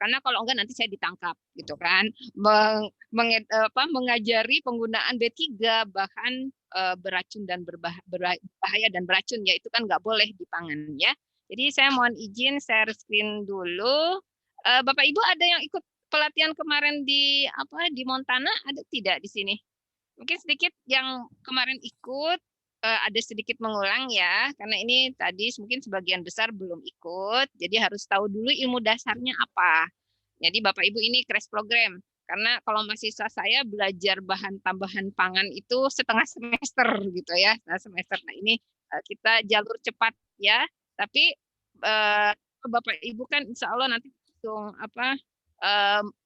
karena kalau enggak nanti saya ditangkap gitu kan. Mengajari penggunaan B3 bahan beracun dan berbahaya dan beracun ya, itu kan nggak boleh di pangan ya. Jadi saya mohon izin share screen dulu. Bapak Ibu ada yang ikut pelatihan kemarin di Montana, ada tidak di sini? Mungkin sedikit yang kemarin ikut, ada sedikit mengulang ya, karena ini tadi mungkin sebagian besar belum ikut, jadi harus tahu dulu ilmu dasarnya apa. Jadi Bapak Ibu ini crash program, karena kalau mahasiswa saya belajar bahan tambahan pangan itu setengah semester gitu ya, setengah semester. Nah ini kita jalur cepat ya, tapi Bapak Ibu kan insya Allah nanti langsung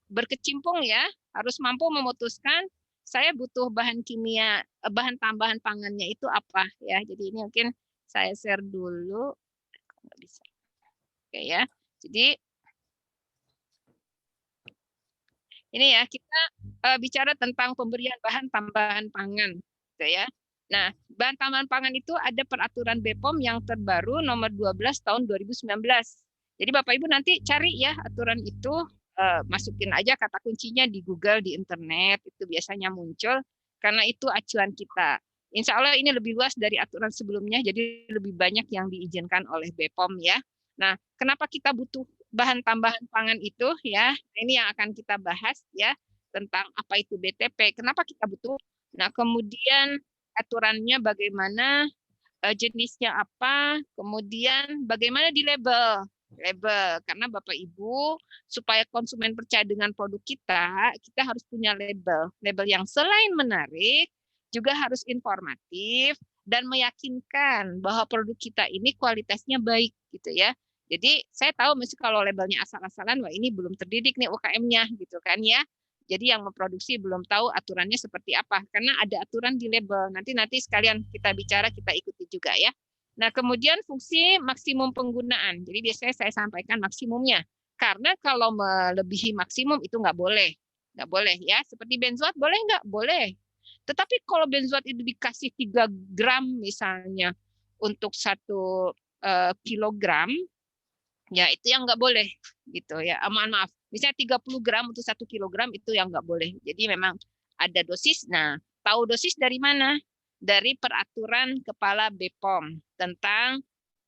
berkecimpung ya, harus mampu memutuskan saya butuh bahan kimia, bahan tambahan pangannya itu apa ya. Jadi ini mungkin saya share dulu. Nggak bisa. Oke ya. Jadi ini ya, kita bicara tentang pemberian bahan tambahan pangan, gitu ya. Nah, bahan tambahan pangan itu ada peraturan BPOM yang terbaru nomor 12 tahun 2019. Jadi Bapak Ibu nanti cari ya aturan itu, masukin aja kata kuncinya di Google, di internet, itu biasanya muncul, karena itu acuan kita. Insya Allah ini lebih luas dari aturan sebelumnya, jadi lebih banyak yang diizinkan oleh BPOM ya. Nah, kenapa kita butuh bahan tambahan pangan itu ya? Ini yang akan kita bahas ya, tentang apa itu BTP, kenapa kita butuh. Nah, kemudian aturannya bagaimana, jenisnya apa, kemudian bagaimana di label. Label, karena Bapak Ibu supaya konsumen percaya dengan produk kita harus punya label. Label yang selain menarik, juga harus informatif dan meyakinkan bahwa produk kita ini kualitasnya baik gitu ya. Jadi saya tahu mesti kalau labelnya asal-asalan, wah ini belum terdidik nih UKM-nya gitu kan ya. Jadi yang memproduksi belum tahu aturannya seperti apa, karena ada aturan di label. Nanti sekalian kita bicara, kita ikuti juga ya. Nah, kemudian fungsi maksimum penggunaan. Jadi biasanya saya sampaikan maksimumnya. Karena kalau melebihi maksimum itu nggak boleh. Nggak boleh ya. Seperti benzoat boleh nggak? Boleh. Tetapi kalau benzoat itu dikasih 3 gram misalnya untuk 1 kilogram, ya itu yang nggak boleh gitu ya. Maaf, misalnya 30 gram untuk 1 kilogram itu yang nggak boleh. Jadi memang ada dosis. Nah, tahu dosis dari mana? Dari peraturan Kepala BPOM tentang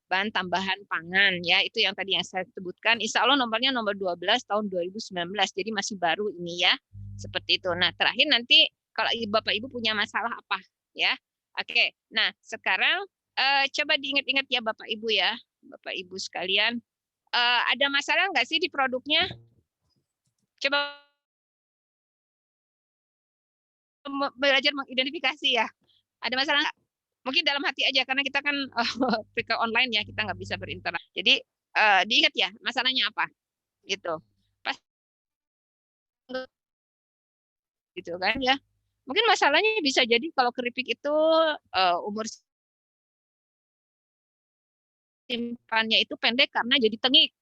bahan tambahan pangan ya, itu yang tadi yang saya sebutkan. Insya Allah nomornya nomor 12 tahun 2019, jadi masih baru ini ya, seperti itu. Nah, terakhir nanti kalau Bapak Ibu punya masalah apa ya. Oke, nah sekarang coba diingat-ingat ya Bapak Ibu ya, Bapak Ibu sekalian, ada masalah nggak sih di produknya? Coba belajar mengidentifikasi ya. Ada masalah nggak? Mungkin dalam hati aja, karena kita kan ke online ya, kita nggak bisa berinteraksi. Jadi diingat ya, masalahnya apa gitu. Pas gitu kan ya. Mungkin masalahnya bisa jadi kalau keripik itu umur simpannya itu pendek karena jadi tengik,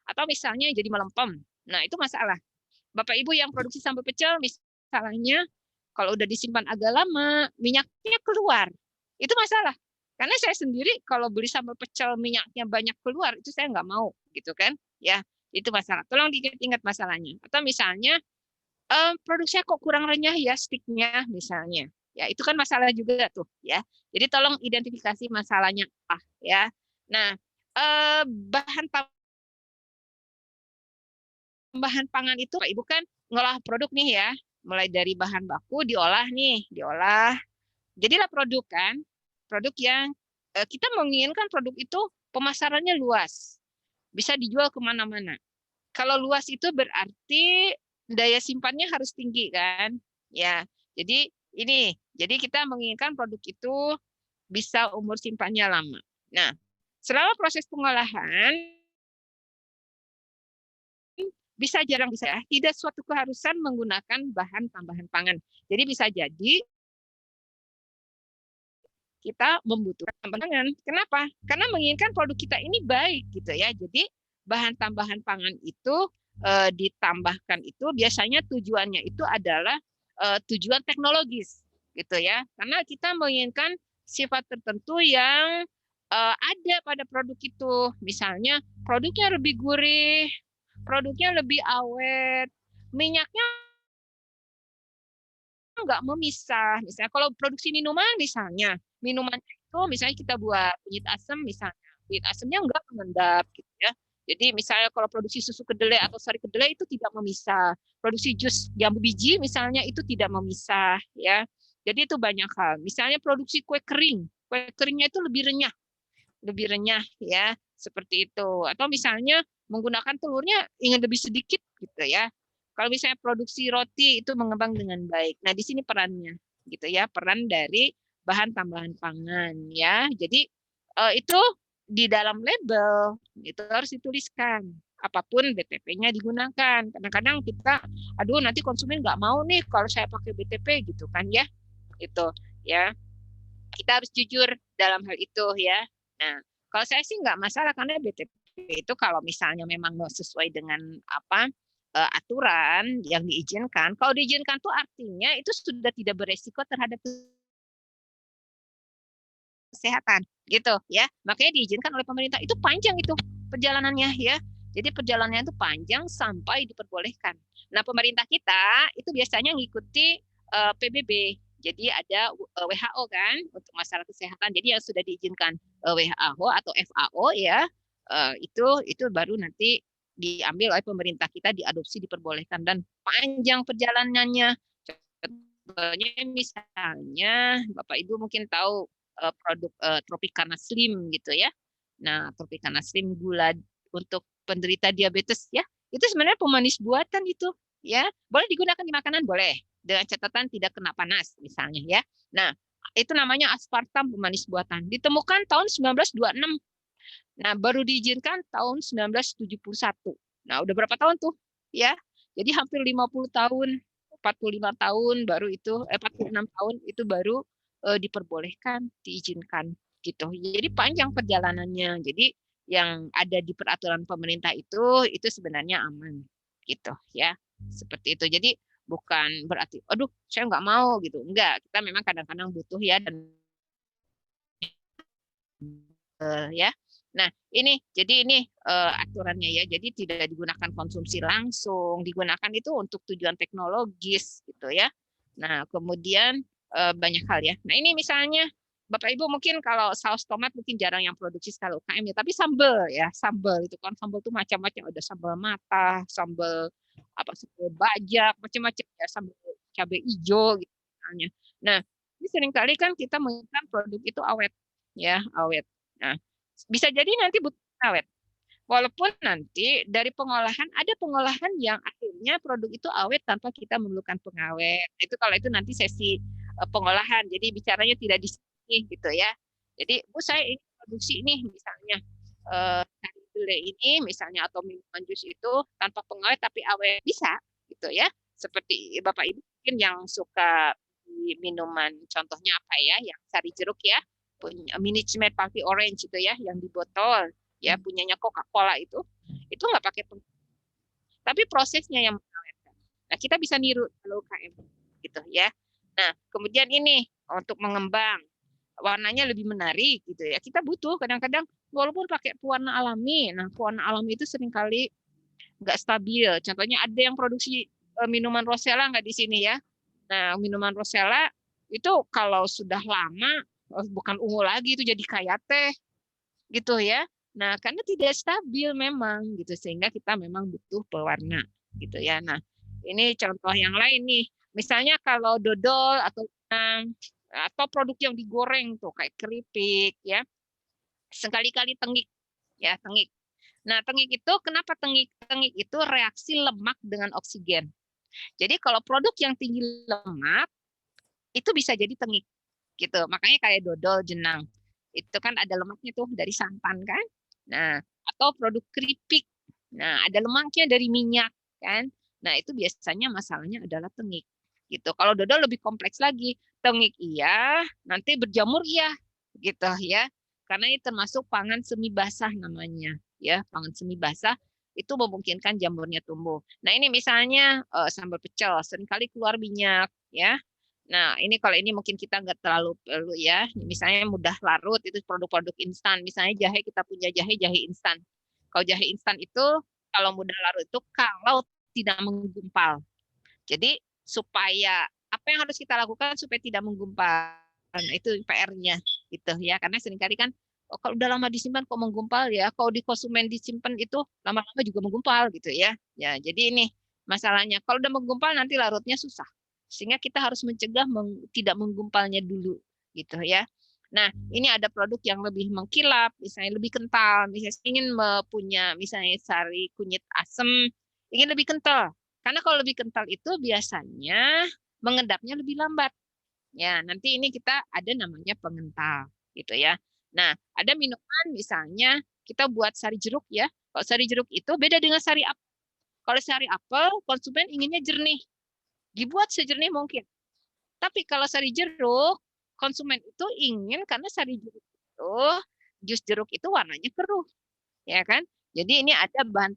atau misalnya jadi melempem. Nah, itu masalah. Bapak Ibu yang produksi sambal pecel misalnya, kalau udah disimpan agak lama, minyaknya keluar. Itu masalah. Karena saya sendiri kalau beli sambal pecel minyaknya banyak keluar, itu saya nggak mau gitu kan. Ya, itu masalah. Tolong diingat-ingat masalahnya. Atau misalnya produksinya kok kurang renyah ya sticknya misalnya. Ya, itu kan masalah juga tuh ya. Jadi tolong identifikasi masalahnya apa ya. Nah, bahan tambahan pangan itu Pak Ibu kan ngolah produk nih ya. Mulai dari bahan baku diolah nih, diolah. Jadilah produk kan. Produk yang kita menginginkan produk itu pemasarannya luas. Bisa dijual kemana-mana. Kalau luas itu berarti daya simpannya harus tinggi kan, ya. Jadi ini, jadi kita menginginkan produk itu bisa umur simpannya lama. Nah, selama proses pengolahan bisa jarang bisa ya, tidak suatu keharusan menggunakan bahan tambahan pangan. Jadi bisa jadi kita membutuhkan pangan. Kenapa? Karena menginginkan produk kita ini baik gitu ya. Jadi bahan tambahan pangan itu ditambahkan itu biasanya tujuannya itu adalah tujuan teknologis gitu ya. Karena kita menginginkan sifat tertentu yang ada pada produk itu. Misalnya produknya lebih gurih, produknya lebih awet. Minyaknya nggak memisah. Misalnya kalau produksi minuman minuman itu misalnya kita buat kunyit asam misalnya, kunyit asamnya nggak mengendap gitu ya. Jadi misalnya kalau produksi susu kedelai atau sari kedelai itu tidak memisah. Produksi jus jambu biji misalnya itu tidak memisah ya. Jadi itu banyak hal. Misalnya produksi kue keringnya itu lebih renyah ya, seperti itu. Atau misalnya menggunakan telurnya ingin lebih sedikit gitu ya. Kalau misalnya produksi roti itu mengembang dengan baik. Nah, di sini perannya gitu ya, peran dari bahan tambahan pangan ya. Jadi itu di dalam label itu harus dituliskan apapun BTP-nya digunakan. Kadang-kadang kita, aduh nanti konsumen nggak mau nih kalau saya pakai BTP gitu kan ya, itu ya. Kita harus jujur dalam hal itu ya. Nah, kalau saya sih nggak masalah karena BTP itu kalau misalnya memang sesuai dengan apa aturan yang diizinkan. Kalau diizinkan tuh artinya itu sudah tidak beresiko terhadap kesehatan gitu ya. Makanya diizinkan oleh pemerintah. Itu panjang itu perjalanannya ya. Jadi perjalanannya itu panjang sampai diperbolehkan. Nah, pemerintah kita itu biasanya ngikuti PBB. Jadi ada WHO kan untuk masalah kesehatan. Jadi yang sudah diizinkan WHO atau FAO ya, itu baru nanti diambil oleh pemerintah kita, diadopsi, diperbolehkan, dan panjang perjalanannya. Contohnya misalnya Bapak Ibu mungkin tahu produk Tropicana Slim gitu ya. Nah, Tropicana Slim gula untuk penderita diabetes ya, itu sebenarnya pemanis buatan itu ya. Boleh digunakan di makanan, boleh, dengan catatan tidak kena panas misalnya ya. Nah, itu namanya aspartam pemanis buatan. Ditemukan tahun 1926. Nah, baru diizinkan tahun 1971. Nah, udah berapa tahun tuh? Ya. Jadi hampir 50 tahun, 45 tahun baru itu 46 tahun itu baru diperbolehkan, diizinkan gitu. Jadi panjang perjalanannya. Jadi yang ada di peraturan pemerintah itu sebenarnya aman gitu ya. Seperti itu. Jadi bukan berarti aduh saya nggak mau gitu. Enggak, kita memang kadang-kadang butuh ya, dan ya. Nah, ini aturannya ya. Jadi tidak digunakan konsumsi langsung, digunakan itu untuk tujuan teknologis gitu ya. Nah, kemudian banyak hal ya. Nah, ini misalnya Bapak Ibu mungkin kalau saus tomat mungkin jarang yang produksi skala UKM ya, tapi sambal ya, sambal itu kan sambal tuh macam-macam, ada sambal mata, sambal apa sambal bajak, macam-macam ya, sambal cabai hijau gitu misalnya. Nah, ini seringkali kan kita menginginkan produk itu awet ya, awet. Nah, bisa jadi nanti butuh awet. Walaupun nanti dari pengolahan ada pengolahan yang akhirnya produk itu awet tanpa kita memerlukan pengawet. Itu kalau itu nanti sesi pengolahan. Jadi bicaranya tidak di sini gitu ya. Jadi Bu saya ini produksi ini misalnya kedelai ini misalnya atau minuman jus itu tanpa pengawet tapi awet bisa gitu ya. Seperti Bapak Ibu mungkin yang suka minuman contohnya apa ya yang sari jeruk ya punya Minute Party Orange itu ya yang di botol ya punyanya Coca-Cola itu nggak pakai tapi prosesnya yang mengawetkan. Nah kita bisa niru kalau UKM gitu ya. Nah kemudian ini untuk mengembang warnanya lebih menarik gitu ya. Kita butuh kadang-kadang walaupun pakai pewarna alami. Nah pewarna alami itu seringkali nggak stabil. Contohnya ada yang produksi minuman Rosella nggak di sini ya. Nah minuman Rosella itu kalau sudah lama bukan ungu lagi itu jadi kayak teh gitu ya. Nah, karena tidak stabil memang gitu sehingga kita memang butuh pewarna gitu ya. Nah, ini contoh yang lain nih. Misalnya kalau dodol atau produk yang digoreng tuh kayak keripik ya. Sekali-kali tengik ya, tengik. Nah, tengik itu kenapa tengik? Tengik itu reaksi lemak dengan oksigen. Jadi kalau produk yang tinggi lemak itu bisa jadi tengik gitu. Makanya kayak dodol, jenang. Itu kan ada lemaknya tuh dari santan kan. Nah, atau produk keripik. Nah, ada lemaknya dari minyak kan. Nah, itu biasanya masalahnya adalah tengik. Gitu. Kalau dodol lebih kompleks lagi. Tengik iya, nanti berjamur iya. Gitu ya. Karena ini termasuk pangan semi basah namanya, ya, pangan semi basah itu memungkinkan jamurnya tumbuh. Nah, ini misalnya sambal pecel seringkali keluar minyak ya. Nah, ini kalau ini mungkin kita nggak terlalu perlu ya. Misalnya mudah larut itu produk-produk instan. Misalnya jahe kita punya jahe instan. Kalau jahe instan itu kalau mudah larut itu kalau tidak menggumpal. Jadi supaya apa yang harus kita lakukan supaya tidak menggumpal. Nah, itu PR-nya gitu ya. Karena seringkali kan oh, kalau udah lama disimpan kok menggumpal ya. Kalau di konsumen disimpan itu lama-lama juga menggumpal gitu ya. Ya, jadi ini masalahnya. Kalau udah menggumpal nanti larutnya susah. Sehingga kita harus mencegah tidak menggumpalnya dulu gitu ya. Nah, ini ada produk yang lebih mengkilap, misalnya lebih kental, misalnya ingin punya misalnya sari kunyit asem, ingin lebih kental. Karena kalau lebih kental itu biasanya mengendapnya lebih lambat. Ya, nanti ini kita ada namanya pengental gitu ya. Nah, ada minuman misalnya kita buat sari jeruk ya. Kalau sari jeruk itu beda dengan sari apel. Kalau sari apel konsumen inginnya jernih, dibuat sejernih mungkin. Tapi kalau sari jeruk, konsumen itu ingin karena sari jeruk itu jus jeruk itu warnanya keruh, ya kan? Jadi ini ada bahan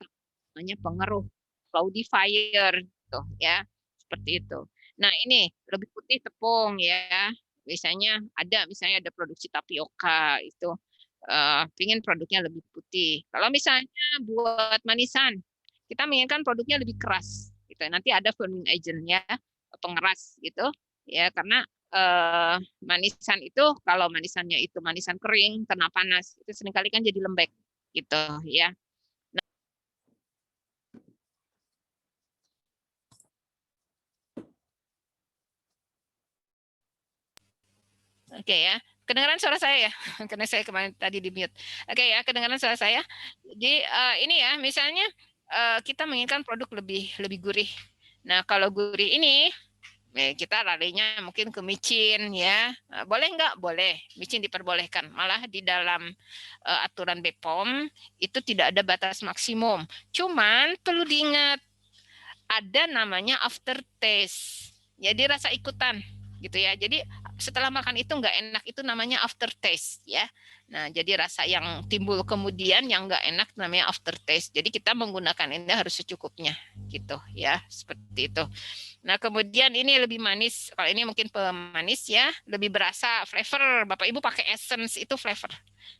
namanya pengeruh, cloudifier gitu ya, seperti itu. Nah, ini lebih putih tepung ya. Misalnya ada produksi tapioka itu pingin produknya lebih putih. Kalau misalnya buat manisan, kita menginginkan produknya lebih keras gitu. Nanti ada firming agent ya, pengeras gitu ya karena manisan itu kalau manisannya itu manisan kering kena panas itu seringkali kan jadi lembek gitu ya. Oke ya, kedengaran suara saya ya, karena saya kemarin tadi di mute. Oke ya, kedengaran suara saya. Jadi ini ya, misalnya kita menginginkan produk lebih lebih gurih. Nah kalau gurih ini kita larinya mungkin ke micin ya. Boleh nggak? Boleh. Micin diperbolehkan. Malah di dalam aturan BPOM itu tidak ada batas maksimum. Cuman perlu diingat ada namanya aftertaste. Jadi rasa ikutan gitu ya. Jadi setelah makan itu nggak enak itu namanya aftertaste ya. Nah, jadi rasa yang timbul kemudian yang nggak enak namanya aftertaste. Jadi kita menggunakan ini harus secukupnya gitu ya, seperti itu. Nah, kemudian ini lebih manis. Kalau ini mungkin pemanis ya, lebih berasa flavor. Bapak Ibu pakai essence itu flavor.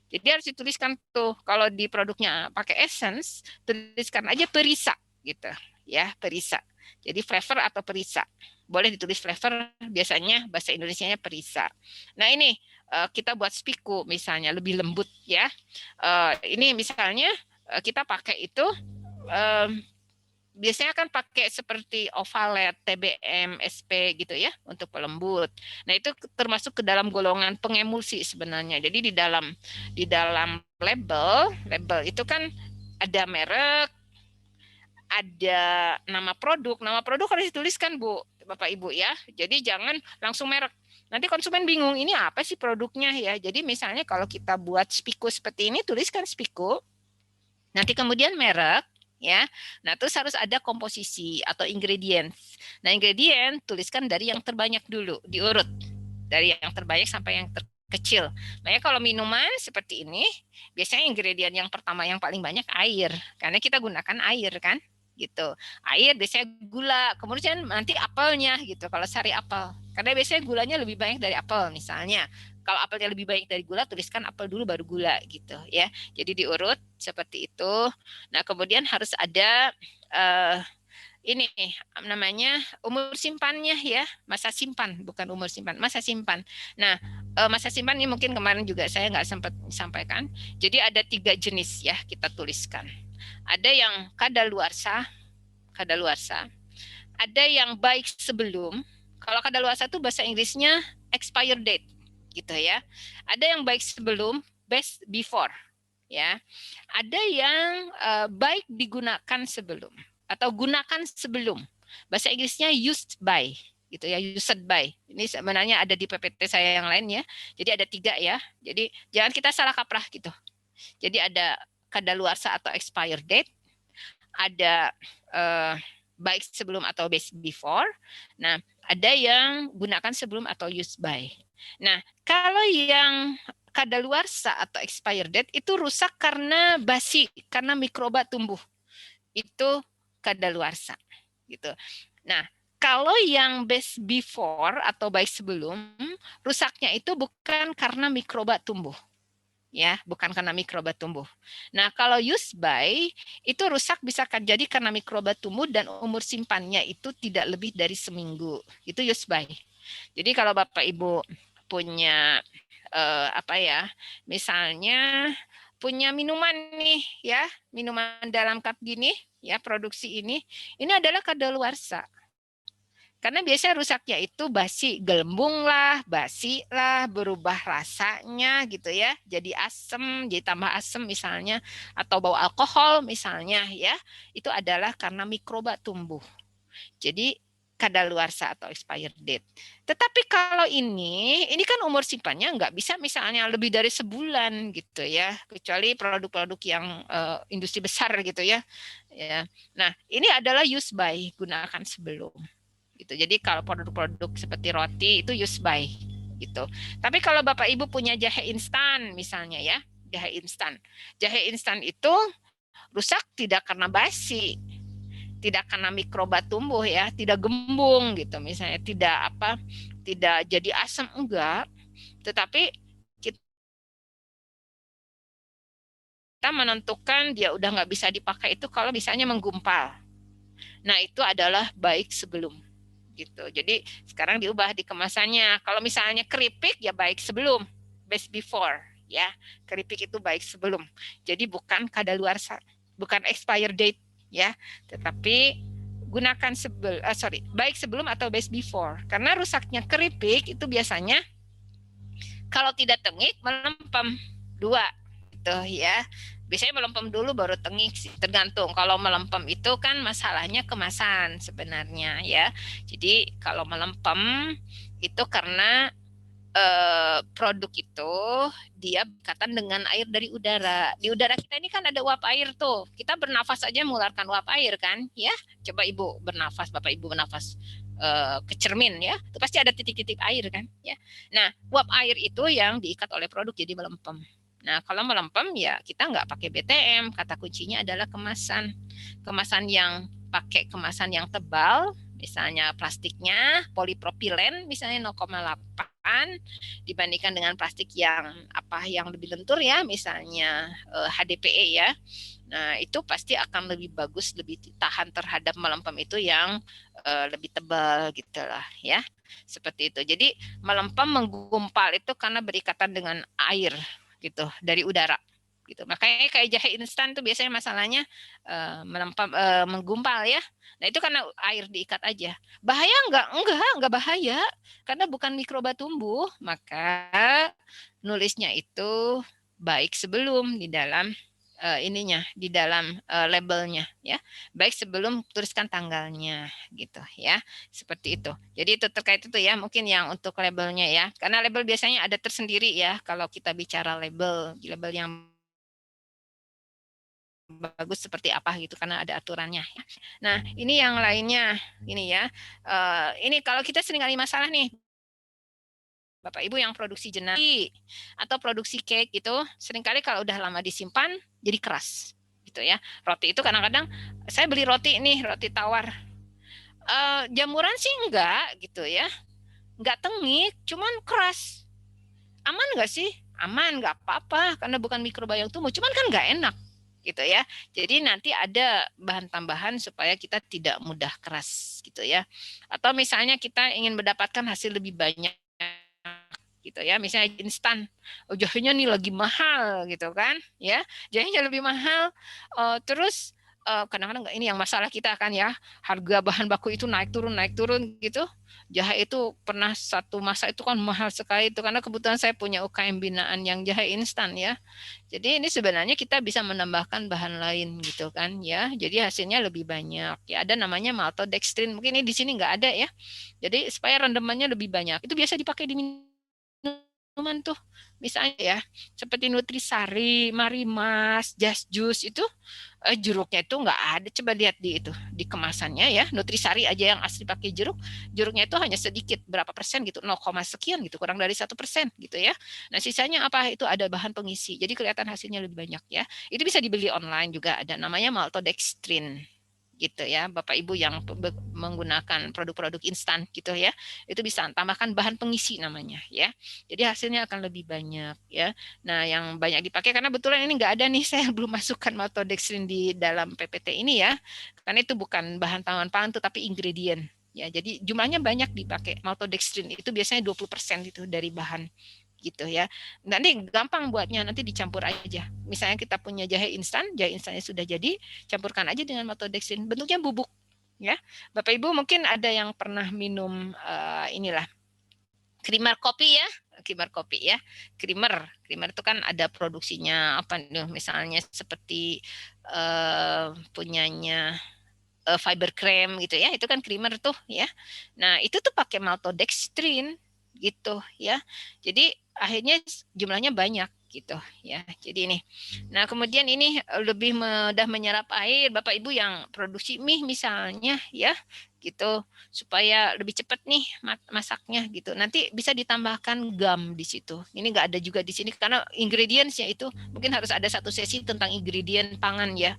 Jadi harus dituliskan tuh kalau di produknya pakai essence, tuliskan aja perisa gitu ya, perisa. Jadi flavor atau perisa. Boleh ditulis flavor, biasanya bahasa Indonesianya perisa. Nah, ini kita buat spiku misalnya lebih lembut ya. Ini misalnya kita pakai itu biasanya kan pakai seperti Ovalet, TBM, SP gitu ya untuk pelembut. Nah, itu termasuk ke dalam golongan pengemulsi sebenarnya. Jadi di dalam label itu kan ada merek, ada nama produk. Nama produk harus dituliskan, Bu, Bapak Ibu ya. Jadi jangan langsung merek. Nanti konsumen bingung, ini apa sih produknya ya. Jadi misalnya kalau kita buat spiku seperti ini, tuliskan spiku. Nanti kemudian merek, ya. Nah, terus harus ada komposisi atau ingredients. Nah, ingredient tuliskan dari yang terbanyak dulu, diurut. Dari yang terbanyak sampai yang terkecil. Makanya kalau minuman seperti ini, biasanya ingredient yang pertama yang paling banyak air. Karena kita gunakan air kan, gitu. Air biasanya gula, kemudian nanti apelnya gitu. Kalau sari apel. Karena biasanya gulanya lebih banyak dari apel misalnya. Kalau apelnya lebih banyak dari gula, tuliskan apel dulu baru gula gitu ya. Jadi diurut seperti itu. Nah, kemudian harus ada ini namanya umur simpannya ya, masa simpan, bukan umur simpan, masa simpan. Nah, masa simpan ini mungkin kemarin juga saya nggak sempat sampaikan. Jadi ada 3 jenis ya kita tuliskan. Ada yang kadaluarsa, kadaluarsa. Ada yang baik sebelum. Kalau kadaluarsa itu bahasa Inggrisnya expire date gitu ya. Ada yang baik sebelum, best before ya. Ada yang baik digunakan sebelum atau gunakan sebelum. Bahasa Inggrisnya used by gitu ya, used by. Ini sebenarnya ada di PPT saya yang lain ya. Jadi ada 3 ya. Jadi jangan kita salah kaprah gitu. Jadi ada kadaluarsa atau expire date, ada baik sebelum atau best before. Nah, ada yang gunakan sebelum atau used by. Nah, kalau yang kadaluarsa atau expired date itu rusak karena basi, karena mikroba tumbuh. Itu kadaluarsa gitu. Nah, kalau yang best before atau baik sebelum, rusaknya itu bukan karena mikroba tumbuh. ya, bukan karena mikroba tumbuh. Nah, kalau use by itu rusak bisa jadi karena mikroba tumbuh dan umur simpannya itu tidak lebih dari seminggu. Itu use by. Jadi kalau Bapak Ibu punya apa ya, misalnya punya minuman nih ya, minuman dalam cup gini ya, produksi ini adalah kadaluarsa. Karena biasanya rusaknya itu basi, gelembung lah, basi lah, berubah rasanya gitu ya, jadi asem, jadi tambah asem misalnya, atau bau alkohol misalnya ya, itu adalah karena mikroba tumbuh. Jadi kadaluarsa atau expired date. Tetapi kalau ini kan umur simpannya nggak bisa misalnya lebih dari sebulan gitu ya, kecuali produk-produk yang industri besar gitu ya. Ya. Nah, ini adalah use by, gunakan sebelum. Gitu. Jadi kalau produk-produk seperti roti itu use by gitu. Tapi kalau Bapak Ibu punya jahe instan misalnya ya, jahe instan. Jahe instan itu rusak tidak karena basi, tidak karena mikroba tumbuh ya, tidak gembung gitu misalnya, tidak apa, tidak jadi asam enggak, tetapi kita menentukan dia udah nggak bisa dipakai itu kalau misalnya menggumpal. Nah, itu adalah baik sebelum gitu. Jadi sekarang diubah di kemasannya. Kalau misalnya keripik ya baik sebelum, best before ya. Keripik itu baik sebelum. Jadi bukan kadaluarsa, bukan expire date ya, tetapi gunakan baik sebelum atau best before. Karena rusaknya keripik itu biasanya kalau tidak tengik melempem dua gitu ya. Biasanya melempem dulu baru tengik sih, tergantung. Kalau melempem itu kan masalahnya kemasan sebenarnya ya. Jadi kalau melempem itu karena produk itu dia berkaitan dengan air dari udara. Di udara kita ini kan ada uap air tuh. Kita bernafas aja mengeluarkan uap air kan, ya. Coba Ibu bernafas, Bapak Ibu bernafas ke cermin ya. Itu pasti ada titik-titik air kan, ya. Nah, uap air itu yang diikat oleh produk jadi melempem. Nah, kalau melempem ya kita nggak pakai BTM. Kata kuncinya adalah kemasan. Kemasan yang pakai kemasan yang tebal, misalnya plastiknya polipropilen misalnya 0,8 dibandingkan dengan plastik yang yang lebih lentur ya, misalnya HDPE ya. Nah, itu pasti akan lebih bagus, lebih tahan terhadap melempem itu yang lebih tebal gitulah ya. Seperti itu. Jadi melempem menggumpal itu karena berikatan dengan air gitu dari udara gitu. Makanya kayak jahe instan tuh biasanya masalahnya melempem menggumpal ya. Nah, itu karena air diikat aja. Bahaya enggak? Enggak bahaya. Karena bukan mikroba tumbuh, maka nulisnya itu baik sebelum di dalam ininya, di dalam labelnya ya. Baik sebelum tuliskan tanggalnya gitu ya. Seperti itu. Jadi itu terkait itu ya, mungkin yang untuk labelnya ya. Karena label biasanya ada tersendiri ya kalau kita bicara label, label yang bagus seperti apa gitu karena ada aturannya. Nah, ini yang lainnya ini ya. Ini kalau kita sering kali masalah nih, Bapak Ibu yang produksi jenari atau produksi cake gitu, seringkali kalau udah lama disimpan jadi keras gitu ya. Roti itu kadang-kadang saya beli roti nih, roti tawar. Jamuran sih enggak gitu ya. Enggak tengik, cuman keras. Aman enggak sih? Aman, enggak apa-apa karena bukan mikroba yang tumbuh, cuman kan enggak enak gitu ya. Jadi nanti ada bahan tambahan supaya kita tidak mudah keras gitu ya. Atau misalnya kita ingin mendapatkan hasil lebih banyak gitu ya, misalnya instan, jahenya nih lagi mahal gitu kan ya, jahenya lebih mahal, terus kadang-kadang ini yang masalah kita kan ya, harga bahan baku itu naik turun gitu. Jahe itu pernah satu masa itu kan mahal sekali itu karena kebetulan saya punya UKM binaan yang jahe instan ya. Jadi ini sebenarnya kita bisa menambahkan bahan lain gitu kan ya. Jadi hasilnya lebih banyak. Ya ada namanya maltodextrin. Mungkin ini di sini nggak ada ya. Jadi supaya rendemannya lebih banyak. Itu biasa dipakai di minuman tuh. Misalnya ya, seperti Nutrisari, Marimas, Just Juice itu jeruknya itu nggak ada. Coba lihat di kemasannya ya. Nutrisari aja yang asli pakai jeruk, jeruknya itu hanya sedikit berapa persen gitu, 0, sekian gitu, kurang dari 1% gitu ya. Nah sisanya apa? Itu ada bahan pengisi. Jadi kelihatan hasilnya lebih banyak ya. Itu bisa dibeli online juga ada namanya maltodextrin gitu ya, Bapak Ibu yang menggunakan produk-produk instan gitu ya, itu bisa tambahkan bahan pengisi namanya ya. Jadi hasilnya akan lebih banyak ya. Nah, yang banyak dipakai karena betulan ini nggak ada nih, saya belum masukkan maltodextrin di dalam PPT ini ya, karena itu bukan bahan tambahan pangan tuh tapi ingredient ya. Jadi jumlahnya banyak dipakai maltodextrin itu biasanya 20% itu dari bahan gitu ya. Nanti gampang buatnya, nanti dicampur aja. Misalnya kita punya jahe instannya sudah jadi, campurkan aja dengan maltodextrin. Bentuknya bubuk ya. Bapak Ibu mungkin ada yang pernah minum inilah creamer kopi ya, creamer kopi ya. Creamer itu kan ada produksinya apa nih, misalnya seperti punyanya fiber cream gitu ya, itu kan creamer tuh ya. Nah itu tuh pakai maltodextrin gitu ya. Jadi akhirnya jumlahnya banyak gitu ya. Jadi ini. Nah kemudian ini lebih mudah menyerap air. Bapak Ibu yang produksi mie misalnya ya gitu supaya lebih cepat nih masaknya gitu. Nanti bisa ditambahkan gam di situ. Ini nggak ada juga di sini karena ingredientsnya itu mungkin harus ada satu sesi tentang ingredient pangan ya.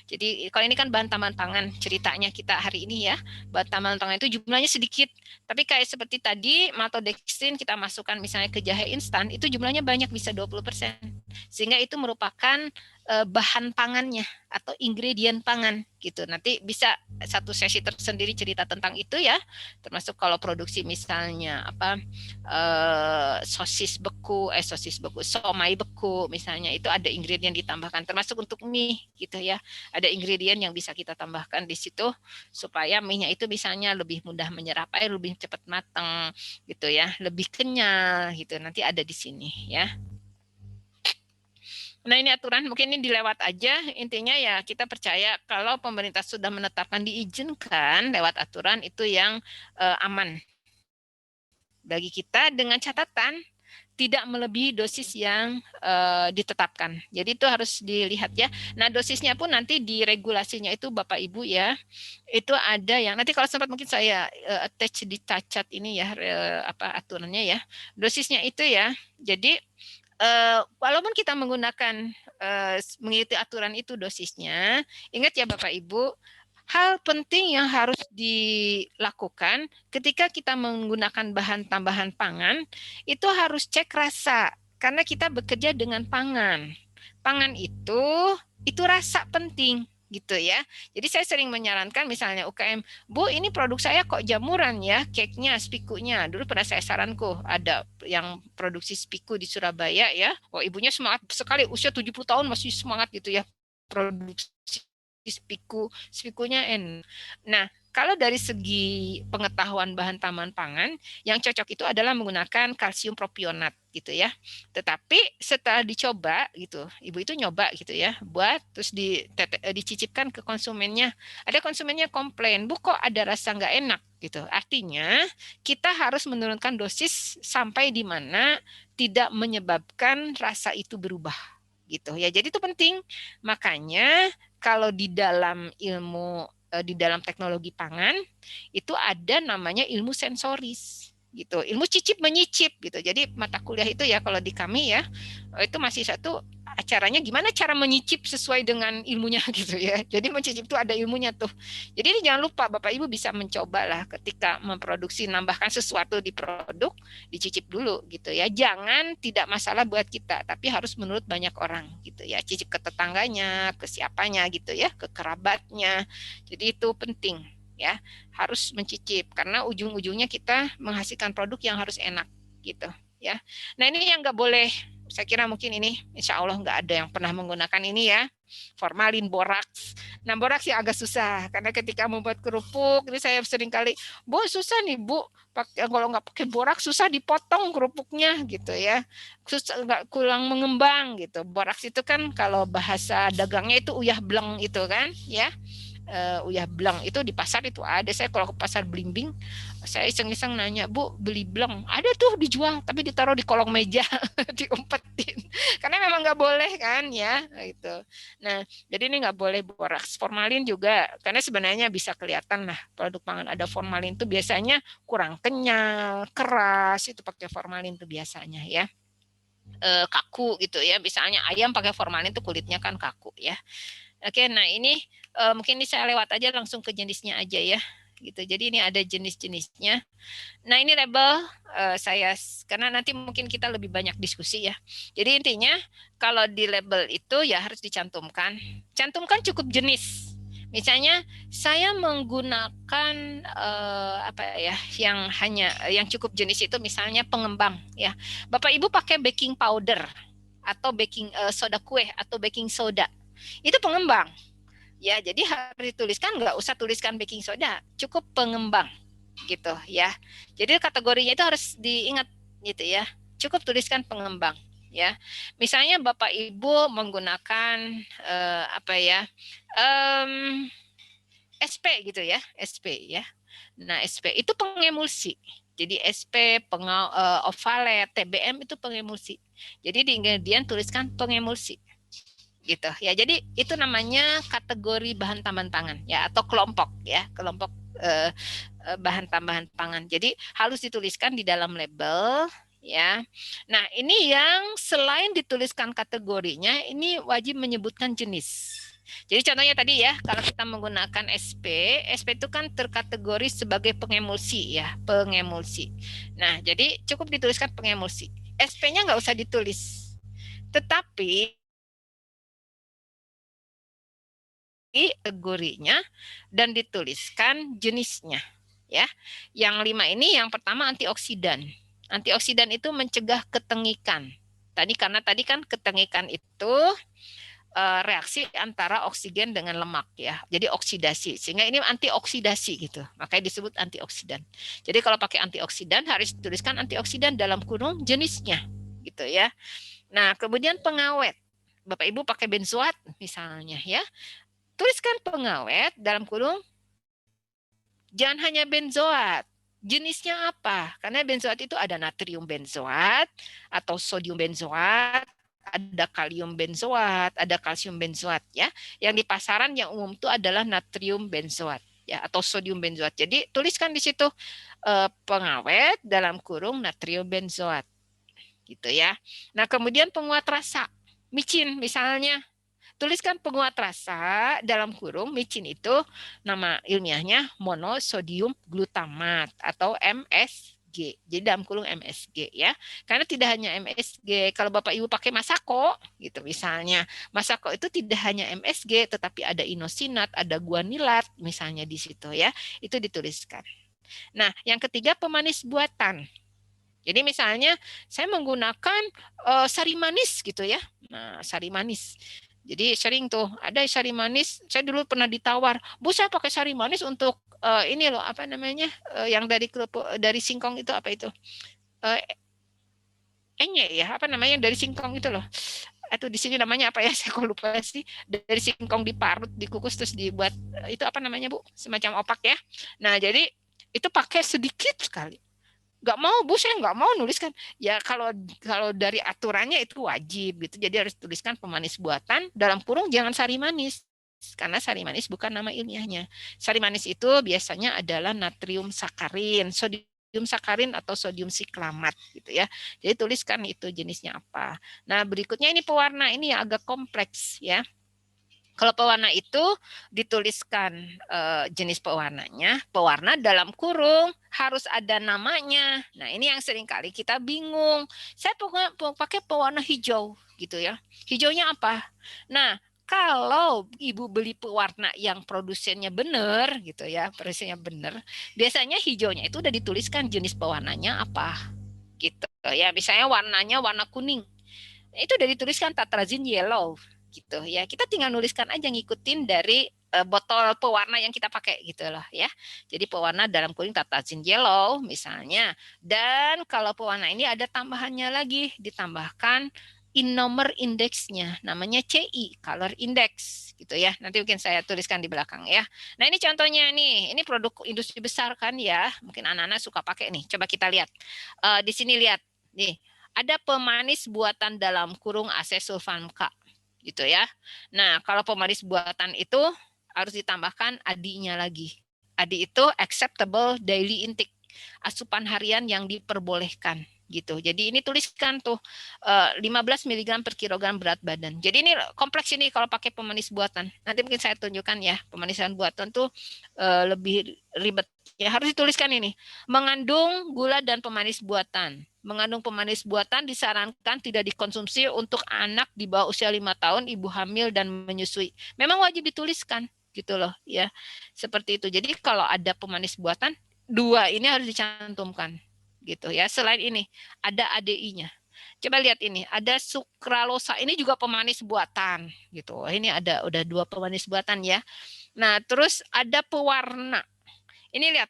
Jadi kalau ini kan bahan tambahan pangan ceritanya kita hari ini ya. Bahan tambahan pangan itu jumlahnya sedikit. Tapi kayak seperti tadi maltodextrin kita masukkan misalnya ke jahe instan itu jumlahnya banyak bisa 20%. Sehingga itu merupakan bahan pangannya atau ingredient pangan gitu. Nanti bisa satu sesi tersendiri cerita tentang itu ya. Termasuk kalau produksi misalnya apa sosis beku, somai beku misalnya itu ada ingredient ditambahkan termasuk untuk mie gitu ya. Ada ingredient yang bisa kita tambahkan di situ supaya mie-nya itu misalnya lebih mudah menyerap air, lebih cepat matang gitu ya, lebih kenyal gitu. Nanti ada di sini ya. Nah ini aturan mungkin ini dilewat aja, intinya ya kita percaya kalau pemerintah sudah menetapkan diizinkan lewat aturan itu yang aman bagi kita dengan catatan tidak melebihi dosis yang ditetapkan. Jadi itu harus dilihat ya. Nah dosisnya pun nanti di regulasinya itu Bapak Ibu ya, itu ada yang nanti kalau sempat mungkin saya attach di cacat ini ya apa aturannya ya. Dosisnya itu ya. Jadi walaupun kita menggunakan mengikuti aturan itu dosisnya, ingat ya Bapak Ibu, hal penting yang harus dilakukan ketika kita menggunakan bahan tambahan pangan itu harus cek rasa karena kita bekerja dengan pangan. Pangan itu rasa penting gitu ya. Jadi saya sering menyarankan misalnya UKM, Bu, ini produk saya kok jamuran ya, cake-nya, spikunya. Dulu pernah saya saranku ada yang produksi spiku di Surabaya ya. Oh, ibunya semangat sekali, usia 70 tahun masih semangat gitu ya. Produksi spikunya N. Nah, kalau dari segi pengetahuan bahan tambahan pangan, yang cocok itu adalah menggunakan kalsium propionat gitu ya. Tetapi setelah dicoba gitu, ibu itu nyoba gitu ya, buat terus dicicipkan ke konsumennya. Ada konsumennya komplain, Bu kok ada rasa nggak enak gitu. Artinya kita harus menurunkan dosis sampai di mana tidak menyebabkan rasa itu berubah gitu ya. Jadi itu penting. Makanya kalau di dalam ilmu di dalam teknologi pangan itu ada namanya ilmu sensoris gitu, ilmu cicip menyicip gitu. Jadi mata kuliah itu ya kalau di kami ya itu masih satu acaranya gimana cara menyicip sesuai dengan ilmunya gitu ya. Jadi mencicip itu ada ilmunya tuh. Jadi ini jangan lupa Bapak Ibu bisa mencoba lah ketika memproduksi nambahkan sesuatu di produk dicicip dulu gitu ya. Jangan tidak masalah buat kita, tapi harus menurut banyak orang gitu ya. Cicip ke tetangganya, ke siapanya gitu ya, ke kerabatnya. Jadi itu penting ya, harus mencicip karena ujung-ujungnya kita menghasilkan produk yang harus enak gitu ya. Nah ini yang nggak boleh, saya kira mungkin ini insya Allah nggak ada yang pernah menggunakan ini ya, formalin, boraks. Nah boraks ya agak susah karena ketika membuat kerupuk ini saya sering kali, Bu susah nih Bu, kalau nggak pakai boraks susah dipotong kerupuknya gitu ya, susah nggak kurang mengembang gitu. Boraks itu kan kalau bahasa dagangnya itu uyah bleng itu kan ya, uyah bleng itu di pasar itu ada. Saya kalau ke pasar Blimbing saya iseng-iseng nanya, Bu beli bleng? Ada tuh dijual tapi ditaruh di kolong meja diumpetin karena memang nggak boleh kan ya itu. Nah jadi ini nggak boleh boraks. Formalin juga karena sebenarnya bisa kelihatan lah produk pangan ada formalin itu biasanya kurang kenyal, keras, itu pakai formalin tuh biasanya ya, kaku gitu ya. Misalnya ayam pakai formalin tuh kulitnya kan kaku ya. Oke, nah ini mungkin ini saya lewat aja langsung ke jenisnya aja ya. Gitu. Jadi ini ada jenis-jenisnya. Nah, ini label saya karena nanti mungkin kita lebih banyak diskusi ya. Jadi intinya kalau di label itu ya harus dicantumkan. Cantumkan cukup jenis. Misalnya saya menggunakan apa ya yang cukup jenis itu misalnya pengembang ya. Bapak Ibu pakai baking powder atau baking soda kue atau baking soda. Itu pengembang. Ya, jadi harus dituliskan nggak usah tuliskan baking soda, cukup pengembang gitu ya. Jadi kategorinya itu harus diingat gitu ya. Cukup tuliskan pengembang ya. Misalnya Bapak Ibu menggunakan apa ya? SP gitu ya, SP ya. Nah, SP itu pengemulsi. Jadi SP, ovalet, TBM itu pengemulsi. Jadi di ingredient tuliskan pengemulsi gitu ya. Jadi itu namanya kategori bahan tambahan pangan ya atau kelompok ya, kelompok bahan tambahan pangan. Jadi harus dituliskan di dalam label ya. Nah, ini yang selain dituliskan kategorinya, ini wajib menyebutkan jenis. Jadi contohnya tadi ya, kalau kita menggunakan SP itu kan terkategori sebagai pengemulsi ya, pengemulsi. Nah, jadi cukup dituliskan pengemulsi. SP-nya nggak usah ditulis. Tetapi kategorinya dan dituliskan jenisnya ya. Yang 5 ini yang pertama antioksidan. Antioksidan itu mencegah ketengikan. Tadi kan ketengikan itu reaksi antara oksigen dengan lemak ya. Jadi oksidasi. Sehingga ini antioksidasi gitu. Makanya disebut antioksidan. Jadi kalau pakai antioksidan harus dituliskan antioksidan dalam kurung jenisnya gitu ya. Nah, kemudian pengawet. Bapak Ibu pakai benzoat misalnya ya. Tuliskan pengawet dalam kurung jangan hanya benzoat. Jenisnya apa? Karena benzoat itu ada natrium benzoat atau sodium benzoat, ada kalium benzoat, ada kalsium benzoat ya. Yang di pasaran yang umum itu adalah natrium benzoat ya atau sodium benzoat. Jadi tuliskan di situ pengawet dalam kurung natrium benzoat gitu ya. Nah, kemudian penguat rasa. Micin misalnya tuliskan penguat rasa dalam kurung micin itu nama ilmiahnya monosodium glutamat atau MSG. Jadi dalam kurung MSG ya. Karena tidak hanya MSG, kalau Bapak Ibu pakai Masako gitu misalnya. Masako itu tidak hanya MSG tetapi ada inosinat, ada guanilat misalnya di situ ya. Itu dituliskan. Nah, yang ketiga pemanis buatan. Jadi misalnya saya menggunakan sari manis gitu ya. Nah, sari manis. Jadi sering tuh ada sari manis. Saya dulu pernah ditawar, Bu saya pakai sari manis untuk ini loh apa namanya yang dari singkong itu apa itu? Uh, enye ya apa namanya yang dari singkong itu loh. Atau di sini namanya apa ya saya kok lupa sih. Dari singkong diparut, dikukus terus dibuat itu apa namanya Bu? Semacam opak ya. Nah jadi itu pakai sedikit sekali nggak mau Bu saya nggak mau nuliskan ya kalau kalau dari aturannya itu wajib gitu jadi harus tuliskan pemanis buatan dalam kurung jangan sari manis karena sari manis bukan nama ilmiahnya sari manis itu biasanya adalah natrium sakarin sodium sakarin atau sodium siklamat gitu ya jadi tuliskan itu jenisnya apa nah berikutnya ini pewarna ini yang agak kompleks ya kalau pewarna itu dituliskan jenis pewarnanya, pewarna dalam kurung harus ada namanya. Nah, ini yang sering kali kita bingung. Saya pakai pewarna hijau gitu ya. Hijaunya apa? Nah, kalau ibu beli pewarna yang produsennya benar gitu ya, produsennya benar, biasanya hijaunya itu udah dituliskan jenis pewarnanya apa gitu ya. Misalnya warnanya warna kuning itu udah dituliskan Tatrazin yellow gitu ya. Kita tinggal nuliskan aja ngikutin dari botol pewarna yang kita pakai gitu loh ya. Jadi pewarna dalam kuning Tatrazin yellow misalnya. Dan kalau pewarna ini ada tambahannya lagi, ditambahkan nomor indeksnya namanya CI color index gitu ya nanti mungkin saya tuliskan di belakang ya nah ini contohnya nih ini produk industri besar kan ya mungkin anak-anak suka pakai nih coba kita lihat di sini lihat nih ada pemanis buatan dalam kurung asesulfan K gitu ya. Nah, kalau pemanis buatan itu harus ditambahkan adinya lagi. Adi itu acceptable daily intake, asupan harian yang diperbolehkan. gitu. Jadi ini tuliskan tuh 15 mg per kilogram berat badan. Jadi ini kompleks ini kalau pakai pemanis buatan. Nanti mungkin saya tunjukkan ya, pemanisan buatan tuh lebih ribet. Ya harus dituliskan ini. Mengandung gula dan pemanis buatan. Mengandung pemanis buatan disarankan tidak dikonsumsi untuk anak di bawah usia 5 tahun, ibu hamil dan menyusui. Memang wajib dituliskan gitu loh ya. Seperti itu. Jadi kalau ada pemanis buatan, dua ini harus dicantumkan gitu ya. Selain ini ada ADI-nya. Coba lihat ini, ada sukralosa. Ini juga pemanis buatan gitu. Ini ada udah dua pemanis buatan ya. Nah, terus ada pewarna. Ini lihat,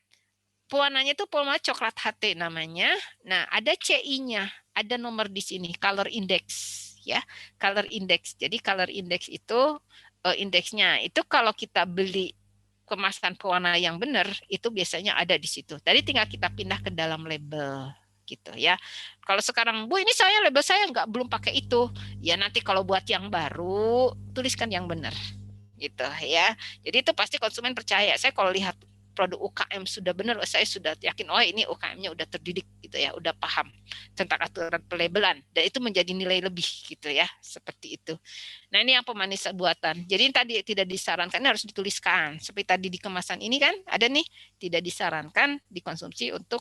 pewarnanya itu pewarna coklat HT namanya. Nah, ada CI-nya, ada nomor di sini, color index ya. Color index. Jadi color index itu indeksnya itu kalau kita beli kemasan pewarna yang benar itu biasanya ada di situ. Tadi tinggal kita pindah ke dalam label gitu ya. Kalau sekarang Bu ini saya label saya nggak belum pakai itu, ya nanti kalau buat yang baru tuliskan yang benar gitu ya. Jadi itu pasti konsumen percaya. Saya kalau lihat produk UKM sudah benar, saya sudah yakin oh ini UKM-nya udah terdidik gitu ya, udah paham tentang aturan pelabelan dan itu menjadi nilai lebih gitu ya, seperti itu. Nah, ini yang pemanis buatan. Jadi tadi tidak disarankan harus dituliskan. Seperti tadi di kemasan ini kan ada nih tidak disarankan dikonsumsi untuk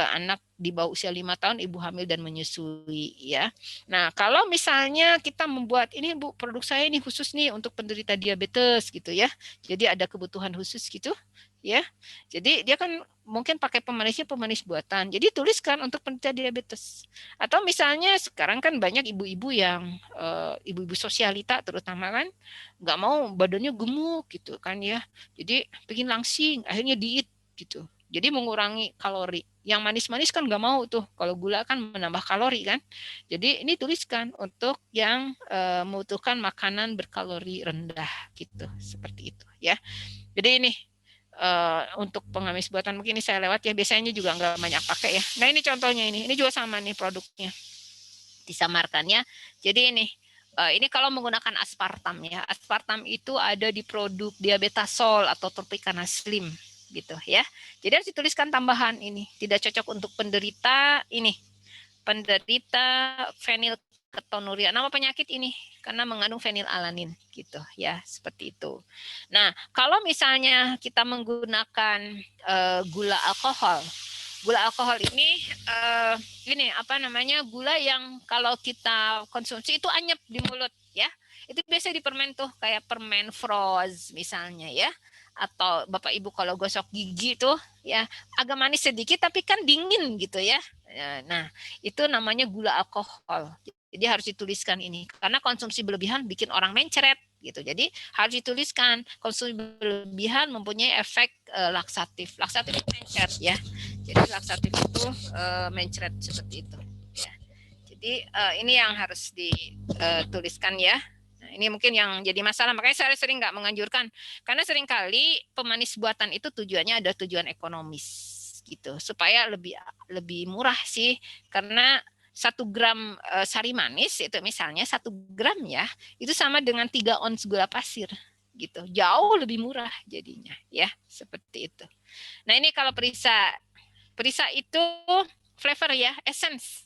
anak di bawah usia 5 tahun, ibu hamil dan menyusui ya. Nah, kalau misalnya kita membuat ini Bu, produk saya ini khusus nih untuk penderita diabetes gitu ya. Jadi ada kebutuhan khusus gitu ya. Jadi dia kan mungkin pakai pemanisnya pemanis buatan. Jadi tuliskan untuk penderita diabetes. Atau misalnya sekarang kan banyak ibu-ibu yang ibu-ibu sosialita terutama kan nggak mau badannya gemuk gitu kan ya. Jadi pengen langsing, akhirnya diet gitu. Jadi mengurangi kalori. Yang manis-manis kan nggak mau tuh. Kalau gula kan menambah kalori kan. Jadi ini tuliskan untuk yang membutuhkan makanan berkalori rendah gitu. Seperti itu ya. Jadi ini untuk pengamis buatan mungkin ini saya lewat ya. Biasanya juga nggak banyak pakai ya. Nah ini contohnya ini. Ini juga sama nih produknya. Disamarkannya. Jadi ini kalau menggunakan aspartam ya. Aspartam itu ada di produk diabetasol atau Tropicana Slim gitu ya. Jadi harus dituliskan tambahan ini. Tidak cocok untuk penderita ini. Penderita fenilketonuria. Nama penyakit ini karena mengandung fenilalanin gitu ya, seperti itu. Nah, kalau misalnya kita menggunakan gula alkohol. Gula alkohol ini apa namanya? Gula yang kalau kita konsumsi itu anyep di mulut ya. Itu biasa di permen tuh kayak permen froz misalnya ya. Atau Bapak Ibu kalau gosok gigi tuh ya agak manis sedikit tapi kan dingin gitu ya. Nah, itu namanya gula alkohol. Jadi harus dituliskan ini karena konsumsi berlebihan bikin orang mencret gitu. Jadi harus dituliskan konsumsi berlebihan mempunyai efek laksatif. Laksatif itu mencret ya. Jadi laksatif itu mencret seperti itu. Ya. Jadi ini yang harus dituliskan ya. Nah, ini mungkin yang jadi masalah. Makanya saya sering nggak menganjurkan. Karena seringkali pemanis buatan itu tujuannya ada tujuan ekonomis gitu. Supaya lebih murah sih. Karena 1 gram sari manis itu misalnya 1 gram ya. Itu sama dengan 3 ons gula pasir gitu. Jauh lebih murah jadinya ya. Seperti itu. Nah ini kalau perisa itu flavor ya, essence.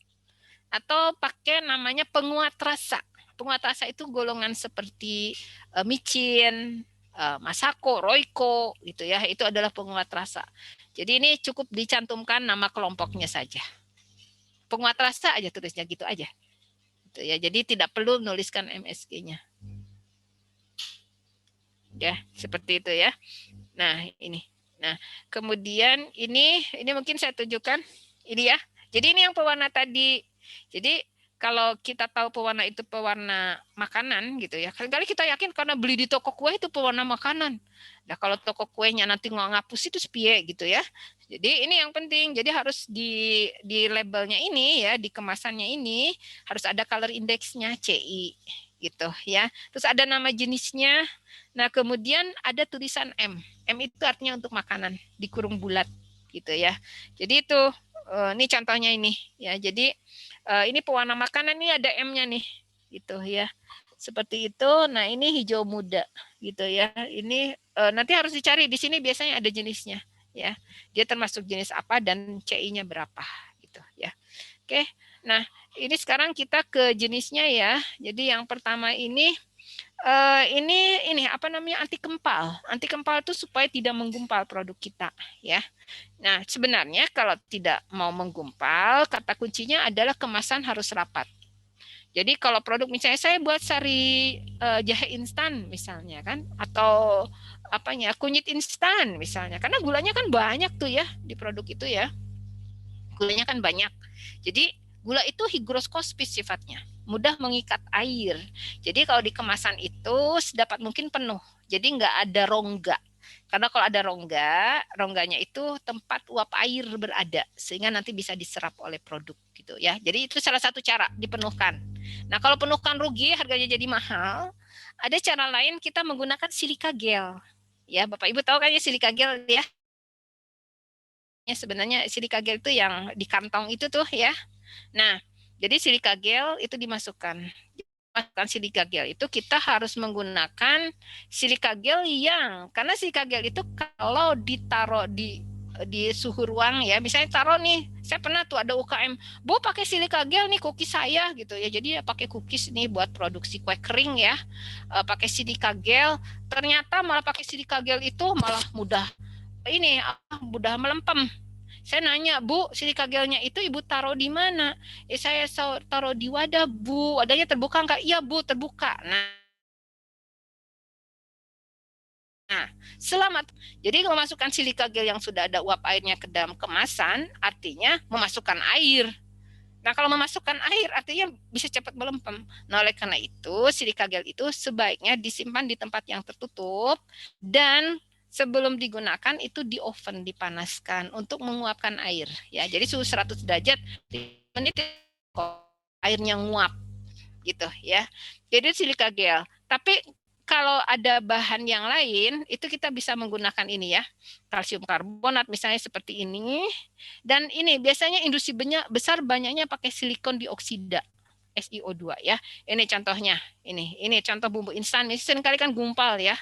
Atau pakai namanya penguat rasa. Penguat rasa itu golongan seperti micin, Masako, Royco gitu ya. Itu adalah penguat rasa. Jadi ini cukup dicantumkan nama kelompoknya saja. Penguat rasa aja tulisnya gitu aja. Gitu ya. Jadi tidak perlu menuliskan MSG-nya. Ya, seperti itu ya. Nah, ini. Nah, kemudian ini mungkin saya tunjukkan ini ya. Jadi ini yang pewarna tadi. Jadi kalau kita tahu pewarna itu pewarna makanan gitu ya. Kali-kali kita yakin karena beli di toko kue itu pewarna makanan. Nah, kalau toko kuenya nanti nggak ngapus itu sepie gitu ya. Jadi ini yang penting. Jadi harus di labelnya ini ya, di kemasannya ini harus ada color indexnya CI gitu ya. Terus ada nama jenisnya. Nah, kemudian ada tulisan M. M itu artinya untuk makanan, dikurung bulat gitu ya. Jadi itu ini contohnya ini ya. Jadi ini pewarna makanan ini ada M-nya nih gitu ya. Seperti itu. Nah, ini hijau muda gitu ya. Ini nanti harus dicari di sini biasanya ada jenisnya ya. Dia termasuk jenis apa dan CI-nya berapa gitu ya. Oke. Nah, ini sekarang kita ke jenisnya ya. Jadi yang pertama ini apa namanya, anti kempal. Anti kempal itu supaya tidak menggumpal produk kita ya. Nah, sebenarnya kalau tidak mau menggumpal, kata kuncinya adalah kemasan harus rapat. Jadi kalau produk misalnya saya buat sari jahe instan misalnya kan, atau apanya kunyit instan misalnya, karena gulanya kan banyak tuh ya di produk itu ya, gulanya kan banyak. Jadi gula itu higroskospis sifatnya, mudah mengikat air. Jadi kalau di kemasan itu sedapat mungkin penuh, jadi nggak ada rongga. Karena kalau ada rongga, rongganya itu tempat uap air berada, sehingga nanti bisa diserap oleh produk gitu ya. Jadi itu salah satu cara dipenuhkan. Nah kalau penuhkan rugi, harganya jadi mahal. Ada cara lain, kita menggunakan silika gel. Ya, Bapak Ibu tahu kan ya silika gel ya? Sebenarnya silika gel itu yang di kantong itu tuh ya. Nah, jadi silika gel itu dimasukkan. Masukkan silika gel itu kita harus menggunakan silika gel yang, karena silika gel itu kalau ditaruh di suhu ruang ya, misalnya taruh nih, saya pernah tuh ada UKM, Bu pakai silika gel nih cookies saya gitu ya, jadi ya pakai cookies nih buat produksi kue kering ya, pakai silika gel, ternyata malah pakai silika gel itu malah mudah melempem. Saya nanya, Bu, silika gelnya itu Ibu taruh di mana? Saya taruh di wadah, Bu. Wadahnya terbuka nggak? Iya, Bu, terbuka. Nah, selamat. Jadi memasukkan silika gel yang sudah ada uap airnya ke dalam kemasan, artinya memasukkan air. Nah, kalau memasukkan air artinya bisa cepat melempem. Nah, oleh karena itu, silika gel itu sebaiknya disimpan di tempat yang tertutup dan sebelum digunakan itu di oven dipanaskan untuk menguapkan air. Ya, jadi suhu 100 derajat menit airnya nguap gitu ya. Jadi silika gel. Tapi kalau ada bahan yang lain, itu kita bisa menggunakan ini ya, kalsium karbonat misalnya seperti ini. Dan ini biasanya industri besar banyaknya pakai silikon dioksida, SiO2 ya. Ini contohnya, ini contoh bumbu instan, ini seringkali kan gumpal ya.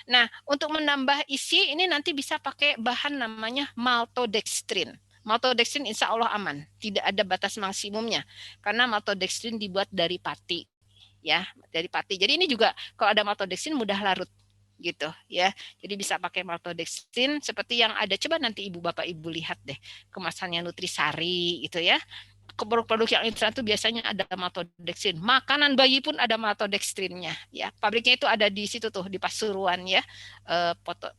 Nah, untuk menambah isi ini nanti bisa pakai bahan namanya maltodextrin. Maltodextrin insya Allah aman, tidak ada batas maksimumnya, karena maltodextrin dibuat dari pati ya, dari pati. Jadi ini juga kalau ada maltodextrin mudah larut gitu ya. Jadi bisa pakai maltodextrin seperti yang ada, coba nanti Ibu Bapak Ibu lihat deh kemasannya Nutrisari gitu ya. Produk-produk yang instan itu biasanya ada maltodextrin. Makanan bayi pun ada maltodextrinnya ya. Pabriknya itu ada di situ tuh di Pasuruan ya.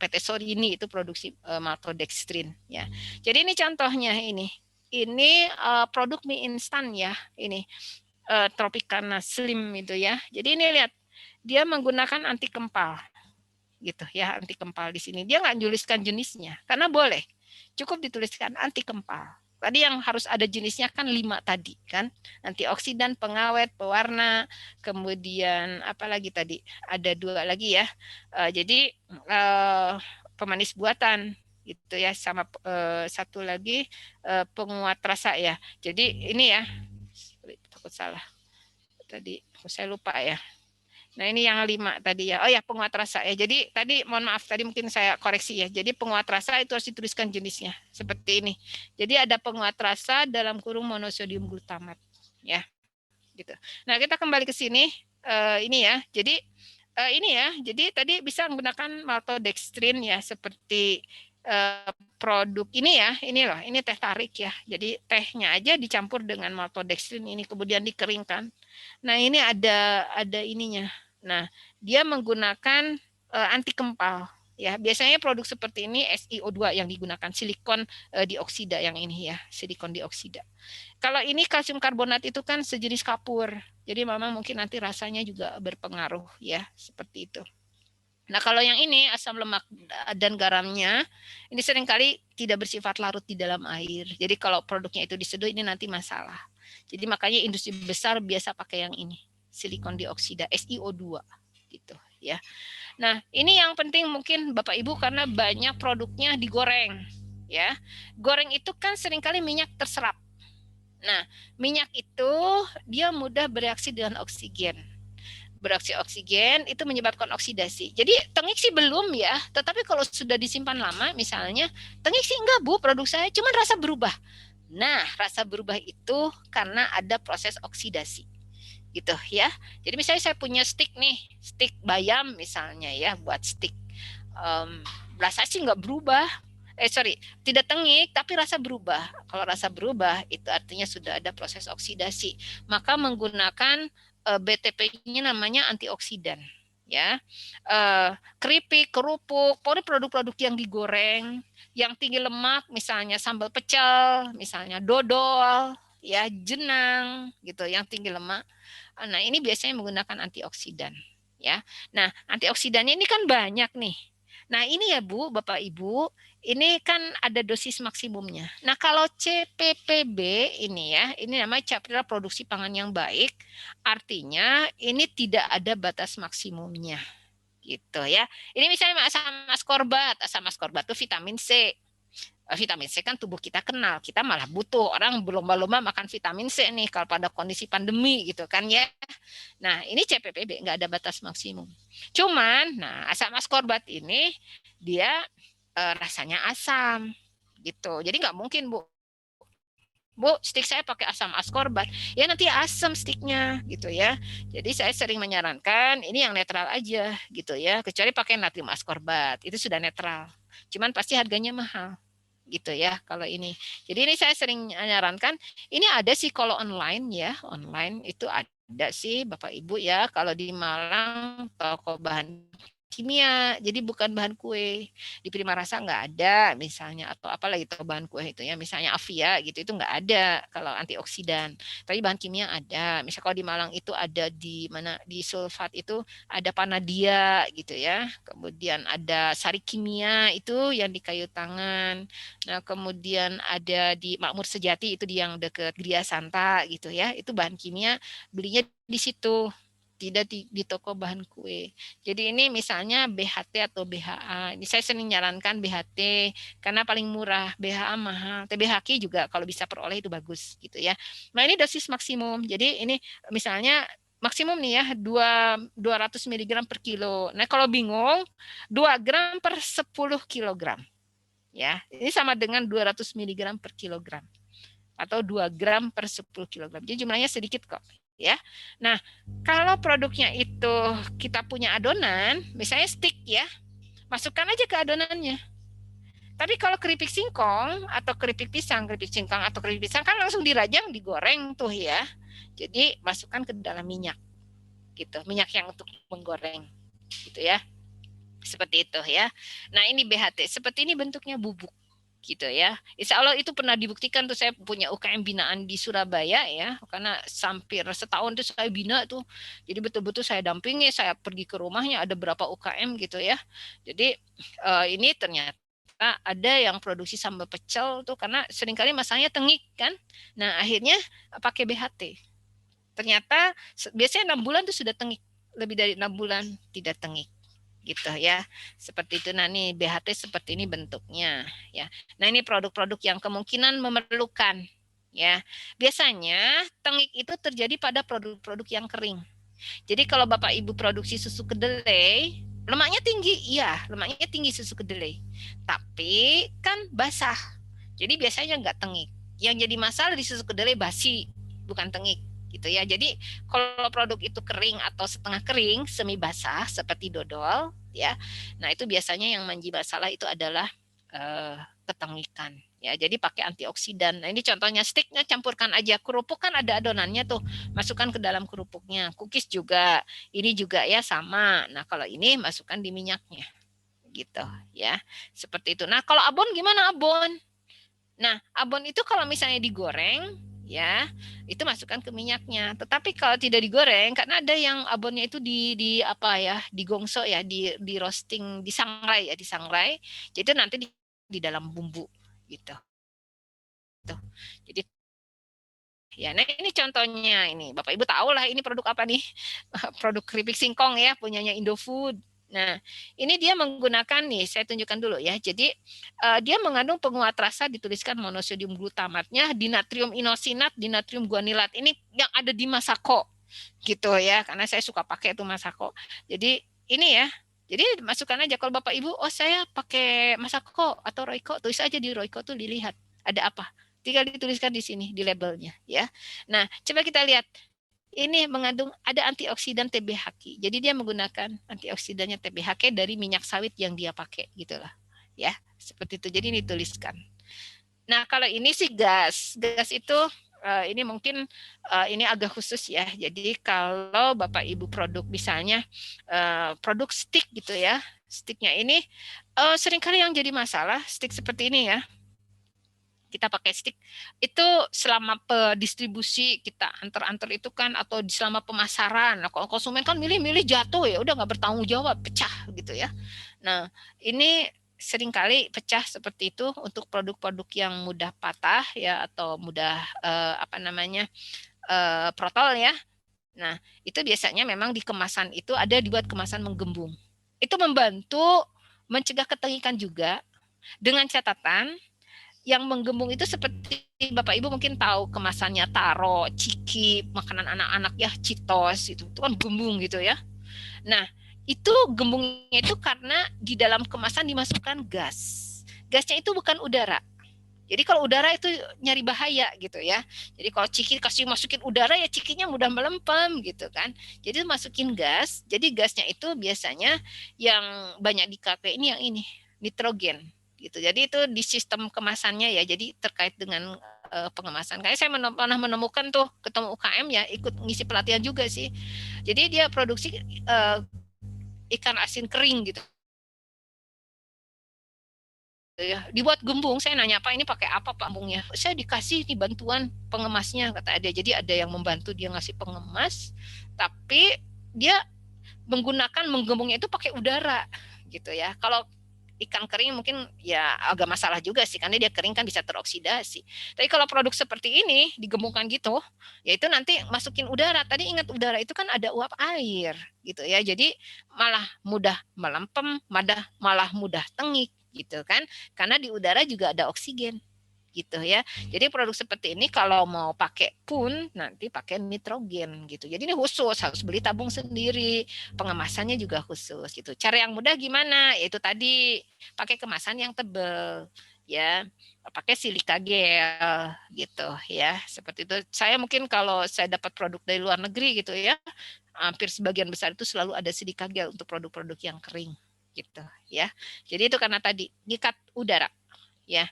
PT Sorini itu produksi maltodextrin ya. Jadi ini contohnya ini. Ini produk mie instan ya, ini Tropicana Slim itu ya. Jadi ini lihat, dia menggunakan anti kempal gitu ya, anti kempal di sini. Dia nggak tuliskan jenisnya karena boleh, cukup dituliskan anti kempal. Tadi yang harus ada jenisnya kan 5 tadi kan, antioksidan, pengawet, pewarna, kemudian apa lagi tadi? Ada 2 lagi ya. Jadi pemanis buatan gitu ya, sama satu lagi penguat rasa ya. Jadi ini ya, takut salah tadi, saya lupa ya. Nah ini yang 5 tadi ya. Oh ya, penguat rasa ya. Jadi tadi mohon maaf tadi mungkin saya koreksi ya. Jadi penguat rasa itu harus dituliskan jenisnya seperti ini. Jadi ada penguat rasa dalam kurung monosodium glutamat ya. Gitu. Nah kita kembali ke sini. Ini ya. Jadi ini ya. Jadi tadi bisa menggunakan maltodextrin ya, seperti produk ini ya, ini loh, ini teh tarik ya. Jadi tehnya aja dicampur dengan maltodextrin ini kemudian dikeringkan. Nah ini ada ininya. Nah dia menggunakan anti kempal ya. Biasanya produk seperti ini SiO2 yang digunakan, silikon dioksida yang ini ya, silikon dioksida. Kalau ini kalsium karbonat itu kan sejenis kapur. Jadi memang mungkin nanti rasanya juga berpengaruh ya, seperti itu. Nah, kalau yang ini asam lemak dan garamnya ini seringkali tidak bersifat larut di dalam air. Jadi kalau produknya itu diseduh ini nanti masalah. Jadi makanya industri besar biasa pakai yang ini, silikon dioksida, SiO2 gitu ya. Nah, ini yang penting mungkin Bapak Ibu karena banyak produknya digoreng ya. Goreng itu kan seringkali minyak terserap. Nah, minyak itu dia mudah bereaksi dengan oksigen. Bereaksi oksigen itu menyebabkan oksidasi. Jadi tengik sih belum ya, tetapi kalau sudah disimpan lama misalnya, tengik sih enggak Bu, produk saya cuma rasa berubah. Nah, rasa berubah itu karena ada proses oksidasi gitu ya. Jadi misalnya saya punya stik nih, stik bayam misalnya ya, buat stik. Rasa sih nggak berubah. Sorry, tidak tengik tapi rasa berubah. Kalau rasa berubah itu artinya sudah ada proses oksidasi. Maka menggunakan BTP-nya namanya antioksidan ya. Keripik, kerupuk, pokoknya produk-produk yang digoreng, yang tinggi lemak, misalnya sambal pecel, misalnya dodol, ya jenang gitu, yang tinggi lemak. Nah, ini biasanya menggunakan antioksidan, ya. Nah, antioksidannya ini kan banyak nih. Nah, ini ya Bu, Bapak Ibu, ini kan ada dosis maksimumnya. Nah, kalau CPPB ini ya, ini namanya capaian produksi pangan yang baik, artinya ini tidak ada batas maksimumnya gitu ya. Ini misalnya asam askorbat itu vitamin C. Vitamin C kan tubuh kita kenal, kita malah butuh, orang berlomba-lomba makan vitamin C nih kalau pada kondisi pandemi gitu kan ya. Nah, ini CPPB nggak ada batas maksimum. Cuman, nah asam askorbat ini dia rasanya asam gitu. Jadi nggak mungkin Bu, stik saya pakai asam askorbat, ya nanti asam stiknya gitu ya. Jadi saya sering menyarankan ini yang netral aja gitu ya, kecuali pakai natrium askorbat, itu sudah netral. Cuman pasti harganya mahal gitu ya kalau ini. Jadi ini saya sering menyarankan, ini ada sih kalau online ya, online itu ada sih Bapak Ibu ya, kalau di Malang toko bahan kimia, jadi bukan bahan kue. Di Prima Rasa nggak ada misalnya, atau apalagi toko bahan kue itu ya, misalnya Avia gitu, itu nggak ada kalau antioksidan. Tapi bahan kimia ada. Misal kalau di Malang itu ada di mana, di Sulfat itu ada Panadia gitu ya. Kemudian ada Sari Kimia itu yang di Kayu Tangan. Nah, kemudian ada di Makmur Sejati itu di yang deket Gria Santa gitu ya. Itu bahan kimia belinya di situ, tidak di toko bahan kue. Jadi ini misalnya BHT atau BHA. Ini saya sering nyarankan BHT karena paling murah, BHA mahal. TBHQ juga kalau bisa peroleh itu bagus gitu ya. Nah, ini dosis maksimum. Jadi ini misalnya maksimum nih ya 200 miligram per kilo. Nah, kalau bingung 2 gram per 10 kilogram. Ya, ini sama dengan 200 miligram per kilogram atau 2 gram per 10 kilogram. Jadi jumlahnya sedikit kok. Ya, nah kalau produknya itu kita punya adonan, misalnya stick ya, masukkan aja ke adonannya. Tapi kalau keripik singkong atau keripik singkong atau keripik pisang kan langsung dirajang, digoreng tuh ya. Jadi masukkan ke dalam minyak gitu, minyak yang untuk menggoreng gitu ya. Seperti itu ya. Nah, ini BHT. Seperti ini bentuknya bubuk gitu ya. Insya Allah itu pernah dibuktikan tuh, saya punya UKM binaan di Surabaya ya, karena hampir setahun tuh saya bina tuh. Jadi betul-betul saya dampingi, saya pergi ke rumahnya, ada berapa UKM gitu ya. Jadi ini ternyata ada yang produksi sambal pecel tuh karena seringkali masanya tengik kan. Nah, akhirnya pakai BHT. Ternyata biasanya 6 bulan tuh sudah tengik, lebih dari 6 bulan tidak tengik gitu ya. Seperti itu. Nah, nih BHT seperti ini bentuknya ya. Nah, ini produk-produk yang kemungkinan memerlukan ya. Biasanya tengik itu terjadi pada produk-produk yang kering. Jadi kalau Bapak Ibu produksi susu kedelai, lemaknya tinggi, iya, lemaknya tinggi susu kedelai. Tapi kan basah. Jadi biasanya nggak tengik. Yang jadi masalah di susu kedelai basi, bukan tengik gitu ya. Jadi kalau produk itu kering atau setengah kering, semi basah seperti dodol ya. Nah, itu biasanya yang menjadi masalah itu adalah ketengikan ya. Jadi pakai antioksidan. Nah, ini contohnya sticknya, campurkan aja. Kerupuk kan ada adonannya tuh, masukkan ke dalam kerupuknya. Cookies juga, ini juga ya sama. Nah, kalau ini masukkan di minyaknya gitu ya. Seperti itu. Nah, kalau abon gimana abon? Nah, abon itu kalau misalnya digoreng, ya, itu masukkan ke minyaknya. Tetapi kalau tidak digoreng, karena ada yang abonnya itu di apa ya, digongso ya, di roasting, disangrai ya, disangrai. Jadi nanti di dalam bumbu gitu. Tuh. Jadi ya, nah ini contohnya ini. Bapak Ibu tahu lah ini produk apa nih? Produk keripik singkong ya, punyanya Indofood. Nah, ini dia menggunakan nih, saya tunjukkan dulu ya. Jadi dia mengandung penguat rasa, dituliskan monosodium glutamatnya, dinatrium inosinat, dinatrium guanilat. Ini yang ada di Masako gitu ya, karena saya suka pakai itu Masako. Jadi ini ya. Jadi masukkan aja kalau Bapak Ibu, oh saya pakai Masako atau Royco, tulis aja di Royco tuh dilihat ada apa. Tinggal dituliskan di sini di labelnya ya. Nah, coba kita lihat. Ini mengandung ada antioksidan TBHQ. Jadi dia menggunakan antioksidannya TBHQ dari minyak sawit yang dia pakai gitulah. Ya, seperti itu. Jadi dituliskan. Nah, kalau ini sih gas. Gas itu ini mungkin ini agak khusus ya. Jadi kalau Bapak Ibu produk misalnya produk stick gitu ya. Sticknya ini seringkali yang jadi masalah stick seperti ini ya. Kita pakai stick itu selama distribusi kita antar-antar itu kan atau selama pemasaran. Nah, kalau konsumen kan milih-milih jatuh ya udah nggak bertanggung jawab pecah gitu ya. Nah ini seringkali pecah seperti itu untuk produk-produk yang mudah patah ya atau mudah apa namanya protol ya. Nah itu biasanya memang di kemasan itu ada dibuat kemasan menggembung. Itu membantu mencegah ketengikan juga dengan catatan yang menggembung itu seperti Bapak Ibu mungkin tahu kemasannya Taro, Ciki, makanan anak-anak ya, Citos itu kan gembung gitu ya. Nah, itu gembungnya itu karena di dalam kemasan dimasukkan gas. Gasnya itu bukan udara. Jadi kalau udara itu nyari bahaya gitu ya. Jadi kalau ciki kasih masukin udara ya cikinya mudah melempem gitu kan. Jadi masukin gas. Jadi gasnya itu biasanya yang banyak dipakai ini yang ini nitrogen gitu. Jadi itu di sistem kemasannya ya. Jadi terkait dengan pengemasan. Kayak saya pernah menemukan tuh ketemu UKM ya ikut ngisi pelatihan juga sih. Jadi dia produksi ikan asin kering gitu ya dibuat gembung. Saya nanya pak ini pakai apa pak gembungnya, saya dikasih nih bantuan pengemasnya kata dia. Jadi ada yang membantu dia ngasih pengemas tapi dia menggunakan menggembungnya itu pakai udara gitu ya. Kalau ikan kering mungkin ya agak masalah juga sih karena dia kering kan bisa teroksidasi. Tapi kalau produk seperti ini digembungkan gitu, ya itu nanti masukin udara. Tadi ingat udara itu kan ada uap air gitu ya. Jadi malah mudah melempem, malah mudah tengik gitu kan. Karena di udara juga ada oksigen gitu ya. Jadi produk seperti ini kalau mau pakai pun nanti pakai nitrogen gitu. Jadi ini khusus harus beli tabung sendiri, pengemasannya juga khusus gitu. Cara yang mudah gimana? Yaitu tadi pakai kemasan yang tebal ya, pakai silika gel gitu ya. Seperti itu. Saya mungkin kalau saya dapat produk dari luar negeri gitu ya, hampir sebagian besar itu selalu ada silika gel untuk produk-produk yang kering gitu ya. Jadi itu karena tadi ngikat udara ya,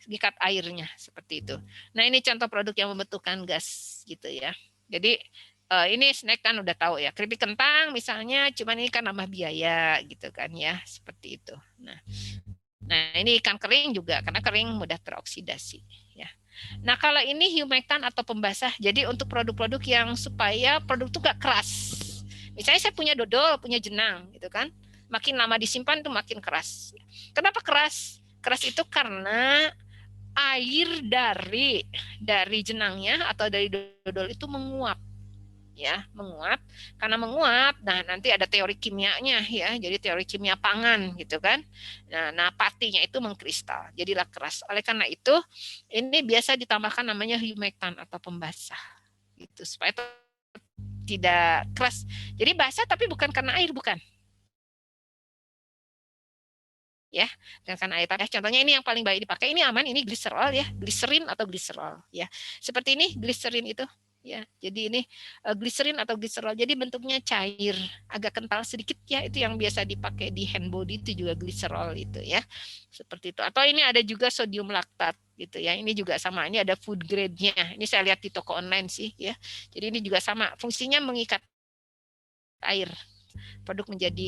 gikat airnya seperti itu. Nah ini contoh produk yang membutuhkan gas gitu ya. Jadi ini snack kan udah tahu ya, keripik kentang misalnya, cuman ini kan nambah biaya gitu kan ya, seperti itu. Nah ini ikan kering juga karena kering mudah teroksidasi ya. Nah kalau ini humectant atau pembasah, jadi untuk produk-produk yang supaya produk itu gak keras. Misalnya saya punya dodol, punya jenang gitu kan, makin lama disimpan tuh makin keras. Kenapa keras? Keras itu karena air dari jenangnya atau dari dodol itu menguap ya, menguap. Karena menguap nah nanti ada teori kimianya ya, jadi teori kimia pangan gitu kan. Nah patinya itu mengkristal jadilah keras. Oleh karena itu ini biasa ditambahkan namanya humectant atau pembasah gitu supaya tidak keras. Jadi basah tapi bukan karena air, bukan ya, dengan air panas. Contohnya ini yang paling baik dipakai, ini aman, ini gliserol ya, gliserin atau gliserol ya. Seperti ini gliserin itu ya. Jadi ini gliserin atau gliserol. Jadi bentuknya cair, agak kental sedikit ya. Itu yang biasa dipakai di hand body itu juga gliserol itu ya. Seperti itu. Atau ini ada juga sodium laktat gitu ya. Ini juga sama, ini ada food grade-nya. Ini saya lihat di toko online sih ya. Jadi ini juga sama, fungsinya mengikat air produk menjadi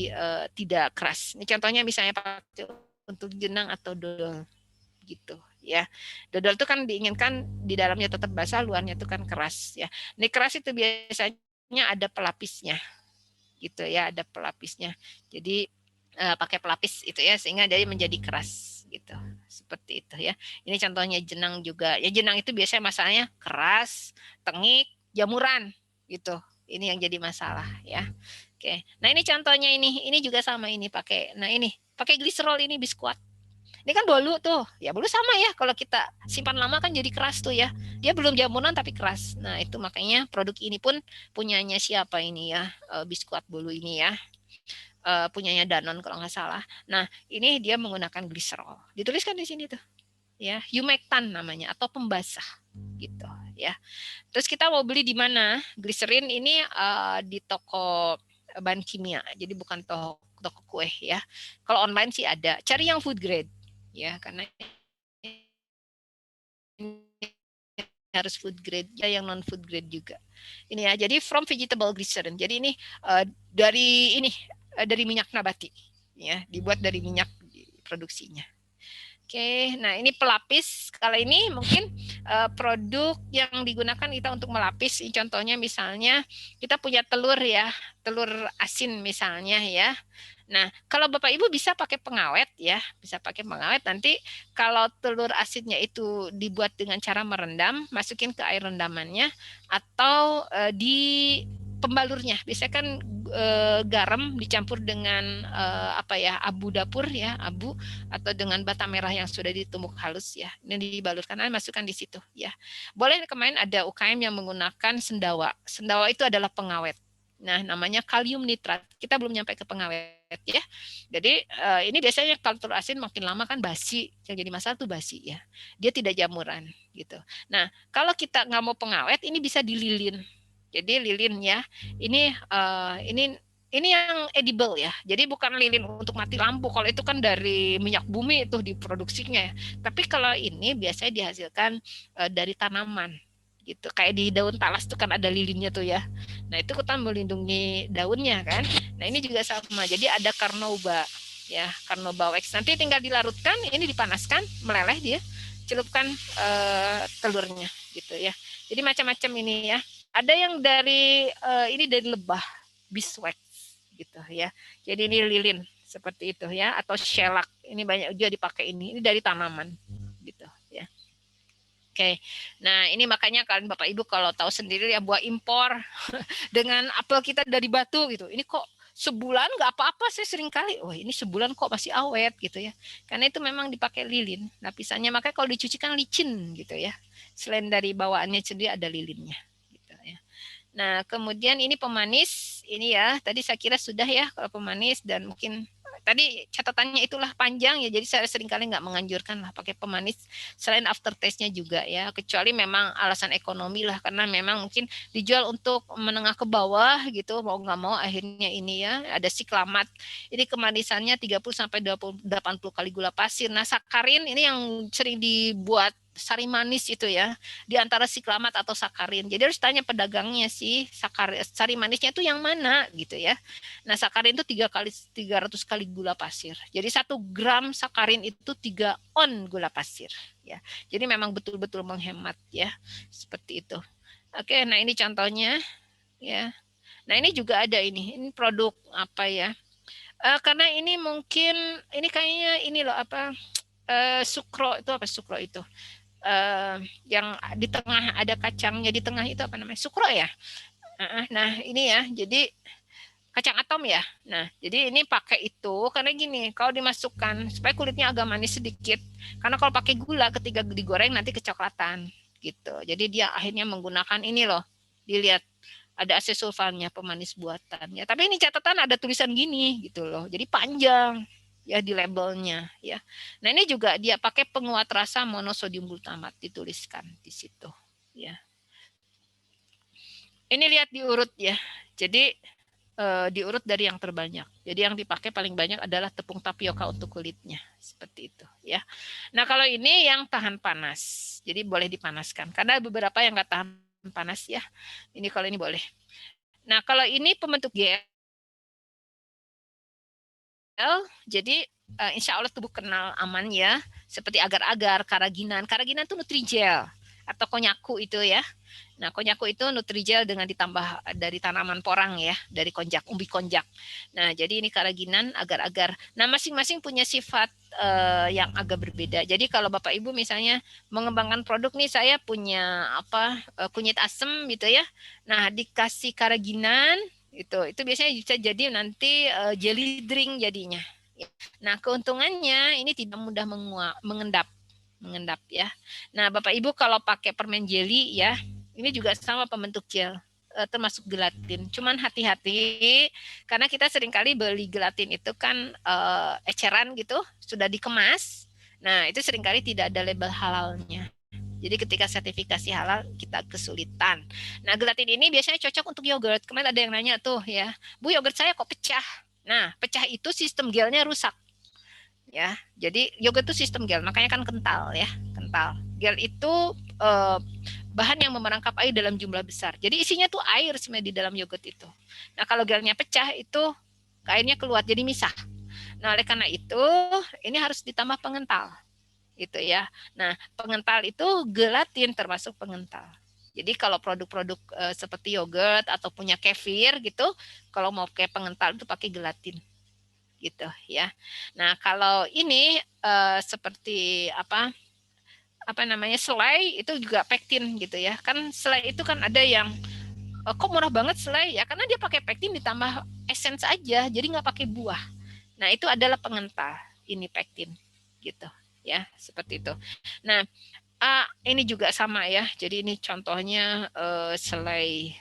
tidak keras. Ini contohnya misalnya pakai untuk jenang atau dodol gitu ya. Dodol itu kan diinginkan di dalamnya tetap basah, luarnya itu kan keras ya. Ini keras itu biasanya ada pelapisnya gitu ya, ada pelapisnya. Jadi pakai pelapis itu ya sehingga jadi menjadi keras gitu. Seperti itu ya. Ini contohnya jenang juga. Ya jenang itu biasanya masalahnya keras, tengik, jamuran gitu. Ini yang jadi masalah ya. Oke. Nah, ini contohnya ini juga sama ini pakai. Nah, ini pakai gliserol ini biskuat. Ini kan bolu tuh. Ya bolu sama ya. Kalau kita simpan lama kan jadi keras tuh ya. Dia belum jamuran tapi keras. Nah, itu makanya produk ini pun punyanya siapa ini ya? Biskuat bolu ini ya. Punyanya Danone kalau nggak salah. Nah, ini dia menggunakan gliserol. Dituliskan di sini tuh. ya, humectant namanya atau pembasah gitu ya. Terus kita mau beli di mana? Gliserin ini di toko bahan kimia, jadi bukan toko kue ya. Kalau online sih ada. Cari yang food grade ya, karena harus food grade ya, yang non food grade juga. Ini ya, jadi from vegetable glycerin. Jadi ini dari minyak nabati ya, dibuat dari minyak produksinya. Oke, nah ini pelapis. Kalau ini mungkin produk yang digunakan kita untuk melapis. Contohnya misalnya kita punya telur ya, telur asin misalnya ya. Nah, kalau Bapak Ibu bisa pakai pengawet ya, bisa pakai pengawet. Nanti kalau telur asinnya itu dibuat dengan cara merendam, masukin ke air rendamannya atau di pembalurnya. Biasanya kan garam dicampur dengan abu dapur ya, abu atau dengan bata merah yang sudah ditumbuk halus ya. Ini dibalurkan, masukkan di situ ya. Boleh, kemarin ada UKM yang menggunakan sendawa. Sendawa itu adalah pengawet. Nah, namanya kalium nitrat. Kita belum nyampe ke pengawet ya. Jadi ini biasanya kalau telur asin makin lama kan basi. Yang jadi masalah tuh basi ya. Dia tidak jamuran gitu. Nah, kalau kita nggak mau pengawet, ini bisa dililin. Jadi lilin ya. Ini yang edible ya. Jadi bukan lilin untuk mati lampu. Kalau itu kan dari minyak bumi itu diproduksinya ya. Tapi kalau ini biasanya dihasilkan dari tanaman gitu. Kayak di daun talas itu kan ada lilinnya tuh ya. Nah, itu kita melindungi daunnya kan. Nah, ini juga sama. Jadi ada carnauba ya, carnauba wax. Nanti tinggal dilarutkan, ini dipanaskan, meleleh dia, celupkan telurnya gitu ya. Jadi macam-macam ini ya. Ada yang ini dari lebah, beeswax gitu ya. Jadi ini lilin seperti itu ya, atau shellac. Ini banyak juga dipakai ini. Ini dari tanaman gitu ya. Oke, nah ini makanya kalian Bapak Ibu kalau tahu sendiri ya, buah impor dengan apel kita dari Batu gitu. Ini kok sebulan nggak apa-apa, saya sering kali, wah ini sebulan kok masih awet gitu ya. Karena itu memang dipakai lilin lapisannya, makanya kalau dicuci kan licin gitu ya. Selain dari bawaannya sendiri ada lilinnya. Gitu ya. Nah kemudian ini pemanis, ini ya tadi saya kira sudah ya kalau pemanis, dan mungkin tadi catatannya itulah panjang ya, jadi saya seringkali nggak menganjurkan lah pakai pemanis selain aftertaste-nya juga ya, kecuali memang alasan ekonomi lah, karena memang mungkin dijual untuk menengah ke bawah gitu, mau nggak mau akhirnya ini ya ada siklamat, ini kemanisannya 30 sampai 80 kali gula pasir. Nah sakarin ini yang sering dibuat sari manis itu ya, di antara siklamat atau sakarin. Jadi harus tanya pedagangnya sih, sari manisnya itu yang mana gitu ya. Nah, sakarin itu 300 kali gula pasir. Jadi 1 gram sakarin itu 3 on gula pasir ya. Jadi memang betul-betul menghemat ya. Seperti itu. Oke, nah ini contohnya ya. Nah, ini juga ada ini. Ini produk apa ya? Karena ini mungkin ini kayaknya ini loh apa? Sukro itu apa, sukro itu? Yang di tengah ada kacangnya di tengah itu apa namanya, sukro ya. Nah ini ya, jadi kacang atom ya. Nah jadi ini pakai itu karena gini, kalau dimasukkan supaya kulitnya agak manis sedikit, karena kalau pakai gula ketika digoreng nanti kecoklatan gitu. Jadi dia akhirnya menggunakan ini loh, dilihat ada asesulfannya, pemanis buatan ya. Tapi ini catatan ada tulisan gini gitu loh, jadi panjang ya di labelnya ya. Nah ini juga dia pakai penguat rasa monosodium glutamat, dituliskan di situ ya. Ini lihat diurut ya. Jadi diurut dari yang terbanyak. Jadi yang dipakai paling banyak adalah tepung tapioka untuk kulitnya, seperti itu ya. Nah kalau ini yang tahan panas, jadi boleh dipanaskan. Karena beberapa yang nggak tahan panas ya. Ini kalau ini boleh. Nah kalau ini pembentuk gel, jadi insya Allah tubuh kenal aman ya, seperti agar-agar, karaginan. Karaginan itu nutrijel atau konyaku itu ya. Nah, konyaku itu nutrijel dengan ditambah dari tanaman porang ya, dari konjak, umbi konjak. Nah, jadi ini karaginan, agar-agar. Nah, masing-masing punya sifat yang agak berbeda. Jadi kalau Bapak Ibu misalnya mengembangkan produk nih, saya punya kunyit asem gitu ya. Nah, dikasih karaginan itu biasanya bisa jadi nanti jelly drink jadinya. Nah, keuntungannya ini tidak mudah mengendap ya. Nah, Bapak Ibu kalau pakai permen jelly ya, ini juga sama pembentuk gel, termasuk gelatin. Cuman hati-hati karena kita seringkali beli gelatin itu kan eceran gitu, sudah dikemas. Nah, itu seringkali tidak ada label halalnya. Jadi ketika sertifikasi halal kita kesulitan. Nah, gelatin ini biasanya cocok untuk yogurt. Kemarin ada yang nanya tuh ya, Bu, yogurt saya kok pecah? Nah, pecah itu sistem gelnya rusak ya. Jadi yogurt itu sistem gel, makanya kan kental ya, kental. Gel itu eh, bahan yang memerangkap air dalam jumlah besar. Jadi isinya tuh air sebenarnya di dalam yogurt itu. Nah, kalau gelnya pecah itu airnya keluar jadi misah. Nah, oleh karena itu ini harus ditambah pengental gitu ya. Nah, pengental itu gelatin termasuk pengental. Jadi kalau produk-produk seperti yogurt atau punya kefir gitu, kalau mau pakai pengental itu pakai gelatin gitu ya. Nah, kalau ini seperti apa namanya selai itu juga pektin gitu ya. Kan selai itu kan ada yang kok murah banget selai ya karena dia pakai pektin ditambah essence aja, jadi nggak pakai buah. Nah, itu adalah pengental ini pektin gitu ya, seperti itu. Nah, ini juga sama ya. Jadi ini contohnya selai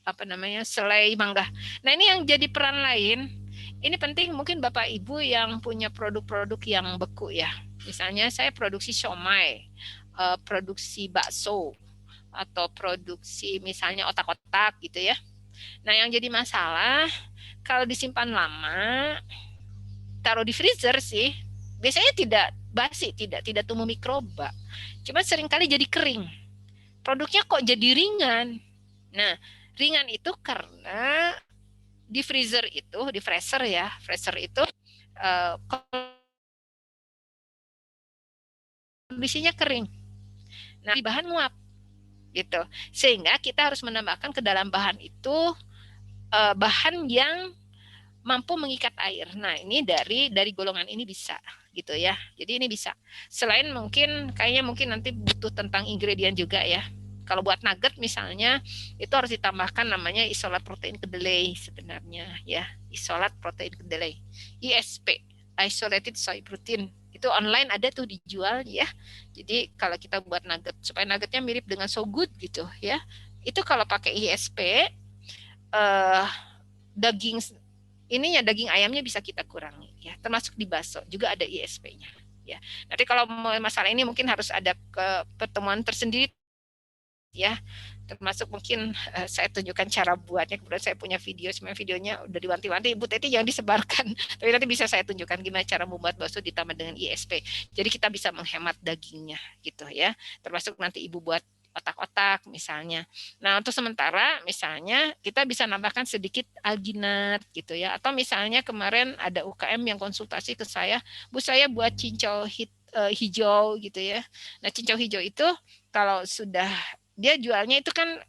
apa namanya selai mangga. Nah, ini yang jadi peran lain. Ini penting mungkin Bapak Ibu yang punya produk-produk yang beku ya. Misalnya saya produksi siomay, produksi bakso, atau produksi misalnya otak-otak gitu ya. Nah, yang jadi masalah kalau disimpan lama, taruh di freezer sih, biasanya tidak basi, tidak tumbuh mikroba. Cuma seringkali jadi kering. Produknya kok jadi ringan. Nah, ringan itu karena di freezer itu, di freezer ya, freezer itu kondisinya kering. Nah, di bahan muap gitu. Sehingga kita harus menambahkan ke dalam bahan itu bahan yang mampu mengikat air. Nah, ini dari golongan ini bisa gitu ya. Jadi ini bisa. Selain mungkin kayaknya mungkin nanti butuh tentang ingredient juga ya. Kalau buat nugget misalnya itu harus ditambahkan namanya isolat protein kedelai sebenarnya ya. Isolat protein kedelai. ISP, isolated soy protein. Itu online ada tuh dijual ya. Jadi kalau kita buat nugget supaya nuggetnya mirip dengan So Good gitu ya. Itu kalau pakai ISP daging ininya daging ayamnya bisa kita kurangi ya, termasuk di bakso juga ada ISP-nya ya. Nanti kalau masalah ini mungkin harus ada ke pertemuan tersendiri ya, termasuk mungkin saya tunjukkan cara buatnya. Kemudian saya punya video, sebenarnya videonya udah diwanti-wanti Ibu Teti jangan disebarkan, tapi nanti bisa saya tunjukkan gimana cara membuat bakso ditambah dengan ISP, jadi kita bisa menghemat dagingnya gitu ya, termasuk nanti Ibu buat otak-otak misalnya. Nah, untuk sementara misalnya kita bisa nambahkan sedikit alginat gitu ya, atau misalnya kemarin ada UKM yang konsultasi ke saya, Bu saya buat cincau hijau gitu ya. Nah, cincau hijau itu kalau sudah dia jualnya itu kan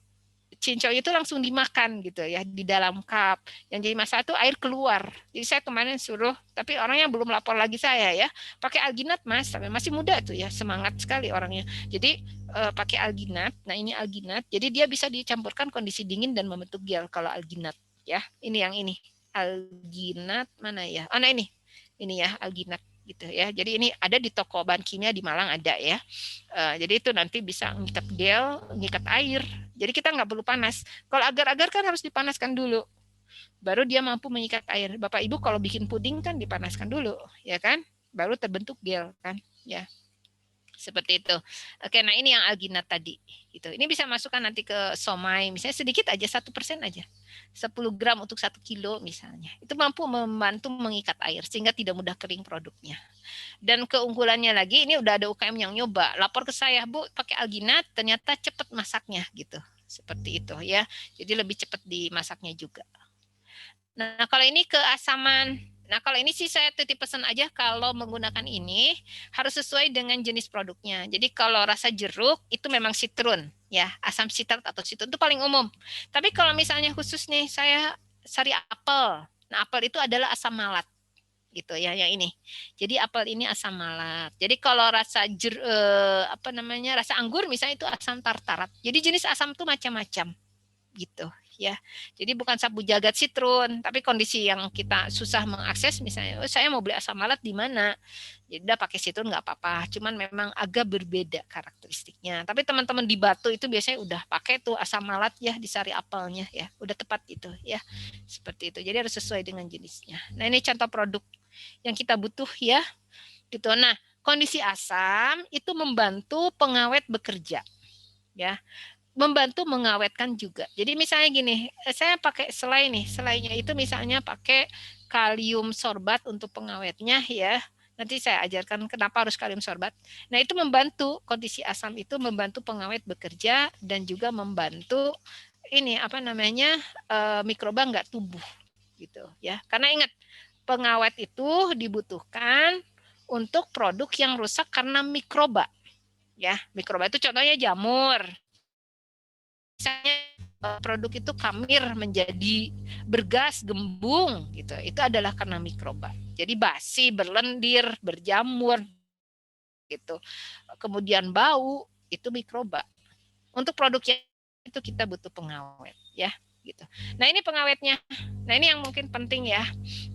cincau itu langsung dimakan gitu ya di dalam cup. Yang jadi masalah itu air keluar. Jadi saya kemarin suruh, tapi orangnya belum lapor lagi saya ya, pakai alginat Mas, tapi masih muda tuh ya, semangat sekali orangnya. Jadi pakai alginat. Nah, ini alginat. Jadi dia bisa dicampurkan kondisi dingin dan membentuk gel kalau alginat ya. Ini yang ini. Alginat mana ya? Oh, nah ini. Ini ya alginat gitu ya. Jadi ini ada di toko bahan kimia di Malang ada ya. Jadi itu nanti bisa ngikat gel, ngikat air. Jadi kita nggak perlu panas. Kalau agar-agar kan harus dipanaskan dulu, baru dia mampu mengikat air. Bapak Ibu kalau bikin puding kan dipanaskan dulu, ya kan? Baru terbentuk gel kan, ya. Seperti itu. Oke, nah ini yang alginat tadi. Gitu. Ini bisa masukkan nanti ke somai, misalnya sedikit aja, 1% aja. 10 gram untuk 1 kilo misalnya. Itu mampu membantu mengikat air sehingga tidak mudah kering produknya. Dan keunggulannya lagi, ini udah ada UKM yang nyoba, lapor ke saya, Bu, pakai alginat, ternyata cepat masaknya gitu. Seperti itu ya. Jadi lebih cepat dimasaknya juga. Nah, kalau ini keasaman. Nah, kalau ini sih saya titip pesan aja kalau menggunakan ini harus sesuai dengan jenis produknya. Jadi kalau rasa jeruk itu memang citrun ya, asam sitrat atau citrun itu paling umum. Tapi kalau misalnya khusus nih saya sari apel. Nah, apel itu adalah asam malat gitu ya yang ini. Jadi apel ini asam malat. Jadi kalau rasa apa namanya rasa anggur misalnya itu asam tartarat. Jadi jenis asam itu macam-macam gitu ya. Jadi bukan sabu jagat sitrun, tapi kondisi yang kita susah mengakses misalnya, oh, saya mau beli asam malat di mana? Jadi udah pakai sitrun nggak apa-apa, cuman memang agak berbeda karakteristiknya. Tapi teman-teman di Batu itu biasanya udah pakai tuh asam malat ya di sari apelnya ya, udah tepat itu ya. Seperti itu. Jadi harus sesuai dengan jenisnya. Nah, ini contoh produk yang kita butuh ya. Gitu. Nah, kondisi asam itu membantu pengawet bekerja, ya, membantu mengawetkan juga. Jadi misalnya gini, saya pakai selai nih, selainya itu misalnya pakai kalium sorbat untuk pengawetnya ya. Nanti saya ajarkan kenapa harus kalium sorbat. Nah itu membantu kondisi asam itu membantu pengawet bekerja dan juga membantu ini apa namanya mikroba nggak tumbuh gitu ya. Karena ingat pengawet itu dibutuhkan untuk produk yang rusak karena mikroba ya. Mikroba itu contohnya jamur. Misalnya produk itu kamir menjadi bergas, gembung gitu. Itu adalah karena mikroba. Jadi basi, berlendir, berjamur gitu. Kemudian bau itu mikroba. Untuk produknya itu kita butuh pengawet ya gitu. Nah, ini pengawetnya. Nah, ini yang mungkin penting ya.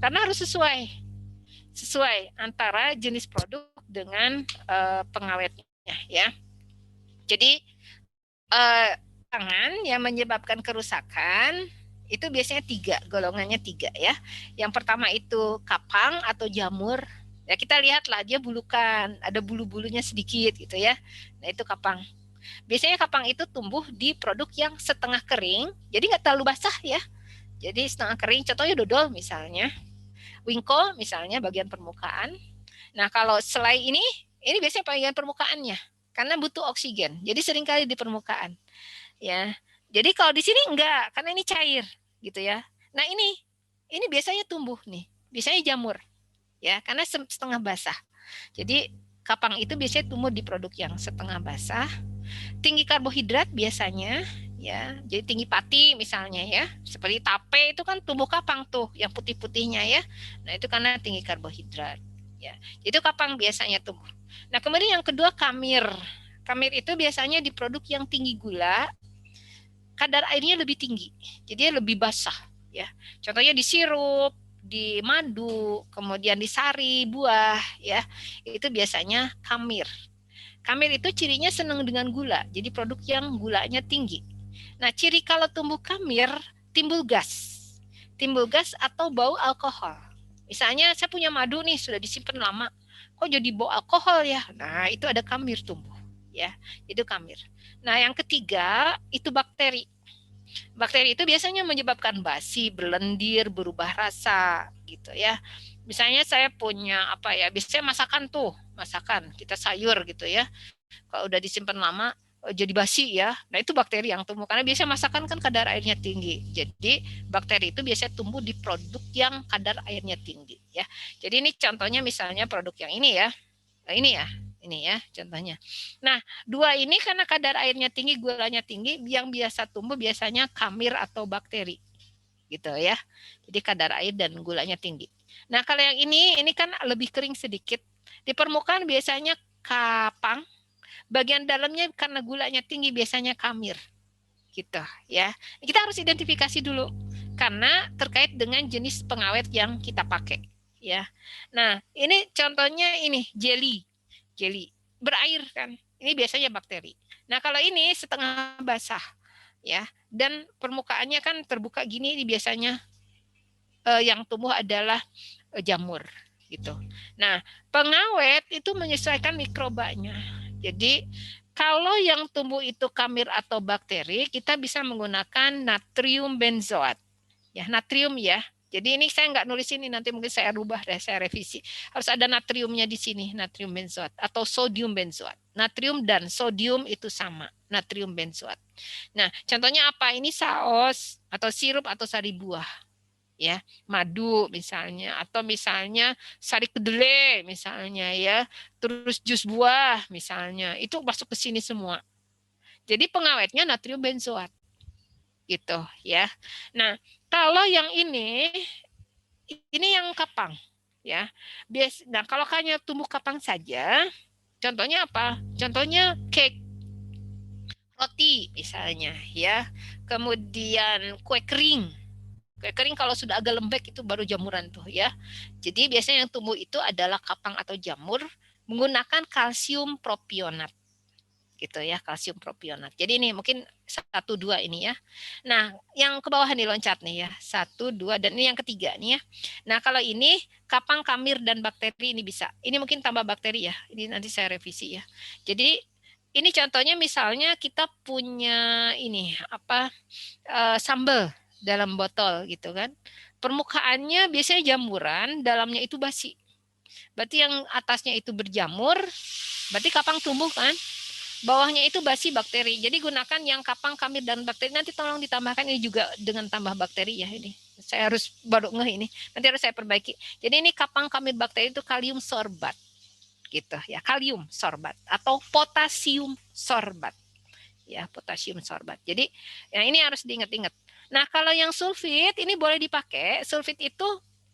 Karena harus sesuai antara jenis produk dengan pengawetnya ya. Jadi tangan yang menyebabkan kerusakan itu biasanya golongannya tiga ya. Yang pertama itu kapang atau jamur. Ya kita lihatlah dia bulukan, ada bulu-bulunya sedikit gitu ya. Nah itu kapang. Biasanya kapang itu tumbuh di produk yang setengah kering, jadi nggak terlalu basah ya. Jadi setengah kering, contohnya dodol misalnya, wingko misalnya bagian permukaan. Nah kalau selai ini biasanya bagian permukaannya, karena butuh oksigen, jadi seringkali di permukaan. Ya, jadi kalau di sini enggak, karena ini cair, gitu ya. Nah ini biasanya tumbuh nih, biasanya jamur, ya, karena setengah basah. Jadi kapang itu biasanya tumbuh di produk yang setengah basah, tinggi karbohidrat biasanya, ya, jadi tinggi pati misalnya ya, seperti tape itu kan tumbuh kapang tuh, yang putih-putihnya ya. Nah itu karena tinggi karbohidrat, ya. Itu kapang biasanya tumbuh. Nah kemudian yang kedua kamir. Kamir itu biasanya di produk yang tinggi gula, kadar airnya lebih tinggi, jadi lebih basah ya. Contohnya di sirup, di madu, kemudian di sari buah ya. Itu biasanya kamir. Kamir itu cirinya senang dengan gula, jadi produk yang gulanya tinggi. Nah, ciri kalau tumbuh kamir timbul gas. Timbul gas atau bau alkohol. Misalnya saya punya madu nih sudah disimpan lama, kok jadi bau alkohol ya? Nah, itu ada kamir tumbuh ya. Itu kamir. Nah, yang ketiga itu bakteri. Bakteri itu biasanya menyebabkan basi, berlendir, berubah rasa gitu ya. Misalnya saya punya apa ya, biasanya masakan kita sayur gitu ya. Kalau udah disimpan lama jadi basi ya. Nah, itu bakteri yang tumbuh karena biasanya masakan kan kadar airnya tinggi. Jadi bakteri itu biasanya tumbuh di produk yang kadar airnya tinggi ya. Jadi ini contohnya misalnya produk yang ini ya. Nah, ini ya contohnya. Nah, dua ini karena kadar airnya tinggi, gulanya tinggi, yang biasa tumbuh biasanya kamir atau bakteri, gitu ya. Jadi kadar air dan gulanya tinggi. Nah, kalau yang ini kan lebih kering sedikit. Di permukaan biasanya kapang, bagian dalamnya karena gulanya tinggi biasanya kamir, gitu ya. Kita harus identifikasi dulu karena terkait dengan jenis pengawet yang kita pakai, ya. Nah, ini contohnya ini jelly berair kan, ini biasanya bakteri. Nah kalau ini setengah basah ya, dan permukaannya kan terbuka gini, ini biasanya yang tumbuh adalah jamur gitu. Nah pengawet itu menyesuaikan mikrobanya. Jadi kalau yang tumbuh itu kamir atau bakteri, kita bisa menggunakan natrium benzoat ya, natrium ya. Jadi ini saya nggak nulis ini, nanti mungkin saya rubah deh, saya revisi. Harus ada natriumnya di sini, natrium benzoat atau sodium benzoat. Natrium dan sodium itu sama, natrium benzoat. Nah, contohnya apa? Ini saus atau sirup atau sari buah. Ya, madu misalnya, atau misalnya sari kedelai misalnya ya, terus jus buah misalnya, itu masuk ke sini semua. Jadi pengawetnya natrium benzoat gitu ya. Nah, kalau yang ini yang kapang ya. Nah, kalau hanya tumbuh kapang saja, contohnya apa? Contohnya cake, roti misalnya ya. Kemudian kue kering. Kue kering kalau sudah agak lembek itu baru jamuran tuh ya. Jadi biasanya yang tumbuh itu adalah kapang atau jamur menggunakan kalsium propionat gitu ya, kalsium propionat. Jadi ini mungkin 1-2 ini ya. Nah, yang ke bawah nih loncat nih ya, 1-2 dan ini yang ketiga nih ya. Nah, kalau ini kapang, kamir dan bakteri ini bisa. Ini mungkin tambah bakteri ya. Ini nanti saya revisi ya. Jadi ini contohnya misalnya kita punya ini apa sambal dalam botol gitu kan. Permukaannya biasanya jamuran, dalamnya itu basi. Berarti yang atasnya itu berjamur, berarti kapang tumbuh kan? Bawahnya itu basi bakteri. Jadi gunakan yang kapang, kamir, dan bakteri. Nanti tolong ditambahkan ini juga dengan tambah bakteri ya ini. Saya harus baru ngeh ini. Nanti harus saya perbaiki. Jadi ini kapang, kamir, bakteri itu kalium sorbat. Gitu ya, kalium sorbat atau potasium sorbat. Ya, potasium sorbat. Jadi ya ini harus diingat-ingat. Nah, kalau yang sulfit ini boleh dipakai. Sulfit itu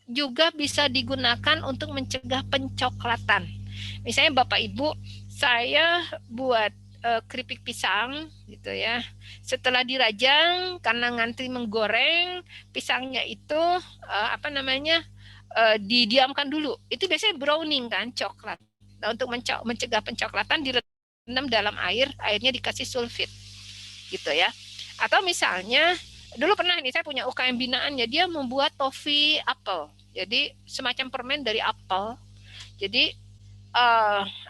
juga bisa digunakan untuk mencegah pencoklatan. Misalnya Bapak Ibu, saya buat keripik pisang gitu ya. Setelah dirajang karena ngantri menggoreng, pisangnya itu apa namanya? Didiamkan dulu. Itu biasanya browning kan, coklat. Nah, untuk mencegah pencoklatan direndam dalam air, airnya dikasih sulfit gitu ya. Atau misalnya dulu pernah nih saya punya UKM binaannya, dia membuat toffee apel. Jadi semacam permen dari apel. Jadi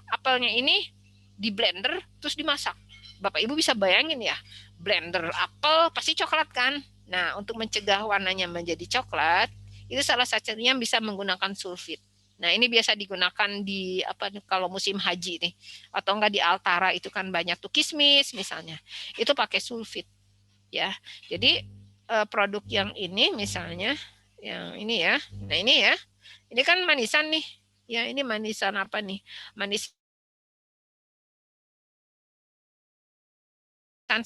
apelnya ini di blender terus dimasak. Bapak Ibu bisa bayangin ya, blender apel pasti coklat kan. Nah, untuk mencegah warnanya menjadi coklat, itu salah satunya bisa menggunakan sulfit. Nah, ini biasa digunakan di apa kalau musim haji nih, atau enggak di Altara itu kan banyak tuh kismis misalnya. Itu pakai sulfit ya. Jadi produk yang ini misalnya yang ini ya. Nah, ini ya. Ini kan manisan nih. Ya, ini manisan apa nih? Manisan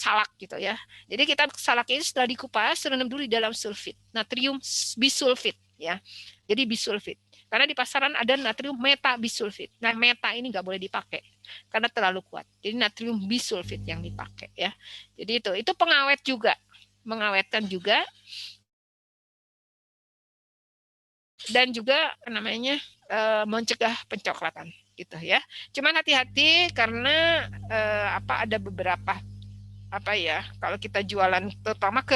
salak gitu ya. Jadi kita salak ini setelah dikupas rendam dulu di dalam sulfit, natrium bisulfit ya. Jadi bisulfit. Karena di pasaran ada natrium metabisulfit. Nah, meta ini nggak boleh dipakai karena terlalu kuat. Jadi natrium bisulfit yang dipakai ya. Jadi itu pengawet juga, mengawetkan juga dan juga namanya mencegah pencoklatan gitu ya. Cuman hati-hati karena ada beberapa apa ya kalau kita jualan terutama ke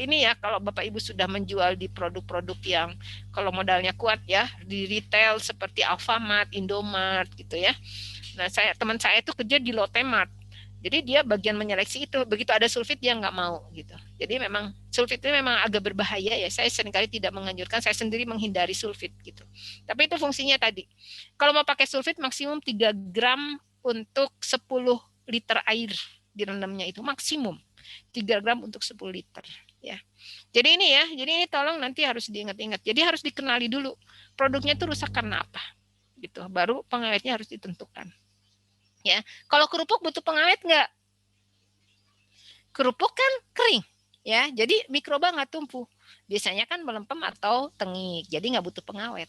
ini ya kalau Bapak Ibu sudah menjual di produk-produk yang kalau modalnya kuat ya di retail seperti Alfamart, Indomart gitu ya. Nah teman saya itu kerja di Lotte Mart. Jadi dia bagian menyeleksi itu begitu ada sulfit dia nggak mau gitu. Jadi memang sulfit itu memang agak berbahaya ya. Saya seringkali tidak menganjurkan, saya sendiri menghindari sulfit gitu. Tapi itu fungsinya tadi. Kalau mau pakai sulfit maksimum 3 gram untuk 10 liter air direndamnya itu maksimum 3 gram untuk 10 liter ya. Jadi ini ya, jadi ini tolong nanti harus diingat-ingat. Jadi harus dikenali dulu produknya itu rusak karena apa gitu. Baru pengawetnya harus ditentukan. Ya, kalau kerupuk butuh pengawet nggak? Kerupuk kan kering, ya. Jadi mikroba nggak tumbuh. Biasanya kan melempem atau tengik, jadi nggak butuh pengawet,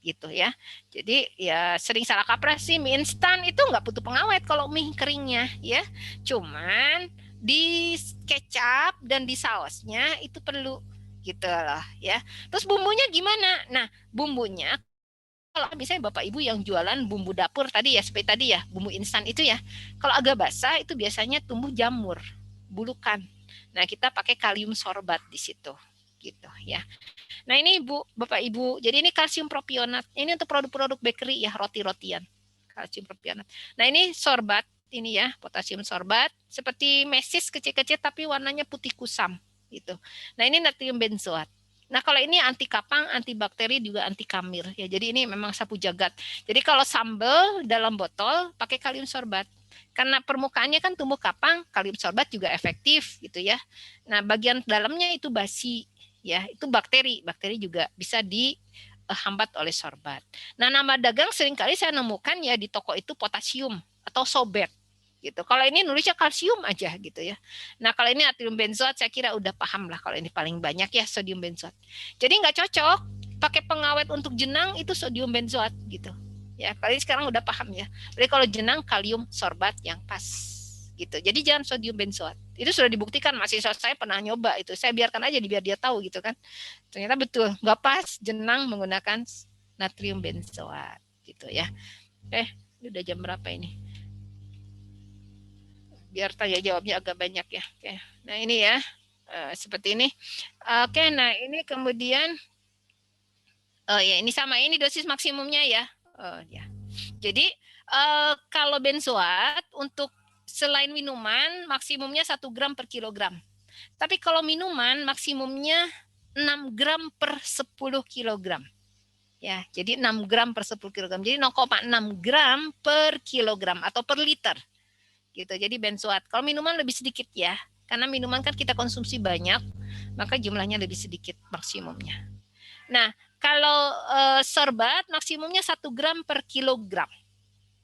gitu ya. Jadi ya sering salah kaprah sih mie instan itu nggak butuh pengawet kalau mie keringnya, ya. Cuman di kecap dan di sausnya itu perlu, gitu loh, ya. Terus bumbunya gimana? Nah, bumbunya kalau misalnya Bapak Ibu yang jualan bumbu dapur tadi ya, seperti tadi ya, bumbu instan itu ya, kalau agak basah itu biasanya tumbuh jamur, bulukan. Nah, kita pakai kalium sorbat di situ, gitu ya. Nah, ini Bapak Ibu, jadi ini kalsium propionat. Ini untuk produk-produk bakery ya, roti-rotian. Kalsium propionat. Nah, ini sorbat, ini ya, potasium sorbat, seperti mesis kecil-kecil tapi warnanya putih kusam, gitu. Nah, ini natrium benzoat. Nah, kalau ini anti kapang, anti bakteri juga anti kamir ya. Jadi ini memang sapu jagat. Jadi kalau sambal dalam botol pakai kalium sorbat. Karena permukaannya kan tumbuh kapang, kalium sorbat juga efektif gitu ya. Nah, bagian dalamnya itu basi ya, itu bakteri. Bakteri juga bisa dihambat oleh sorbat. Nah, nama dagang seringkali saya nemukan ya di toko itu potasium atau sobet gitu. Kalau ini nulisnya kalsium aja gitu ya. Nah, kalau ini natrium benzoat saya kira udah paham lah kalau ini paling banyak ya sodium benzoat. Jadi nggak cocok pakai pengawet untuk jenang itu sodium benzoat gitu. Ya, kalian sekarang udah paham ya. Jadi kalau jenang kalium sorbat yang pas gitu. Jadi jangan sodium benzoat. Itu sudah dibuktikan, mahasiswa saya pernah nyoba itu. Saya biarkan aja biar dia tahu gitu kan. Ternyata betul, nggak pas jenang menggunakan natrium benzoat gitu ya. Ini udah jam berapa ini? biar tanya jawabnya agak banyak ya. Oke. Nah ini ya, seperti ini. Oke, nah ini kemudian, ya ini sama, ini dosis maksimumnya ya. Ya. Jadi kalau benzoat untuk selain minuman maksimumnya 1 gram per kilogram. Tapi kalau minuman maksimumnya 6 gram per 10 kilogram. Ya, jadi 6 gram per 10 kilogram. Jadi 0,6 gram per kilogram atau per liter. Gitu. Jadi benzoat. Kalau minuman lebih sedikit ya. Karena minuman kan kita konsumsi banyak, maka jumlahnya lebih sedikit maksimumnya. Nah, kalau sorbat maksimumnya 1 gram per kilogram.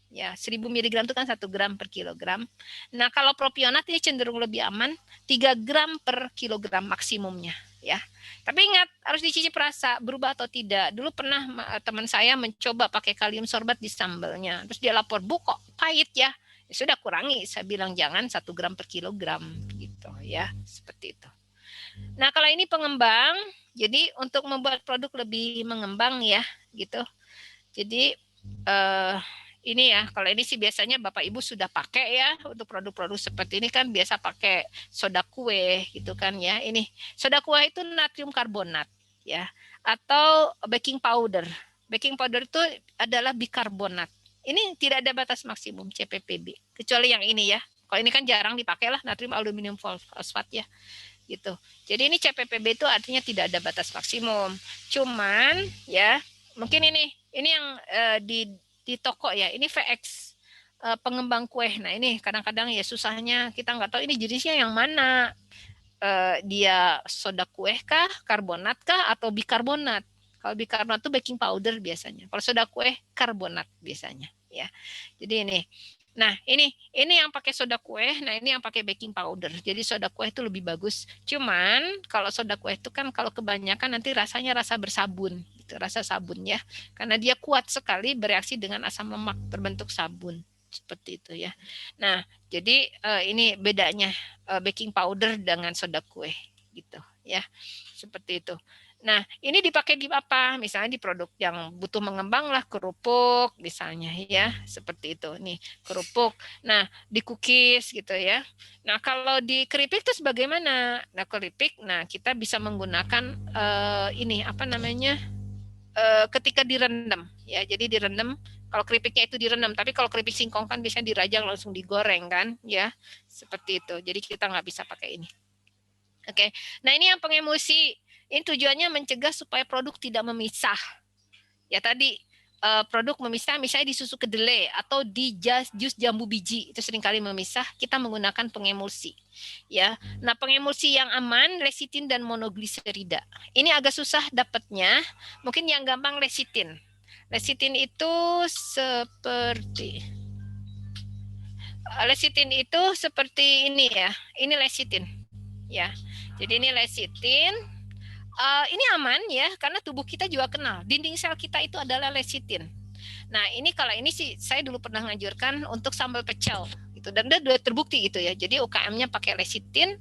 Ya, 1000 mg itu kan 1 gram per kilogram. Nah, kalau propionat ini cenderung lebih aman, 3 gram per kilogram maksimumnya, ya. Tapi ingat, harus dicicip rasa, berubah atau tidak. Dulu pernah teman saya mencoba pakai kalium sorbat di sambelnya. Terus dia lapor, "Bu, kok pahit ya?" Ya sudah, kurangi. Saya bilang jangan 1 gram per kilogram gitu ya, seperti itu. Nah, kalau ini pengembang, jadi untuk membuat produk lebih mengembang ya, gitu. Jadi ini ya, kalau ini sih biasanya Bapak Ibu sudah pakai ya, untuk produk-produk seperti ini kan biasa pakai soda kue gitu kan ya. Ini soda kue itu natrium karbonat ya, atau baking powder. Baking powder itu adalah bikarbonat. Ini tidak ada batas maksimum CPPB, kecuali yang ini ya. Kalau ini kan jarang dipakai lah, natrium aluminium fosfat ya gitu. Jadi ini CPPB itu artinya tidak ada batas maksimum. Cuman ya, mungkin ini yang di toko ya, ini VX pengembang kue. Nah ini kadang-kadang ya susahnya kita nggak tahu ini jenisnya yang mana. Dia soda kue kah, karbonat kah, atau bikarbonat. Kalau bikarbonat itu baking powder biasanya. Kalau soda kue karbonat biasanya ya. Jadi ini. Nah, ini yang pakai soda kue, nah ini yang pakai baking powder. Jadi soda kue itu lebih bagus. Cuman kalau soda kue itu kan kalau kebanyakan nanti rasanya rasa bersabun, gitu, rasa sabun ya. Karena dia kuat sekali bereaksi dengan asam lemak berbentuk sabun. Seperti itu ya. Nah, jadi ini bedanya baking powder dengan soda kue gitu ya. Seperti itu. Nah, ini dipakai di apa? Misalnya di produk yang butuh mengembang lah, kerupuk misalnya ya, seperti itu. Nih, kerupuk. Nah, di cookies gitu ya. Nah, kalau di keripik itu bagaimana? Nah, keripik, nah kita bisa menggunakan ini apa namanya? Ketika direndam ya. Jadi direndam, kalau keripiknya itu direndam, tapi kalau keripik singkong kan biasanya dirajang langsung digoreng kan ya. Seperti itu. Jadi kita nggak bisa pakai ini. Oke. Nah, ini yang pengemulsi. Ini tujuannya mencegah supaya produk tidak memisah. Ya tadi produk memisah misalnya di susu kedelai atau di jus jambu biji itu seringkali memisah, kita menggunakan pengemulsi. Ya. Nah, pengemulsi yang aman lecitin dan monogliserida. Ini agak susah dapatnya. Mungkin yang gampang lecitin. Lecitin itu seperti ini ya. Ini lecitin. Ya. Jadi ini lecitin. Ini aman ya, karena tubuh kita juga kenal. Dinding sel kita itu adalah lecitin. Nah, ini kalau ini sih saya dulu pernah ngajarkan untuk sambal pecel gitu, dan udah terbukti gitu ya. Jadi UKM-nya pakai lecitin,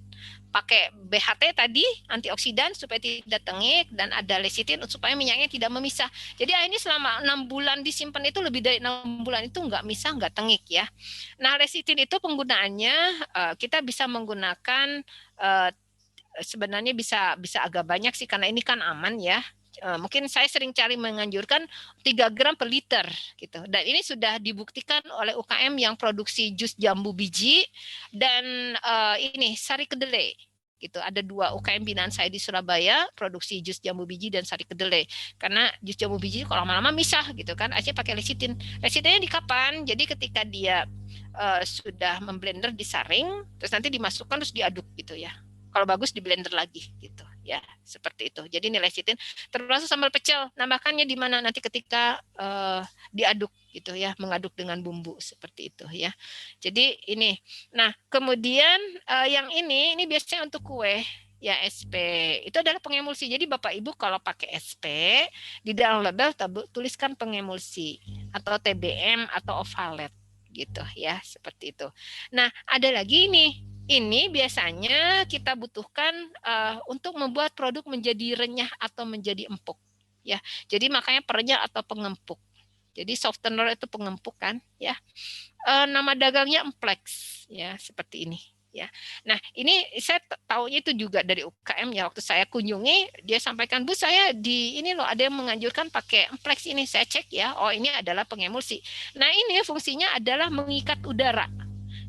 pakai BHT tadi antioksidan supaya tidak tengik, dan ada lecitin supaya minyaknya tidak memisah. Jadi ini selama 6 bulan disimpan itu, lebih dari 6 bulan itu nggak misah, nggak tengik ya. Nah, lecitin itu penggunaannya kita bisa menggunakan sebenarnya bisa agak banyak sih, karena ini kan aman ya. Mungkin saya sering menganjurkan 3 gram per liter gitu. Dan ini sudah dibuktikan oleh UKM yang produksi jus jambu biji dan ini sari kedelai gitu. Ada 2 UKM binaan saya di Surabaya produksi jus jambu biji dan sari kedelai. Karena jus jambu biji kalau lama-lama misah gitu kan, aja pakai lecitin. Lecitinnya di kapan? Jadi ketika dia sudah memblender, disaring, terus nanti dimasukkan terus diaduk gitu ya. Kalau bagus di blender lagi gitu ya, seperti itu. Jadi nilai lecitin termasuk sambal pecel, nambahkannya di mana nanti ketika diaduk gitu ya, mengaduk dengan bumbu seperti itu ya. Jadi ini. Nah, kemudian yang ini biasanya untuk kue ya, SP. Itu adalah pengemulsi. Jadi Bapak Ibu kalau pakai SP, di dalam label tuliskan pengemulsi atau TBM atau ovalet gitu ya, seperti itu. Nah, ada lagi nih. Ini biasanya kita butuhkan untuk membuat produk menjadi renyah atau menjadi empuk. Ya, jadi makanya perenyah atau pengempuk. Jadi softener itu pengempuk kan, ya. Nama dagangnya Emplex, ya, seperti ini. Ya, nah ini saya tahunya itu juga dari UKM ya, waktu saya kunjungi dia sampaikan, Bu saya di ini loh ada yang menganjurkan pakai Emplex ini, saya cek ya, oh ini adalah pengemulsi. Nah ini fungsinya adalah mengikat udara,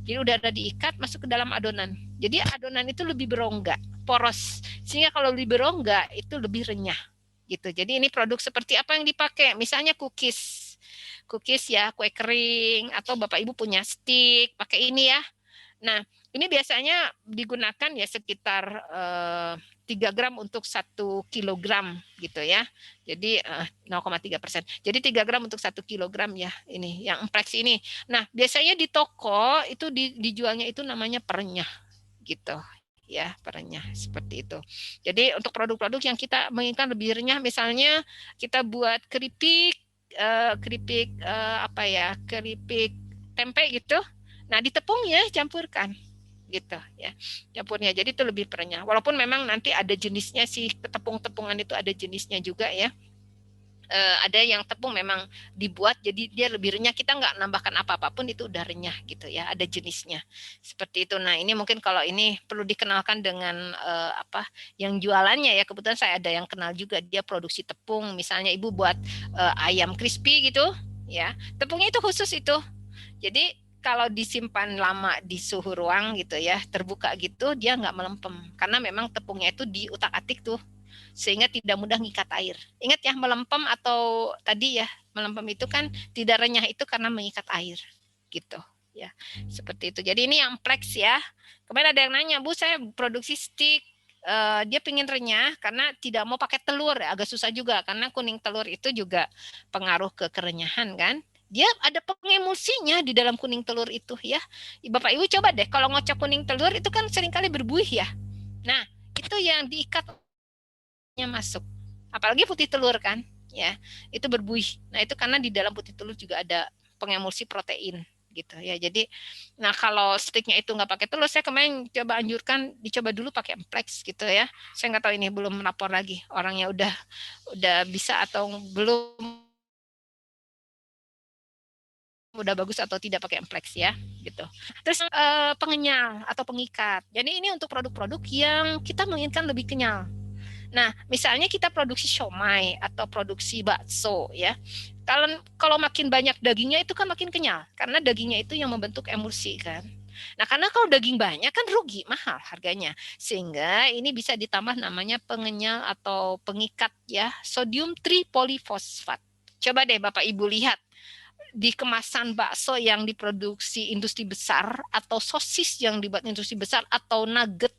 jadi udara diikat masuk ke dalam adonan, jadi adonan itu lebih berongga, poros, sehingga kalau lebih berongga itu lebih renyah gitu. Jadi ini produk seperti apa yang dipakai, misalnya cookies ya, kue kering, atau Bapak Ibu punya stick pakai ini ya. Nah, ini biasanya digunakan ya sekitar 3 gram untuk 1 kilogram gitu ya. Jadi 0,3%. Jadi 3 gram untuk 1 kilogram ya ini yang Emplex ini. Nah, biasanya di toko itu dijualnya itu namanya perenyah gitu ya, perenyah seperti itu. Jadi untuk produk-produk yang kita menginginkan lebih renyah, misalnya kita buat keripik apa ya, keripik tempe gitu. Nah, di tepungnya campurkan gitu ya, campurnya, jadi itu lebih perenyah, walaupun memang nanti ada jenisnya sih, tepung-tepungan itu ada jenisnya juga ya. Ada yang tepung memang dibuat jadi dia lebih renyah, kita nggak nambahkan apa-apapun itu udah renyah gitu ya, ada jenisnya seperti itu. Nah ini mungkin kalau ini perlu dikenalkan dengan apa yang jualannya ya, kebetulan saya ada yang kenal juga, dia produksi tepung, misalnya ibu buat ayam crispy gitu ya, tepungnya itu khusus itu, jadi kalau disimpan lama di suhu ruang gitu ya, terbuka gitu, dia nggak melempem karena memang tepungnya itu diutak-atik tuh, sehingga tidak mudah ngikat air. Ingat ya, melempem atau tadi ya, melempem itu kan tidak renyah itu karena mengikat air gitu ya, seperti itu. Jadi ini yang Plex ya. Kemudian ada yang nanya, Bu saya produksi stick, dia pingin renyah karena tidak mau pakai telur, agak susah juga karena kuning telur itu juga pengaruh ke kerenyahan kan. Dia ada pengemulsinya di dalam kuning telur itu ya. Bapak Ibu coba deh kalau ngocok kuning telur itu kan seringkali berbuih ya. Nah, itu yang diikat masuk. Apalagi putih telur kan, ya. Itu berbuih. Nah, itu karena di dalam putih telur juga ada pengemulsi protein gitu ya. Jadi nah kalau sticknya itu nggak pakai telur, saya kemarin coba anjurkan dicoba dulu pakai Emplex gitu ya. Saya nggak tahu ini belum melapor lagi orangnya udah bisa atau belum, udah bagus atau tidak pakai Emplex ya gitu. Terus pengenyal atau pengikat. Jadi ini untuk produk-produk yang kita menginginkan lebih kenyal. Nah, misalnya kita produksi siomay atau produksi bakso ya. Kalau makin banyak dagingnya itu kan makin kenyal karena dagingnya itu yang membentuk emulsi kan. Nah, karena kalau daging banyak kan rugi, mahal harganya. Sehingga ini bisa ditambah namanya pengenyal atau pengikat ya, sodium tripolifosfat. Coba deh Bapak Ibu lihat di kemasan bakso yang diproduksi industri besar atau sosis yang dibuat industri besar atau nugget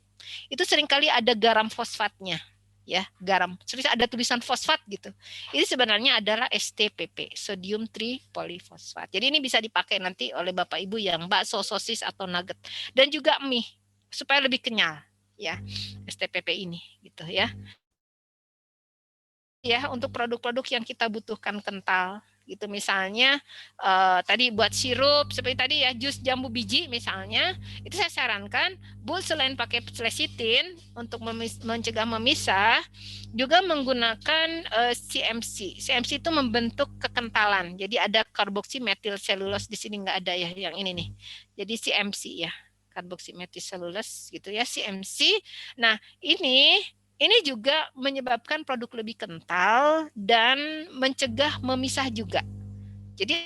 itu seringkali ada garam fosfatnya ya, garam terus ada tulisan fosfat gitu, ini sebenarnya adalah STPP, sodium tripolifosfat. Jadi ini bisa dipakai nanti oleh Bapak Ibu yang bakso, sosis atau nugget dan juga mie supaya lebih kenyal ya, STPP ini gitu ya. Ya untuk produk-produk yang kita butuhkan kental gitu, misalnya tadi buat sirup seperti tadi ya, jus jambu biji misalnya, itu saya sarankan Bu selain pakai lecithin untuk mencegah memisah juga menggunakan CMC. CMC itu membentuk kekentalan, jadi ada karboksimetil selulose, di sini nggak ada ya yang ini nih, jadi CMC ya, karboksimetil selulose gitu ya, CMC. Nah ini juga menyebabkan produk lebih kental dan mencegah memisah juga. Jadi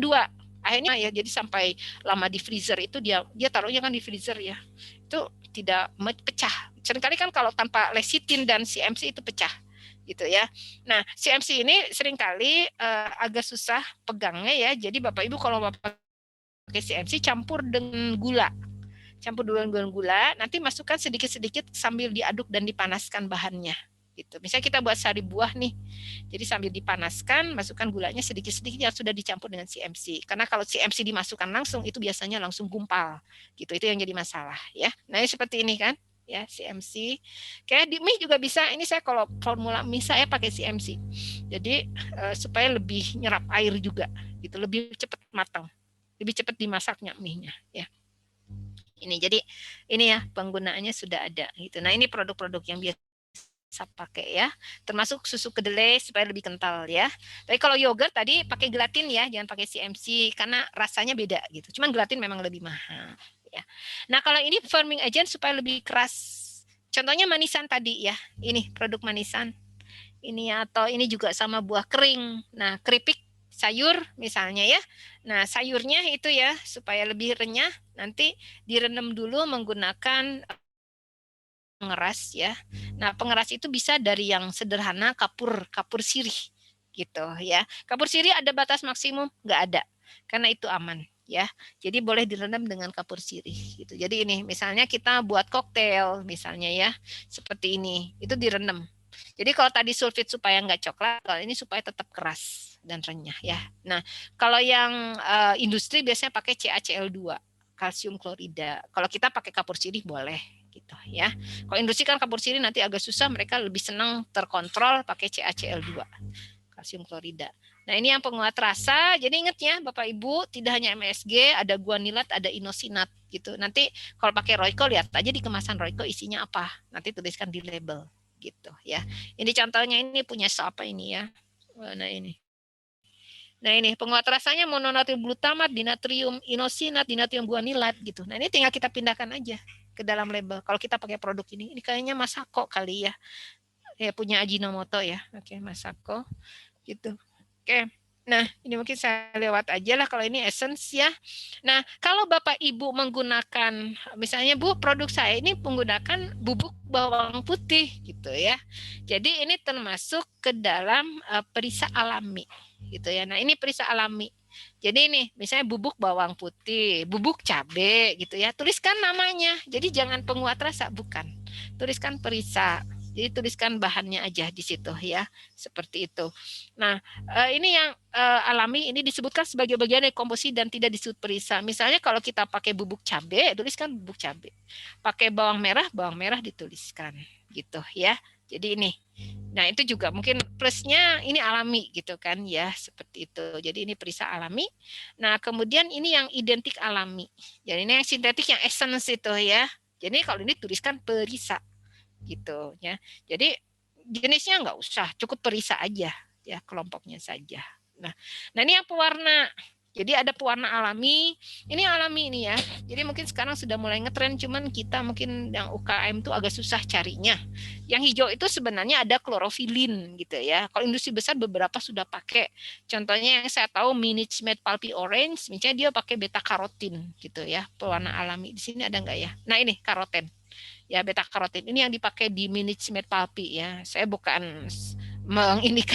dua, akhirnya ya, jadi sampai lama di freezer itu dia taruhnya kan di freezer ya, itu tidak pecah. Seringkali kan kalau tanpa lecithin dan CMC itu pecah gitu ya. Nah CMC ini seringkali agak susah pegangnya ya. Jadi Bapak Ibu kalau Bapak pakai CMC campur dengan gula, nanti masukkan sedikit-sedikit sambil diaduk dan dipanaskan bahannya gitu. Misalnya kita buat sari buah nih, jadi sambil dipanaskan masukkan gulanya sedikit-sedikit yang sudah dicampur dengan CMC, karena kalau CMC dimasukkan langsung itu biasanya langsung gumpal gitu, itu yang jadi masalah ya. Nah seperti ini kan ya, CMC. Kayak di mie juga bisa, ini saya kalau formula mie saya pakai CMC, jadi supaya lebih nyerap air juga gitu, lebih cepat matang, lebih cepat dimasaknya mie-nya ya. Ini jadi ini ya penggunaannya sudah ada gitu. Nah ini produk-produk yang biasa pakai ya, termasuk susu kedelai supaya lebih kental ya. Tapi kalau yogurt tadi pakai gelatin ya, jangan pakai CMC karena rasanya beda gitu. Cuman gelatin memang lebih mahal ya. Nah, kalau ini firming agent supaya lebih keras. Contohnya manisan tadi ya. Ini produk manisan. Ini atau ini juga sama buah kering. Nah, keripik sayur misalnya ya. Nah, sayurnya itu ya supaya lebih renyah nanti direndam dulu menggunakan pengeras ya. Nah, pengeras itu bisa dari yang sederhana kapur sirih gitu ya. Kapur sirih ada batas maksimum? Nggak ada, karena itu aman ya. Jadi boleh direndam dengan kapur sirih gitu. Jadi ini misalnya kita buat koktail misalnya ya, seperti ini, itu direndam. Jadi kalau tadi sulfit supaya nggak coklat, kalau ini supaya tetap keras dan renyah ya. Nah, kalau yang industri biasanya pakai CaCl2, kalsium klorida. Kalau kita pakai kapur sirih boleh gitu ya. Kalau industri kan kapur sirih nanti agak susah, mereka lebih senang terkontrol pakai CaCl2, kalsium klorida. Nah, ini yang penguat rasa. Jadi ingat ya Bapak Ibu, tidak hanya MSG, ada guanilat, ada inosinat gitu. Nanti kalau pakai Royco lihat aja di kemasan Royco isinya apa. Nanti tuliskan di label gitu ya. Ini contohnya, ini punya siapa ini ya. Nah ini. Nah ini penguat rasanya mononatrium glutamat, dinatrium inosinat, dinatrium guanilat gitu. Nah ini tinggal kita pindahkan aja ke dalam label. Kalau kita pakai produk ini kayaknya Masako kali ya. Ya punya Ajinomoto ya. Oke, Masako gitu. Oke. Nah, ini mungkin saya lewat aja lah kalau ini essence ya. Nah, kalau Bapak Ibu menggunakan, misalnya Bu, produk saya ini menggunakan bubuk bawang putih gitu ya. Jadi ini termasuk ke dalam perisa alami gitu ya. Nah, ini perisa alami. Jadi ini misalnya bubuk bawang putih, bubuk cabai gitu ya. Tuliskan namanya. Jadi jangan penguat rasa, bukan. Tuliskan perisa. Jadi tuliskan bahannya aja di situ ya. Seperti itu. Nah, ini yang alami ini disebutkan sebagai bagian dari komposisi dan tidak disebut perisa. Misalnya kalau kita pakai bubuk cabai, tuliskan bubuk cabai. Pakai bawang merah dituliskan gitu ya. Jadi ini. Nah, itu juga mungkin plusnya ini alami gitu kan ya, seperti itu. Jadi ini perisa alami. Nah, kemudian ini yang identik alami. Jadi ini yang sintetik, yang essence itu ya. Jadi kalau ini tuliskan perisa gitu ya. Jadi jenisnya nggak usah, cukup perisa aja ya, kelompoknya saja. Nah ini yang pewarna. Jadi ada pewarna alami, ini alami ini ya. Jadi mungkin sekarang sudah mulai ngetren, cuman kita mungkin yang UKM tuh agak susah carinya. Yang hijau itu sebenarnya ada klorofilin gitu ya. Kalau industri besar beberapa sudah pakai. Contohnya yang saya tahu Minute Maid Pulpy Orange, misalnya dia pakai beta karotin gitu ya, pewarna alami. Di sini ada nggak ya? Nah ini karoten. Ya beta karotin ini yang dipakai di Minute Maid Pulpy ya. Saya bukan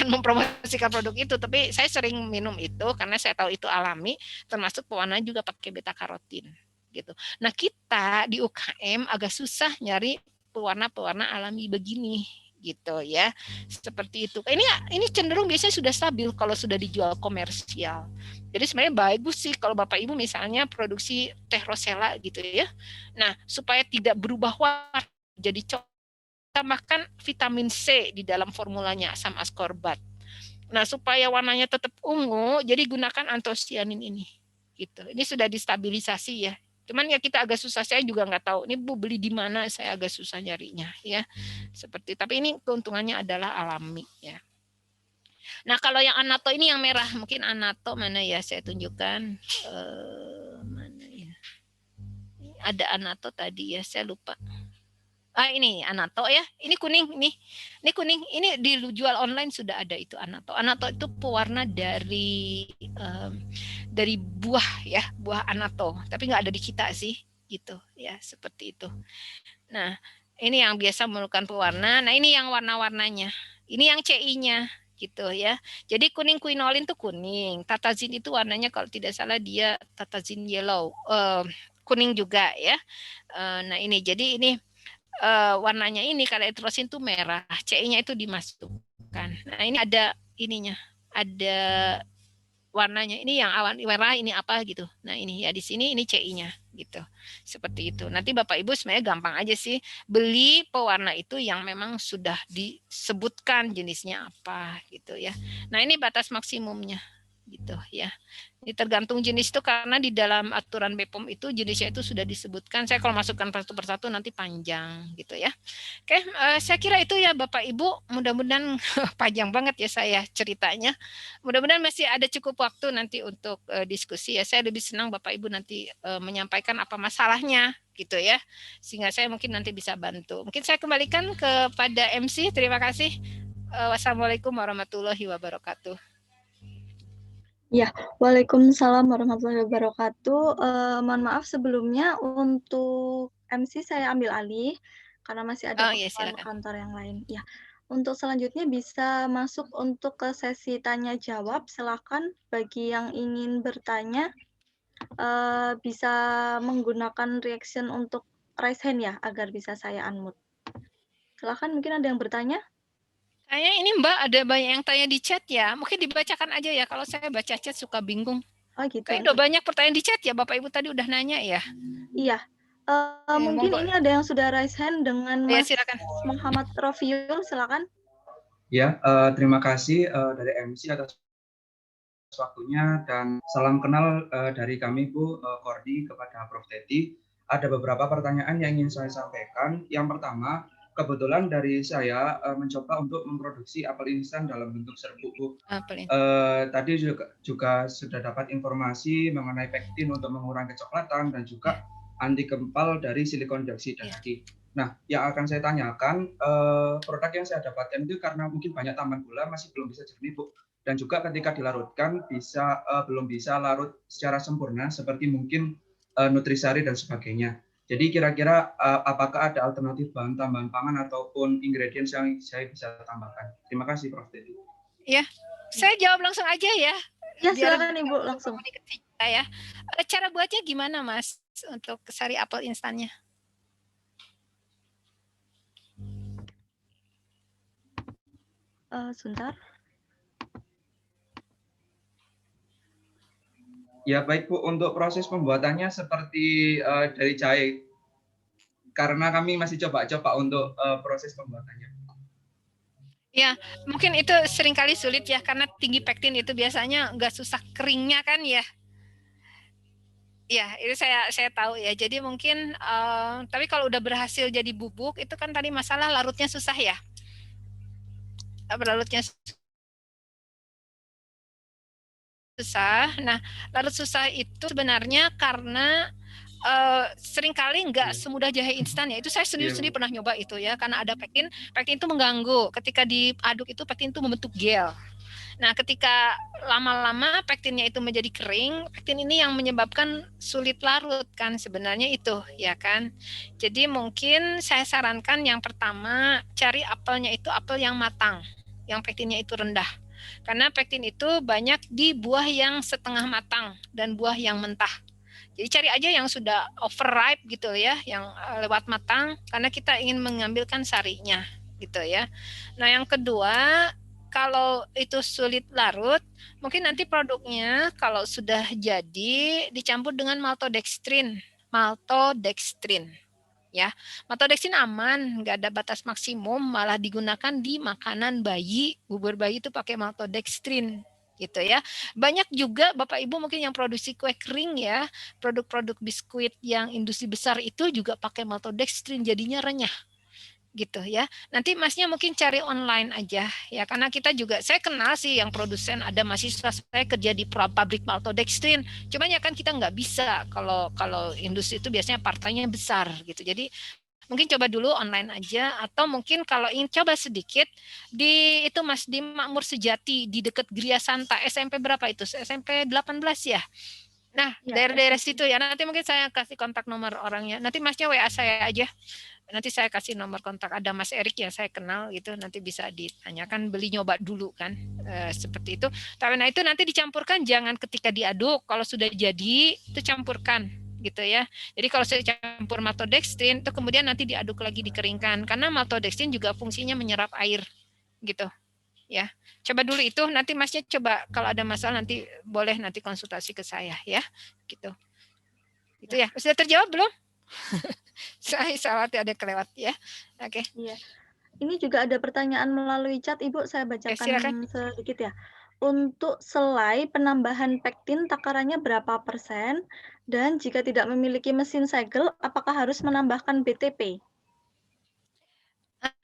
mempromosikan produk itu, tapi saya sering minum itu karena saya tahu itu alami, termasuk pewarna juga pakai beta karotin gitu. Nah kita di UKM agak susah nyari pewarna-pewarna alami begini gitu ya, seperti itu. Ini cenderung biasanya sudah stabil kalau sudah dijual komersial. Jadi sebenarnya bagus sih kalau Bapak Ibu misalnya produksi teh rosella gitu ya. Nah supaya tidak berubah warna jadi coklat, tambahkan vitamin C di dalam formulanya, asam askorbat. Nah, supaya warnanya tetap ungu, jadi gunakan antosianin ini. Gitu. Ini sudah distabilisasi ya. Cuman ya kita agak susah, saya juga nggak tahu. Ini Bu beli di mana, saya agak susah nyarinya ya. Seperti, tapi ini keuntungannya adalah alami ya. Nah, kalau yang anato ini yang merah, mungkin anato mana ya saya tunjukkan. Mana ya? Ada anato tadi ya, saya lupa. Ini anato ya, ini kuning, ini kuning, ini dijual online sudah ada itu anato. Anato itu pewarna dari buah ya, buah anato, tapi nggak ada di kita sih, gitu ya, seperti itu. Nah, ini yang biasa memerlukan pewarna. Nah, ini yang warna-warnanya, ini yang CI-nya gitu ya. Jadi kuning quinolin tuh kuning, tatazin itu warnanya kalau tidak salah dia tatazin yellow, kuning juga ya. Nah ini jadi ini warnanya ini kalau etrosin tuh merah, CI-nya itu dimasukkan. Nah ini ada ininya, ada warnanya ini yang awan merah ini apa gitu. Nah ini ya di sini ini CI-nya gitu, seperti itu. Nanti Bapak Ibu sebenarnya gampang aja sih beli pewarna itu yang memang sudah disebutkan jenisnya apa gitu ya. Nah ini batas maksimumnya gitu ya. Ini tergantung jenis itu karena di dalam aturan BPOM itu jenisnya itu sudah disebutkan. Saya kalau masukkan satu persatu nanti panjang gitu ya. Oke, saya kira itu ya Bapak Ibu. Mudah-mudahan panjang banget ya saya ceritanya. Mudah-mudahan masih ada cukup waktu nanti untuk diskusi ya. Saya lebih senang Bapak Ibu nanti menyampaikan apa masalahnya gitu ya. Sehingga saya mungkin nanti bisa bantu. Mungkin saya kembalikan kepada MC. Terima kasih. Wassalamualaikum warahmatullahi wabarakatuh. Ya, waalaikumsalam warahmatullahi wabarakatuh. Mohon maaf sebelumnya untuk MC saya ambil alih karena masih ada keperluan kantor yang lain. Ya, untuk selanjutnya bisa masuk untuk ke sesi tanya jawab. Silakan bagi yang ingin bertanya bisa menggunakan reaction untuk raise hand ya agar bisa saya unmute. Silakan, mungkin ada yang bertanya? Kayaknya ini Mbak ada banyak yang tanya di chat ya. Mungkin dibacakan aja ya. Kalau saya baca chat suka bingung. Oh gitu. Kayak udah banyak pertanyaan di chat ya. Bapak Ibu tadi udah nanya ya. Iya. Mungkin ini ada yang sudah raise hand dengan Mas Muhammad Rofiul. Silakan. Ya, terima kasih dari MC atas waktunya dan salam kenal dari kami Bu Kordi kepada Prof. Teti. Ada beberapa pertanyaan yang ingin saya sampaikan. Yang pertama, kebetulan dari saya mencoba untuk memproduksi apel instan dalam bentuk serbuk Bu. Tadi juga sudah dapat informasi mengenai pektin untuk mengurangi kecoklatan dan juga anti gempal dari silikon dioksida tadi. Nah, yang akan saya tanyakan, produk yang saya dapatkan itu karena mungkin banyak tambahan gula masih belum bisa jernih Bu. Dan juga ketika dilarutkan belum bisa larut secara sempurna seperti mungkin nutrisari dan sebagainya. Jadi kira-kira apakah ada alternatif bahan tambahan pangan ataupun ingredients yang saya bisa tambahkan? Terima kasih Prof. Teti. Ya, saya jawab langsung aja ya. Ya, silakan Ibu langsung. Ya. Cara buatnya gimana Mas untuk sari apel instannya? Sebentar. Ya baik Bu, untuk proses pembuatannya seperti dari jahit. Karena kami masih coba-coba untuk proses pembuatannya. Ya, mungkin itu seringkali sulit ya karena tinggi pektin itu biasanya nggak susah keringnya kan ya. Ya, itu saya tahu ya. Jadi mungkin tapi kalau udah berhasil jadi bubuk itu kan tadi masalah larutnya susah ya. Larutnya susah. Nah, larut susah itu sebenarnya karena seringkali nggak semudah jahe instan ya. Itu saya sendiri pernah nyoba itu ya, karena ada pektin itu mengganggu. Ketika diaduk itu pektin itu membentuk gel. Nah, ketika lama-lama pektinnya itu menjadi kering, pektin ini yang menyebabkan sulit larut kan sebenarnya itu, ya kan. Jadi mungkin saya sarankan yang pertama cari apelnya itu apel yang matang, yang pektinnya itu rendah. Karena pektin itu banyak di buah yang setengah matang dan buah yang mentah. Jadi cari aja yang sudah overripe gitu ya, yang lewat matang karena kita ingin mengambilkan sarinya gitu ya. Nah, yang kedua, kalau itu sulit larut, mungkin nanti produknya kalau sudah jadi dicampur dengan maltodextrin. Ya, maltodextrin aman, nggak ada batas maksimum, malah digunakan di makanan bayi, bubur bayi itu pakai maltodextrin gitu ya. Banyak juga Bapak Ibu mungkin yang produksi kue kering ya, produk-produk biskuit yang industri besar itu juga pakai maltodextrin, jadinya renyah gitu ya. Nanti Masnya mungkin cari online aja ya, karena kita juga, saya kenal sih yang produsen, ada mahasiswa saya kerja di pabrik maltodextrin, cuman ya kan kita nggak bisa, kalau industri itu biasanya partainya besar gitu. Jadi mungkin coba dulu online aja, atau mungkin kalau ingin coba sedikit di itu Mas, di Makmur Sejati di dekat Gria Santa, SMP berapa itu? SMP 18 ya. Nah, daerah-daerah situ ya. Nanti mungkin saya kasih kontak nomor orangnya. Nanti Masnya WA saya aja. Nanti saya kasih nomor kontak, ada Mas Erik yang saya kenal gitu, nanti bisa ditanyakan, beli nyoba dulu kan, seperti itu. Tapi nah itu nanti dicampurkan, jangan ketika diaduk, kalau sudah jadi itu campurkan gitu ya. Jadi kalau saya campur maltodextrin itu kemudian nanti diaduk lagi, dikeringkan, karena maltodextrin juga fungsinya menyerap air gitu ya. Coba dulu itu, nanti Masnya coba, kalau ada masalah nanti boleh nanti konsultasi ke saya ya gitu. Itu ya. Sudah terjawab belum? Saya khawatir ada kelewat ya. Oke. Iya. Ini juga ada pertanyaan melalui chat Ibu, saya bacakan sedikit ya. untuk selai penambahan pektin takarannya berapa persen? Dan jika tidak memiliki mesin segel, apakah harus menambahkan BTP?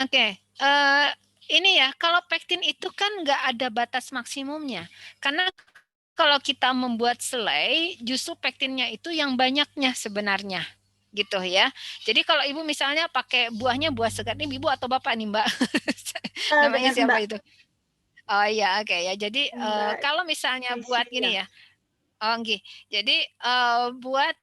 Oke, ini ya, kalau pektin itu kan nggak ada batas maksimumnya. Karena kalau kita membuat selai, justru pektinnya itu yang banyaknya sebenarnya. Gitu ya. Jadi kalau Ibu misalnya pakai buahnya buah segar, ini Ibu atau Bapak nih Mbak? Namanya siapa Mbak. itu? Oh iya, oke ya. Jadi kalau misalnya buat ini ya. Oh, nggih. Jadi buat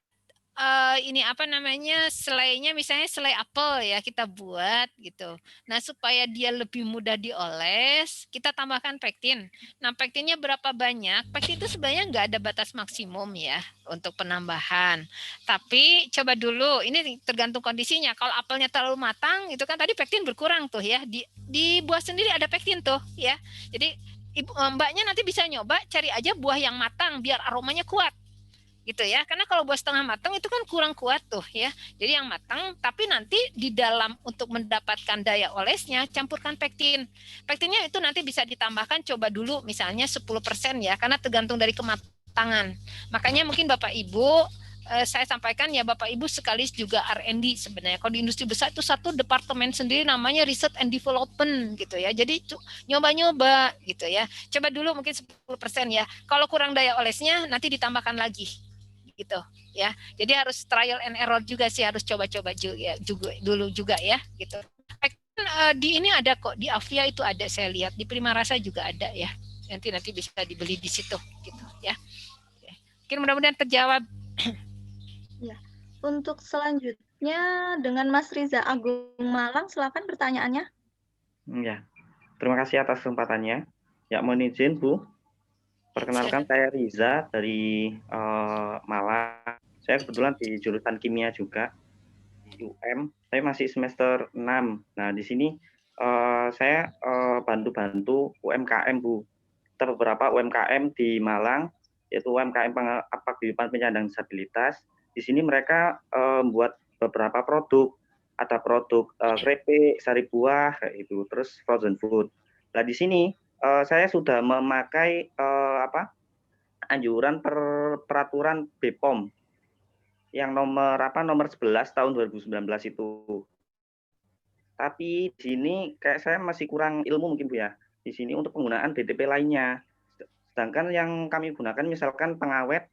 ini apa namanya, selainya misalnya selai apel ya kita buat gitu. Nah, supaya dia lebih mudah dioles, kita tambahkan pektin. Nah, pektinnya berapa banyak? Pektin itu sebenarnya nggak ada batas maksimum ya untuk penambahan. Tapi coba dulu, ini tergantung kondisinya. Kalau apelnya terlalu matang, itu kan tadi pektin berkurang tuh ya. Di buah sendiri ada pektin tuh ya. Jadi mbaknya nanti bisa nyoba cari aja buah yang matang biar aromanya kuat gitu ya, karena kalau buah setengah matang itu kan kurang kuat tuh ya. Jadi yang matang, tapi nanti di dalam untuk mendapatkan daya olesnya campurkan pektin. Pektinnya itu nanti bisa ditambahkan, coba dulu misalnya 10% ya, karena tergantung dari kematangan. Makanya mungkin Bapak Ibu saya sampaikan ya, Bapak Ibu sekali juga R&D sebenarnya. Kalau di industri besar itu satu departemen sendiri namanya Research and Development gitu ya. Jadi nyoba-nyoba gitu ya. Coba dulu mungkin 10% ya. Kalau kurang daya olesnya nanti ditambahkan lagi gitu ya. Jadi harus trial and error juga sih, harus coba-coba juga dulu juga ya gitu. Di ini ada kok, di Avia itu ada, saya lihat di Prima Rasa juga ada ya. Nanti bisa dibeli di situ gitu ya. Mungkin mudah-mudahan terjawab. Ya. Untuk selanjutnya dengan Mas Riza Agung Malang, silakan pertanyaannya. Ya, terima kasih atas kesempatannya. Ya, mohon izin Bu. Perkenalkan, saya Riza dari Malang. Saya kebetulan di jurusan kimia juga di UM. Saya masih semester 6. Nah, di sini saya bantu-bantu UMKM Bu. Ada beberapa UMKM di Malang, yaitu UMKM paguyuban penyandang disabilitas. Di sini mereka membuat beberapa produk. Ada produk keripik, sari buah, kayak gitu, terus frozen food. Nah, di sini saya sudah memakai anjuran peraturan BPOM yang nomor 11 tahun 2019 itu. Tapi di sini kayak saya masih kurang ilmu mungkin Bu ya. Di sini untuk penggunaan BTP lainnya. Sedangkan yang kami gunakan misalkan pengawet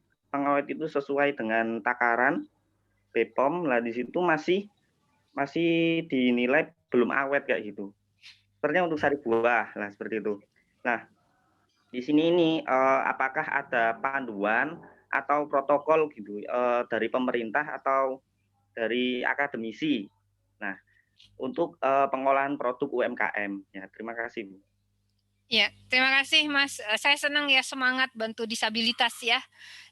itu sesuai dengan takaran BPOM. Lah di situ masih dinilai belum awet kayak gitu. Sepertinya untuk sari buah lah seperti itu. Nah, di sini ini apakah ada panduan atau protokol gitu dari pemerintah atau dari akademisi? Nah, untuk pengolahan produk UMKM. Ya, terima kasih Bu. Ya, terima kasih Mas. Saya senang ya, semangat bantu disabilitas ya.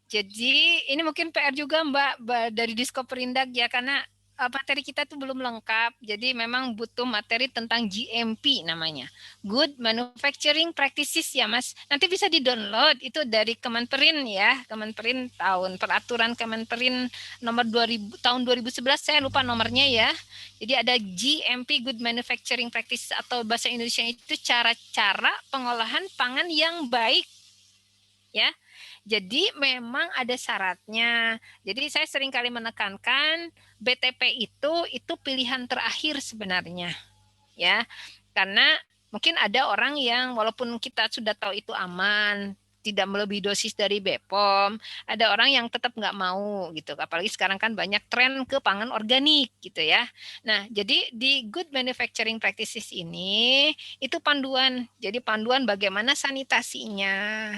Jadi ini mungkin PR juga Mbak dari Diskoperindak ya, karena materi kita itu belum lengkap. Jadi memang butuh materi tentang GMP namanya. Good Manufacturing Practices ya Mas. Nanti bisa di-download itu dari Kemenperin ya. Kemenperin peraturan Kemenperin nomor 2000 tahun 2011, saya lupa nomornya ya. Jadi ada GMP Good Manufacturing Practices, atau bahasa Indonesia itu cara-cara pengolahan pangan yang baik. Ya. Jadi memang ada syaratnya. Jadi saya sering kali menekankan BTP itu pilihan terakhir sebenarnya. Ya. Karena mungkin ada orang yang walaupun kita sudah tahu itu aman, tidak melebihi dosis dari BPOM, ada orang yang tetap nggak mau gitu. Apalagi sekarang kan banyak tren ke pangan organik gitu ya. Nah, jadi di Good Manufacturing Practices ini itu panduan. Jadi panduan bagaimana sanitasinya,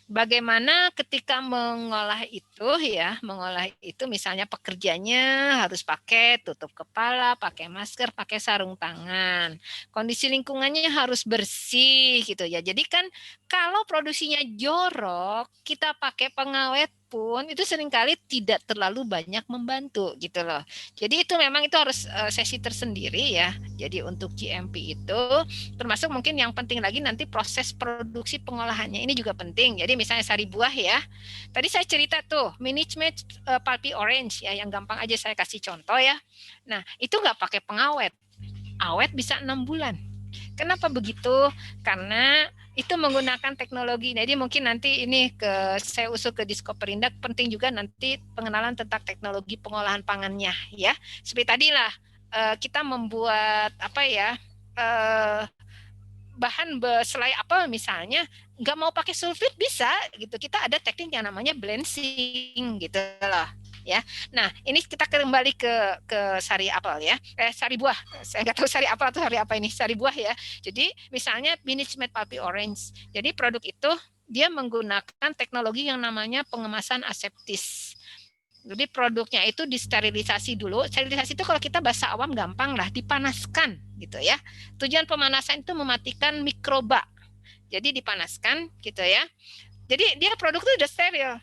bagaimana ketika mengolah itu misalnya pekerjanya harus pakai tutup kepala, pakai masker, pakai sarung tangan. Kondisi lingkungannya harus bersih gitu ya. Jadi kan kalau produksinya jorok, kita pakai pengawet pun itu seringkali tidak terlalu banyak membantu gitu loh. Jadi itu memang itu harus sesi tersendiri ya. Jadi untuk GMP itu termasuk mungkin yang penting lagi nanti proses produksi pengolahannya ini juga penting. Jadi misalnya sari buah ya. Tadi saya cerita tuh management pulpy orange ya, yang gampang aja saya kasih contoh ya. Nah, itu nggak pakai pengawet. Awet bisa 6 bulan. Kenapa begitu? Karena itu menggunakan teknologi. Jadi mungkin nanti ini saya usul ke Diskoperindak, penting juga nanti pengenalan tentang teknologi pengolahan pangannya ya. Seperti tadilah kita membuat apa ya, bahan selai apel misalnya, nggak mau pakai sulfit bisa gitu. Kita ada teknik yang namanya balancing gitu loh. Ya, nah ini kita kembali ke sari apel ya, sari buah. Saya nggak tahu sari apel atau sari apa ini, sari buah ya. Jadi misalnya Minute Maid Pulpy Orange. Jadi produk itu dia menggunakan teknologi yang namanya pengemasan aseptis. Jadi produknya itu disterilisasi dulu. Sterilisasi itu kalau kita bahasa awam gampang lah, dipanaskan gitu ya. Tujuan pemanasan itu mematikan mikroba. Jadi dipanaskan gitu ya. Jadi dia produk itu udah steril.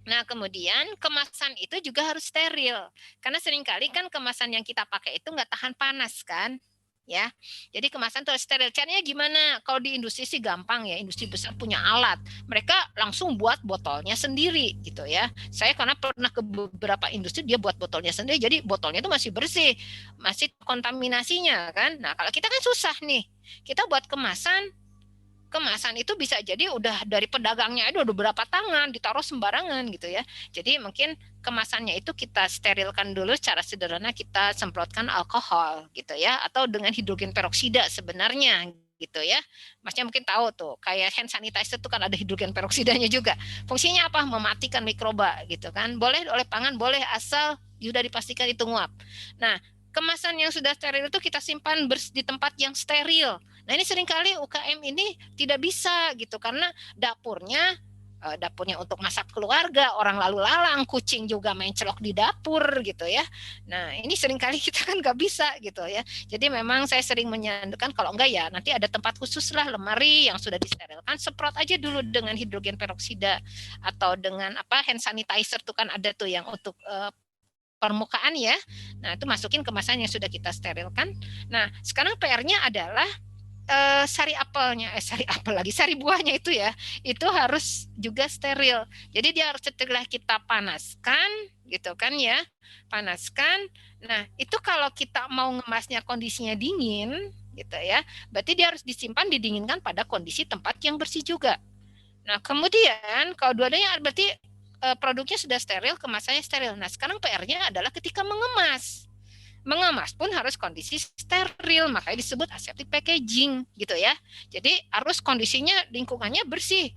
Nah, kemudian kemasan itu juga harus steril. Karena seringkali kan kemasan yang kita pakai itu nggak tahan panas kan. Ya, jadi kemasan itu harus steril. Caranya gimana? Kalau di industri sih gampang ya. Industri besar punya alat. Mereka langsung buat botolnya sendiri gitu ya. Saya karena pernah ke beberapa industri, dia buat botolnya sendiri. Jadi botolnya itu masih bersih. Masih kontaminasinya kan. Nah, kalau kita kan susah nih. Kita buat kemasan itu bisa jadi udah dari pedagangnya itu udah berapa tangan ditaruh sembarangan gitu ya. Jadi mungkin kemasannya itu kita sterilkan dulu, secara sederhana kita semprotkan alkohol gitu ya, atau dengan hidrogen peroksida sebenarnya gitu ya. Masnya mungkin tahu tuh kayak hand sanitizer itu kan ada hidrogen peroksidanya juga. Fungsinya apa? Mematikan mikroba gitu kan. Boleh oleh pangan, boleh asal sudah dipastikan itu nguap. Nah, kemasan yang sudah steril itu kita simpan di tempat yang steril. Nah, ini seringkali UKM ini tidak bisa gitu karena dapurnya untuk masak keluarga, orang lalu lalang, kucing juga main celok di dapur gitu ya. Nah, ini seringkali kita kan nggak bisa gitu ya. Jadi memang saya sering menyandarkan kalau enggak ya nanti ada tempat khusus lah, lemari yang sudah disterilkan, semprot aja dulu dengan hidrogen peroksida atau dengan hand sanitizer tuh kan ada tuh yang untuk permukaan ya. Nah, itu masukin kemasan yang sudah kita sterilkan. Nah, sekarang PR-nya adalah sari buahnya itu ya, itu harus juga steril. Jadi dia harus setelah kita panaskan gitu kan ya, panaskan. Nah, itu kalau kita mau ngemasnya kondisinya dingin gitu ya, berarti dia harus disimpan didinginkan pada kondisi tempat yang bersih juga. Nah, kemudian kalau dua-duanya berarti produknya sudah steril, kemasannya steril. Nah, sekarang PR-nya adalah ketika mengemas. Mengemas pun harus kondisi steril, makanya disebut aseptic packaging gitu ya. Jadi harus kondisinya lingkungannya bersih.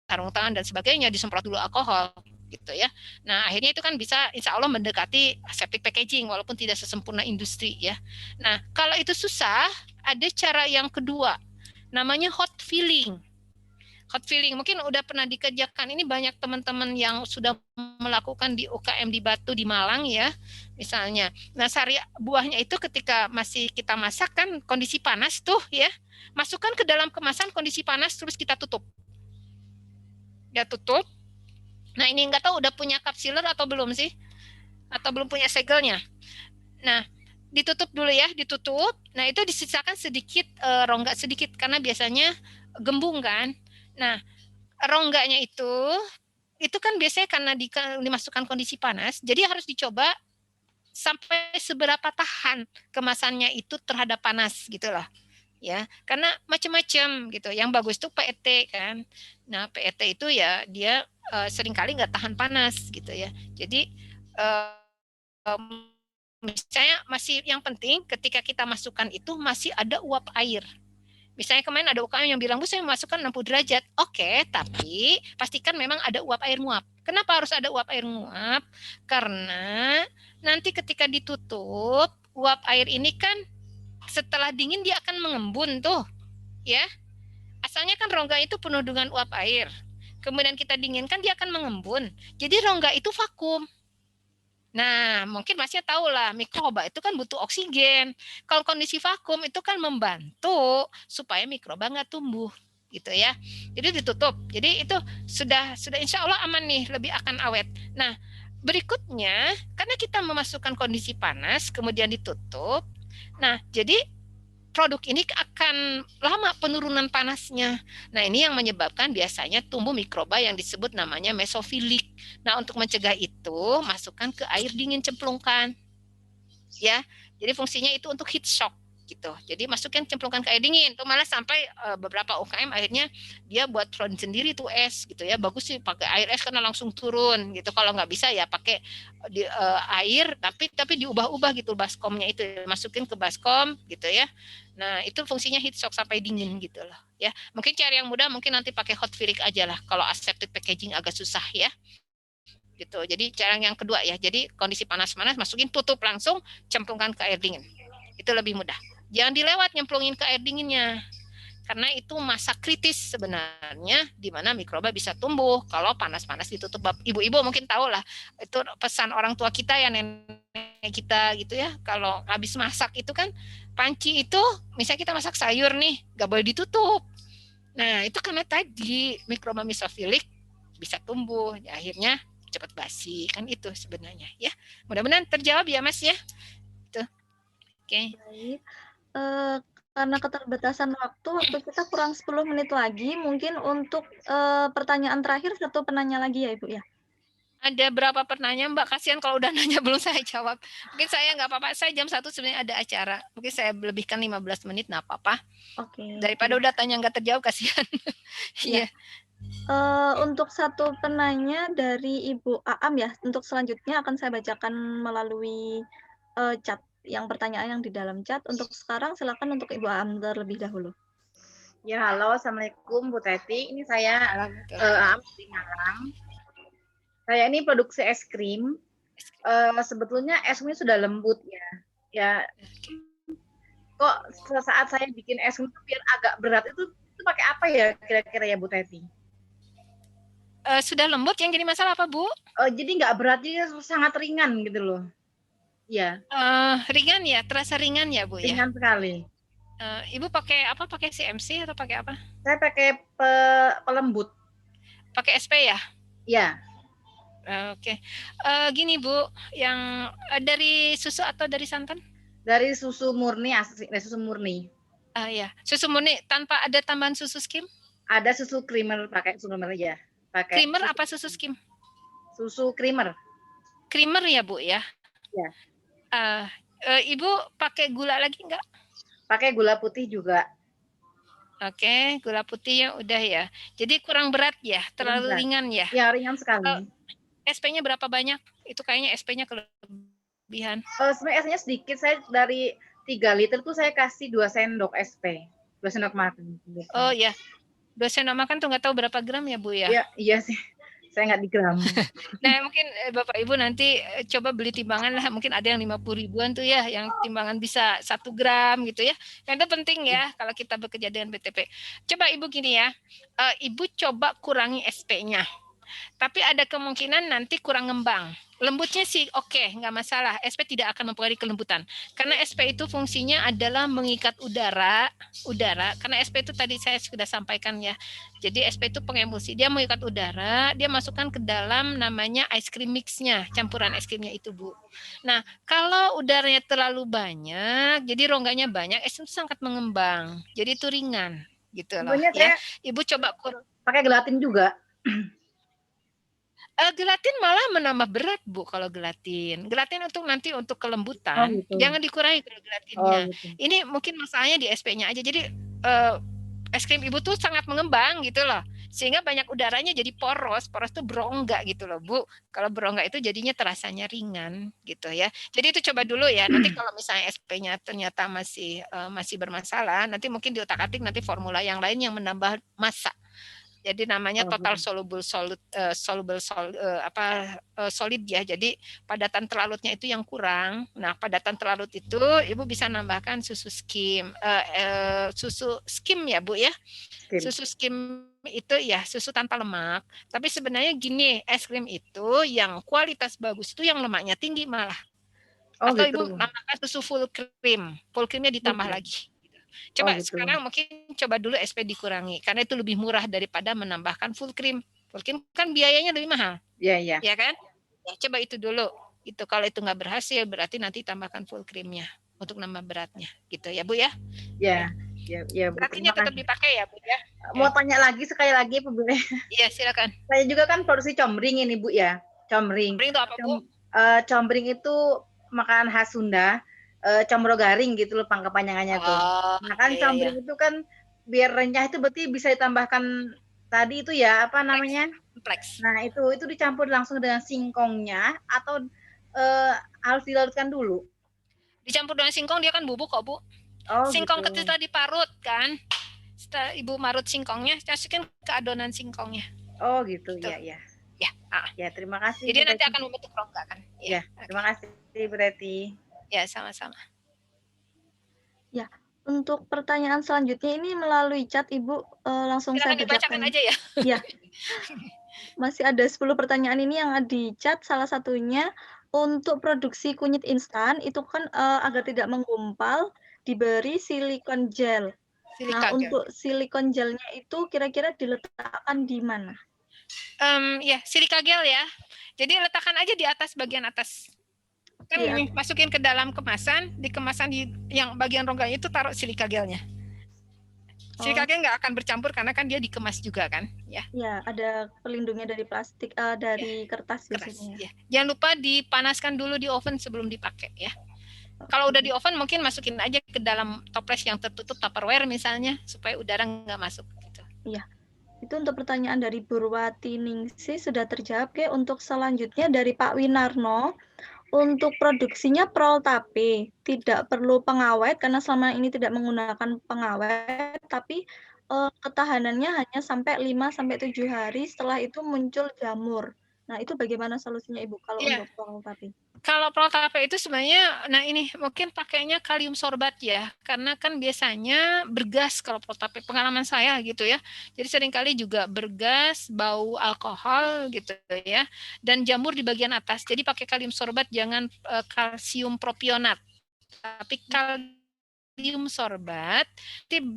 Sarung tangan dan sebagainya, disemprot dulu alkohol gitu ya. Nah, akhirnya itu kan bisa insya Allah mendekati aseptic packaging walaupun tidak sesempurna industri ya. Nah, kalau itu susah, ada cara yang kedua, namanya hot filling. Hot filling mungkin udah pernah dikerjakan, ini banyak teman-teman yang sudah melakukan di UKM di Batu di Malang ya misalnya. Nah, sari buahnya itu ketika masih kita masak kan kondisi panas tuh ya, masukkan ke dalam kemasan kondisi panas terus kita tutup. Ya tutup. Nah, ini nggak tahu udah punya cup sealer atau belum sih? Atau belum punya segelnya. Nah, ditutup dulu ya, ditutup. Nah, itu disisakan sedikit rongga sedikit karena biasanya gembung kan. Nah, rongganya itu kan biasanya karena dimasukkan kondisi panas, jadi harus dicoba sampai seberapa tahan kemasannya itu terhadap panas gitu loh. Ya, karena macam-macam gitu. Yang bagus tuh PET kan. Nah, PET itu ya dia seringkali nggak tahan panas gitu ya. Jadi misalnya masih yang penting ketika kita masukkan itu masih ada uap air. Misalnya kemarin ada UKM yang bilang, Bu, saya masukkan 60 derajat. Oke, tapi pastikan memang ada uap air nguap. Kenapa harus ada uap air nguap? Karena nanti ketika ditutup, uap air ini kan setelah dingin dia akan mengembun tuh, ya. Asalnya kan rongga itu penuh dengan uap air. Kemudian kita dinginkan dia akan mengembun. Jadi rongga itu vakum. Nah, mungkin Masnya tahu lah, mikroba itu kan butuh oksigen. Kalau kondisi vakum itu kan membantu supaya mikroba nggak tumbuh, gitu ya. Jadi ditutup. Jadi itu sudah insya Allah aman nih, lebih akan awet. Nah, berikutnya, karena kita memasukkan kondisi panas, kemudian ditutup. Nah, jadi produk ini akan lama penurunan panasnya. Nah, ini yang menyebabkan biasanya tumbuh mikroba yang disebut namanya mesofilik. Nah, untuk mencegah itu, masukkan ke air dingin, cemplungkan. Ya, jadi fungsinya itu untuk heat shock gitu. Jadi masukin cemplungkan ke air dingin. Tuh malah sampai beberapa UKM akhirnya dia buat prodi sendiri tuh es gitu ya. Bagus sih pakai air es karena langsung turun gitu. Kalau nggak bisa ya pakai air tapi diubah-ubah gitu baskomnya itu masukin ke baskom gitu ya. Nah, itu fungsinya heat shock sampai dingin gitu loh ya. Mungkin cari yang mudah mungkin nanti pakai hot firic aja lah. Kalau aseptic packaging agak susah ya. Gitu. Jadi cara yang kedua ya. Jadi kondisi panas-panas masukin tutup langsung cemplungkan ke air dingin. Itu lebih mudah. Jangan dilewat nyemplungin ke air dinginnya. Karena itu masa kritis sebenarnya di mana mikroba bisa tumbuh kalau panas-panas ditutup. Ibu-ibu mungkin tahu lah. Itu pesan orang tua kita ya, nenek kita gitu ya. Kalau habis masak itu kan panci itu misalnya kita masak sayur nih, gak boleh ditutup. Nah, itu karena tadi mikroba mesofilik bisa tumbuh. Ya, akhirnya cepat basi. Kan itu sebenarnya ya. Mudah-mudahan terjawab ya Mas ya. Itu. Oke. Baik. Karena keterbatasan waktu kita kurang 10 menit lagi, mungkin untuk pertanyaan terakhir satu penanya lagi ya Ibu ya. Ada berapa pertanyaan Mbak? Kasihan kalau udah nanya belum saya jawab. Mungkin saya nggak apa-apa, saya jam 1 sebenarnya ada acara. Mungkin saya lebihkan 15 menit, nggak apa-apa. Oke. Daripada udah tanya nggak terjawab, kasihan. Iya. Untuk satu penanya dari Ibu Aam ya, untuk selanjutnya akan saya bacakan melalui chat. Yang pertanyaan yang di dalam chat. Untuk sekarang silakan untuk Ibu Aam terlebih dahulu. Ya, halo, Assalamualaikum Bu Teti. Ini saya Aam dari Malang. Saya ini produksi es krim. Sebetulnya es krimnya sudah lembut ya. Ya, kok saat saya bikin es krim biar agak berat itu pakai apa ya kira-kira ya Bu Teti? Sudah lembut, yang jadi masalah apa Bu? Jadi nggak berat, jadi sangat ringan gitu loh. Ya. Ringan ya, terasa ringan ya Bu ya? Ringan sekali. Ibu pakai apa? Pakai CMC atau pakai apa? Saya pakai pelembut. Pakai SP ya? Ya. Oke. Gini Bu, yang dari susu atau dari santan? Dari susu murni, asli dari susu murni. Ya, susu murni tanpa ada tambahan susu skim? Ada susu creamer, pakai susu creamer aja. Pakai creamer susu, apa susu skim? Susu creamer. Creamer ya Bu ya? Ya. Ibu pakai gula lagi nggak? Pakai gula putih juga. Oke, gula putih ya udah ya. Jadi kurang berat ya, terlalu ringan ya? Ya, ringan sekali. SP-nya berapa banyak? Itu kayaknya SP-nya kelebihan. Sebenarnya SP-nya sedikit. Saya dari 3 liter tuh saya kasih 2 sendok SP. 2 sendok makan. Oh ya, 2 sendok makan tuh nggak tahu berapa gram ya Bu ya? Iya sih. Saya nggak di gram. Nah mungkin Bapak Ibu nanti coba beli timbangan lah, mungkin ada yang 50 ribuan tuh ya, yang timbangan bisa 1 gram gitu ya. Yang itu penting ya kalau kita bekerja dengan BTP. Coba Ibu gini ya, Ibu coba kurangi SP-nya. Tapi ada kemungkinan nanti kurang ngembang. Lembutnya sih oke, nggak masalah. SP tidak akan mempengaruhi kelembutan. Karena SP itu fungsinya adalah mengikat udara. Karena SP itu tadi saya sudah sampaikan ya. Jadi SP itu pengemulsi. Dia mengikat udara, dia masukkan ke dalam namanya ice cream mix-nya, campuran es krimnya itu Bu. Nah, kalau udaranya terlalu banyak, jadi rongganya banyak, es itu sangat mengembang. Jadi itu ringan gitu loh ya. Ibu coba pakai gelatin juga. Gelatin malah menambah berat Bu kalau gelatin. Gelatin untuk kelembutan. Gitu. Jangan dikurangi kalau gelatinnya. Gitu. Ini mungkin masalahnya di SP-nya aja. Jadi es krim Ibu tuh sangat mengembang gitu loh. Sehingga banyak udaranya jadi poros. Poros tuh berongga gitu loh Bu. Kalau berongga itu jadinya terasanya ringan gitu ya. Jadi itu coba dulu ya. Nanti kalau misalnya SP-nya ternyata masih bermasalah, nanti mungkin diotak-atik nanti formula yang lain yang menambah massa. Jadi namanya total solid ya. Jadi padatan terlarutnya itu yang kurang. Nah, padatan terlarut itu Ibu bisa nambahkan susu skim. Susu skim ya, Bu ya. Susu skim itu ya susu tanpa lemak. Tapi sebenarnya gini, es krim itu yang kualitas bagus itu yang lemaknya tinggi malah. Atau gitu. Ibu nambahkan susu full cream. Full creamnya ditambah lagi. Coba sekarang mungkin coba dulu SP dikurangi karena itu lebih murah daripada menambahkan full cream. Full cream kan biayanya lebih mahal. Iya. Ya kan? Ya, coba itu dulu. Itu kalau itu nggak berhasil berarti nanti tambahkan full creamnya. untuk nambah beratnya, gitu ya Bu ya. Ya, ya Bu. Artinya tetap dipakai ya Bu ya. Mau tanya lagi sekali lagi Bu boleh? Iya silakan. Saya juga kan produksi combring ini Bu ya, combring. Combring itu apa Bu? Combring itu makanan khas Sunda, combro garing gitu loh kepanjangannya tuh. Nah kan combring itu kan biar renyah itu berarti bisa ditambahkan tadi itu ya apa namanya? Kompleks. Nah itu dicampur langsung dengan singkongnya atau harus dilarutkan dulu? Dicampur dengan singkong dia kan bubuk kok Bu. Singkong gitu. Ketika diparut kan, setelah Ibu marut singkongnya, masukin ke adonan singkongnya. Oh gitu, ya. Ya, terima kasih. Jadi nanti akan membentuk rongga kan. Ya, terima kasih Bu Teti. Ya, sama-sama. Ya, untuk pertanyaan selanjutnya ini melalui chat Ibu langsung silakan saya bacakan aja ya. Ya. Masih ada 10 pertanyaan ini yang di chat, salah satunya untuk produksi kunyit instan itu kan agar tidak menggumpal diberi silikon gel. Untuk silikon gelnya itu kira-kira diletakkan di mana? Ya, silika gel ya. Jadi letakkan aja di atas bagian atas. Kan masukin ke dalam kemasan, di kemasan yang bagian rongganya itu taruh silika gelnya. Silika gel nggak akan bercampur karena kan dia dikemas juga kan, ya. Ya, ada pelindungnya dari plastik, dari kertas biasanya. Ya. Jangan lupa dipanaskan dulu di oven sebelum dipakai ya. Kalau udah di oven mungkin masukin aja ke dalam toples yang tertutup Tupperware misalnya supaya udara nggak masuk gitu. Iya. Itu untuk pertanyaan dari Burwati Ningsi sudah terjawab. Oke, untuk selanjutnya dari Pak Winarno. Untuk produksinya prol tape tidak perlu pengawet karena selama ini tidak menggunakan pengawet, tapi ketahanannya hanya sampai 5-7 hari, setelah itu muncul jamur. Nah, itu bagaimana solusinya Ibu kalau untuk prol tape? Kalau prol tape itu sebenarnya, nah ini mungkin pakainya kalium sorbat ya, karena kan biasanya bergas kalau prol tape, pengalaman saya gitu ya. Jadi seringkali juga bergas, bau alkohol gitu ya, dan jamur di bagian atas. Jadi pakai kalium sorbat, jangan kalsium propionat, tapi kalium sorbat.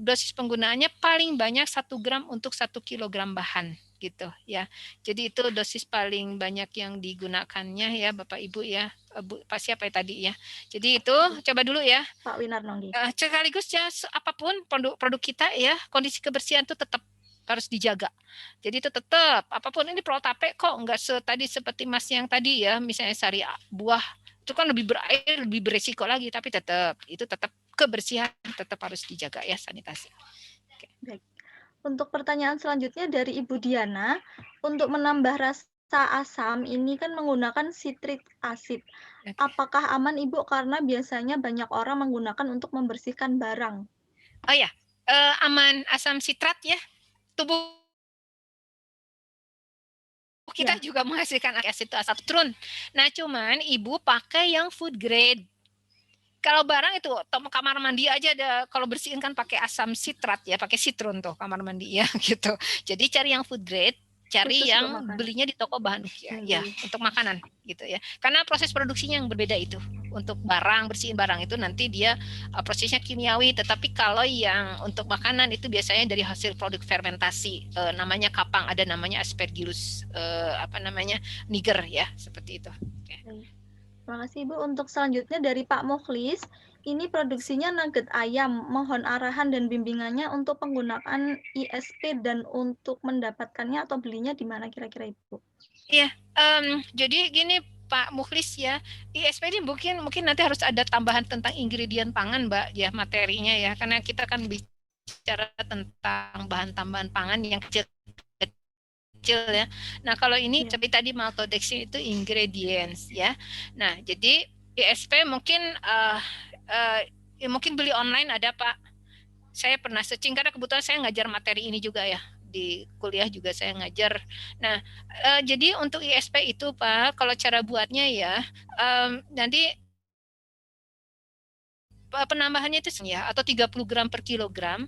Dosis penggunaannya paling banyak 1 gram untuk 1 kilogram bahan. Gitu ya. Jadi itu dosis paling banyak yang digunakannya ya Bapak Ibu ya. Bu, Pak siapa ya tadi ya. Jadi itu coba dulu ya. Pak Winarno. Sekaligus ya apapun produk kita ya, kondisi kebersihan itu tetap harus dijaga. Jadi itu tetap apapun ini prol tape kok enggak tadi seperti Mas yang tadi ya, misalnya sari buah itu kan lebih berair, lebih beresiko lagi, tapi tetap kebersihan tetap harus dijaga ya, sanitasi. Oke. Baik. Untuk pertanyaan selanjutnya dari Ibu Diana, untuk menambah rasa asam ini kan menggunakan citrik acid. Apakah aman Ibu karena biasanya banyak orang menggunakan untuk membersihkan barang? Oh ya, aman asam sitrat ya. Tubuh kita juga menghasilkan asetatron. Nah, cuman Ibu pakai yang food grade. Kalau barang itu kamar mandi aja ada, kalau bersihin kan pakai asam sitrat ya, pakai sitron tuh kamar mandi ya gitu. Jadi cari yang food grade, cari khusus yang belinya di toko bahan ya untuk makanan gitu ya. Karena proses produksinya yang berbeda itu. Untuk bersihin barang itu nanti dia prosesnya kimiawi, tetapi kalau yang untuk makanan itu biasanya dari hasil produk fermentasi, namanya kapang, ada namanya Aspergillus niger ya, seperti itu. Okay. Terima kasih Ibu. Untuk selanjutnya dari Pak Mukhlis, ini produksinya nugget ayam. Mohon arahan dan bimbingannya untuk penggunaan ISP dan untuk mendapatkannya atau belinya di mana kira-kira Ibu? Iya, jadi gini Pak Mukhlis ya, ISP ini mungkin nanti harus ada tambahan tentang ingredient pangan Mbak ya, materinya ya, karena kita kan bicara tentang bahan tambahan pangan yang kecil ya. Nah, kalau ini seperti tadi maltodextrin itu ingredients ya. Nah, jadi ISP mungkin mungkin beli online ada Pak. Saya pernah searching karena kebetulan saya ngajar materi ini juga ya. Di kuliah juga saya ngajar. Nah, jadi untuk ISP itu Pak, kalau cara buatnya ya nanti penambahannya itu ya atau 30 gram per kilogram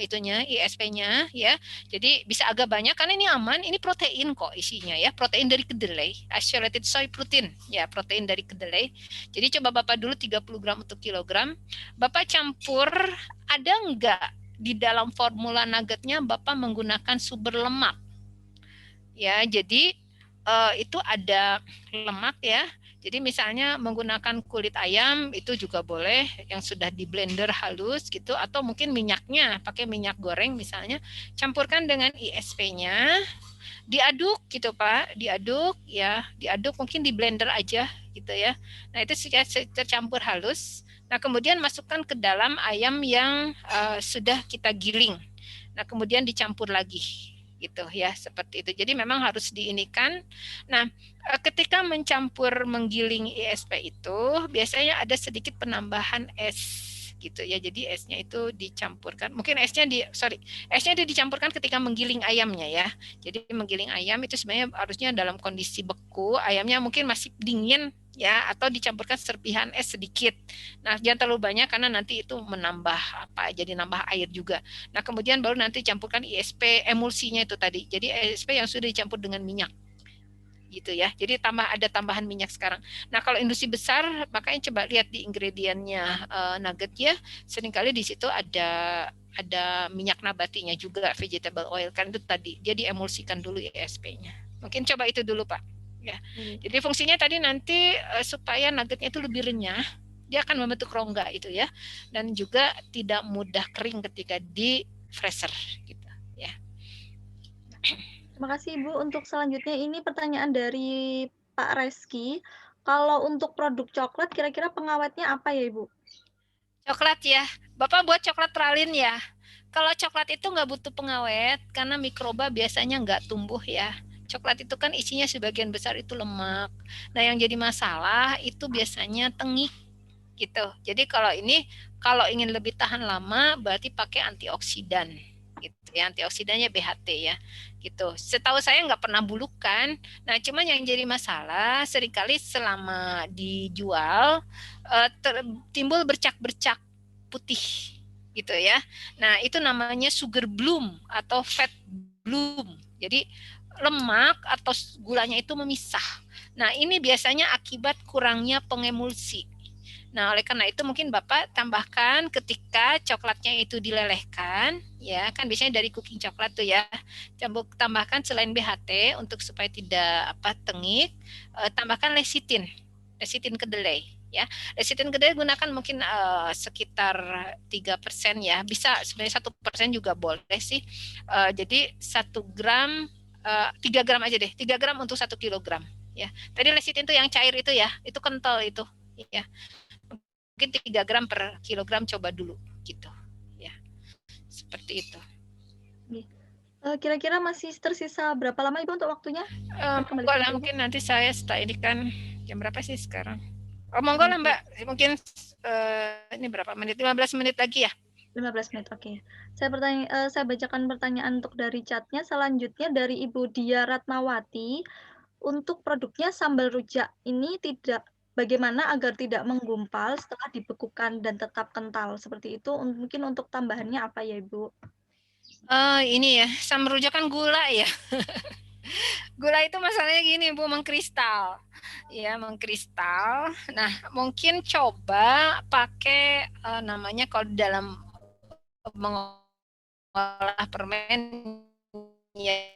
itunya ISP-nya ya. Jadi bisa agak banyak karena ini aman, ini protein kok isinya ya, protein dari kedelai, isolated soy protein ya, protein dari kedelai. Jadi coba Bapak dulu 30 gram untuk kilogram, Bapak campur, ada enggak di dalam formula nuggetnya Bapak menggunakan sumber lemak. Ya, jadi itu ada lemak ya. Jadi misalnya menggunakan kulit ayam itu juga boleh yang sudah di blender halus gitu, atau mungkin minyaknya pakai minyak goreng misalnya, campurkan dengan ISP-nya, diaduk gitu Pak, diaduk ya, diaduk mungkin di blender aja gitu ya. Nah itu sudah tercampur halus. Nah kemudian masukkan ke dalam ayam yang sudah kita giling. Nah kemudian dicampur lagi gitu ya, seperti itu. Jadi memang harus diinikan. Nah ketika mencampur menggiling ISP itu biasanya ada sedikit penambahan es gitu ya. Jadi esnya itu dicampurkan. Mungkin esnya dicampurkan ketika menggiling ayamnya ya. Jadi menggiling ayam itu sebenarnya harusnya dalam kondisi beku, ayamnya mungkin masih dingin ya, atau dicampurkan serpihan es sedikit. Nah, jangan terlalu banyak karena nanti itu menambah jadi nambah air juga. Nah, kemudian baru nanti campurkan ISP emulsinya itu tadi. Jadi ISP yang sudah dicampur dengan minyak. Gitu ya. Jadi ada tambahan minyak sekarang. Nah, kalau industri besar makanya coba lihat di ingredientnya nugget ya. Seringkali di situ ada minyak nabatinya juga, vegetable oil kan itu tadi. Dia diemulsikan dulu ISP-nya. Mungkin coba itu dulu, Pak. Ya. Jadi fungsinya tadi nanti supaya nuggetnya itu lebih renyah, dia akan membentuk rongga itu ya, dan juga tidak mudah kering ketika di freezer gitu ya. Terima kasih Ibu. Untuk selanjutnya ini pertanyaan dari Pak Reski. Kalau untuk produk coklat kira-kira pengawetnya apa ya Ibu? Coklat ya, Bapak buat coklat pralin ya. Kalau coklat itu nggak butuh pengawet karena mikroba biasanya nggak tumbuh ya. Coklat itu kan isinya sebagian besar itu lemak. Nah yang jadi masalah itu biasanya tengik gitu. Jadi kalau ingin lebih tahan lama berarti pakai antioksidan gitu ya, antioksidannya BHT ya gitu. Setahu saya nggak pernah bulukan. Nah cuman yang jadi masalah seringkali selama dijual timbul bercak-bercak putih gitu ya. Nah itu namanya sugar bloom atau fat bloom. Jadi lemak atau gulanya itu memisah. Nah ini biasanya akibat kurangnya pengemulsi. Nah, oleh karena itu mungkin Bapak tambahkan ketika coklatnya itu dilelehkan, ya kan biasanya dari cooking coklat tuh ya. Tambahkan selain BHT untuk supaya tidak tengik, tambahkan lecithin kedelai ya. Lecithin kedelai gunakan mungkin sekitar 3% ya. Bisa sebenarnya 1% juga boleh sih. Jadi 1 gram 3 gram aja deh. 3 gram untuk 1 kilogram ya. Tadi lecithin itu yang cair itu ya. Itu kental itu ya. Mungkin 3 gram per kilogram coba dulu gitu ya, seperti itu. Kira-kira masih tersisa berapa lama Ibu untuk waktunya? Mungkin nanti saya setelah ini kan jam berapa sih sekarang? Monggo lah Mbak, mungkin ini berapa menit? 15 menit lagi ya? 15 menit, oke. Saya bacakan pertanyaan untuk dari chatnya. Selanjutnya dari Ibu Dia Ratnawati, untuk produknya sambal rujak ini bagaimana agar tidak menggumpal setelah dibekukan dan tetap kental seperti itu? Mungkin untuk tambahannya apa ya Ibu? Ini ya, sambal rujak kan gula ya. Gula itu masalahnya gini Bu, mengkristal. Ya, mengkristal. Nah, mungkin coba pakai namanya kalau dalam mengolah permen ya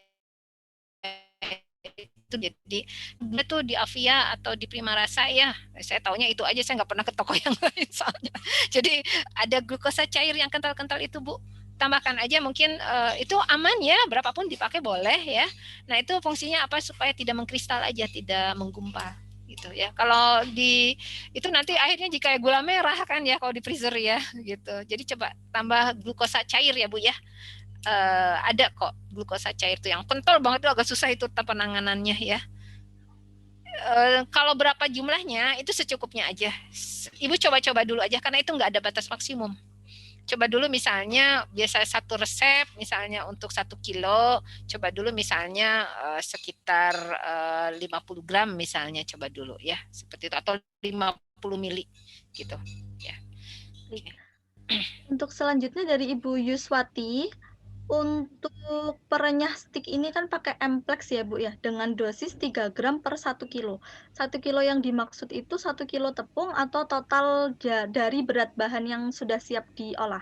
itu jadi itu di Avia atau di Prima Rasa ya, saya taunya itu aja, saya nggak pernah ke toko yang lain soalnya. Jadi ada glukosa cair yang kental-kental itu Bu, tambahkan aja mungkin itu aman ya, berapapun dipakai boleh ya. Nah itu fungsinya apa, supaya tidak mengkristal aja, tidak menggumpal gitu ya. Kalau itu nanti akhirnya jika gula merah kan ya kalau di freezer ya gitu. Jadi coba tambah glukosa cair ya Bu ya. Ada kok glukosa cair itu yang kental banget, itu agak susah itu penanganannya ya. Kalau berapa jumlahnya itu secukupnya aja. Ibu coba-coba dulu aja karena itu nggak ada batas maksimum. Coba dulu misalnya biasa satu resep misalnya untuk 1 kilo, coba dulu misalnya sekitar 50 gram misalnya, coba dulu ya seperti itu, atau 50 mili gitu ya. Untuk selanjutnya dari Ibu Yuswati, untuk perenyah stik ini kan pakai Emplex ya Bu ya, dengan dosis 3 gram per 1 kilo. 1 kilo yang dimaksud itu 1 kilo tepung atau total dari berat bahan yang sudah siap diolah?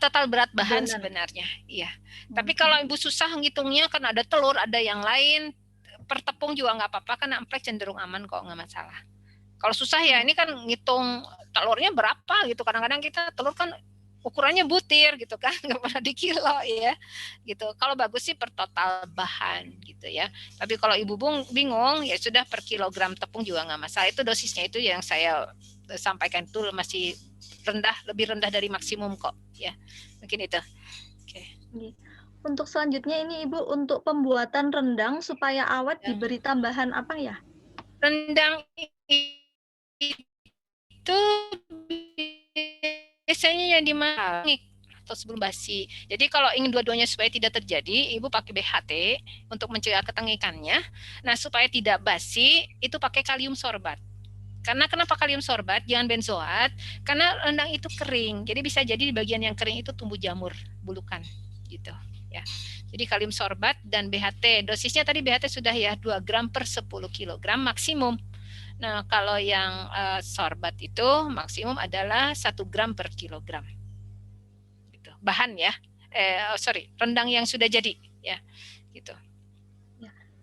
Total berat bahan sebenarnya, iya. Tapi kalau Ibu susah ngitungnya kan ada telur, ada yang lain, per tepung juga nggak apa-apa, karena amplek cenderung aman kok, nggak masalah. Kalau susah ya ini kan ngitung telurnya berapa gitu. Kadang-kadang kita telur kan ukurannya butir gitu kan, nggak pernah di kilo ya gitu. Kalau bagus sih per total bahan gitu ya. Tapi kalau ibu bingung ya sudah per kilogram tepung juga nggak masalah. Itu dosisnya itu yang saya sampaikan itu masih rendah, lebih rendah dari maksimum kok ya. Mungkin itu. Oke. Untuk selanjutnya ini Ibu, untuk pembuatan rendang supaya awet ya. Diberi tambahan apa ya? Rendang itu biasanya yang dimasak atau sebelum basi. Jadi kalau ingin dua-duanya supaya tidak terjadi, ibu pakai BHT untuk mencegah ketengikannya. Nah, supaya tidak basi, itu pakai kalium sorbat. Karena kenapa kalium sorbat, jangan benzoat? Karena rendang itu kering. Jadi bisa jadi di bagian yang kering itu tumbuh jamur bulukan gitu ya. Jadi kalium sorbat dan BHT. Dosisnya tadi BHT sudah ya 2 gram per 10 kilogram maksimum. Nah, kalau yang sorbat itu maksimum adalah 1 gram per kilogram. Gitu. Bahan ya. Rendang yang sudah jadi ya. Gitu.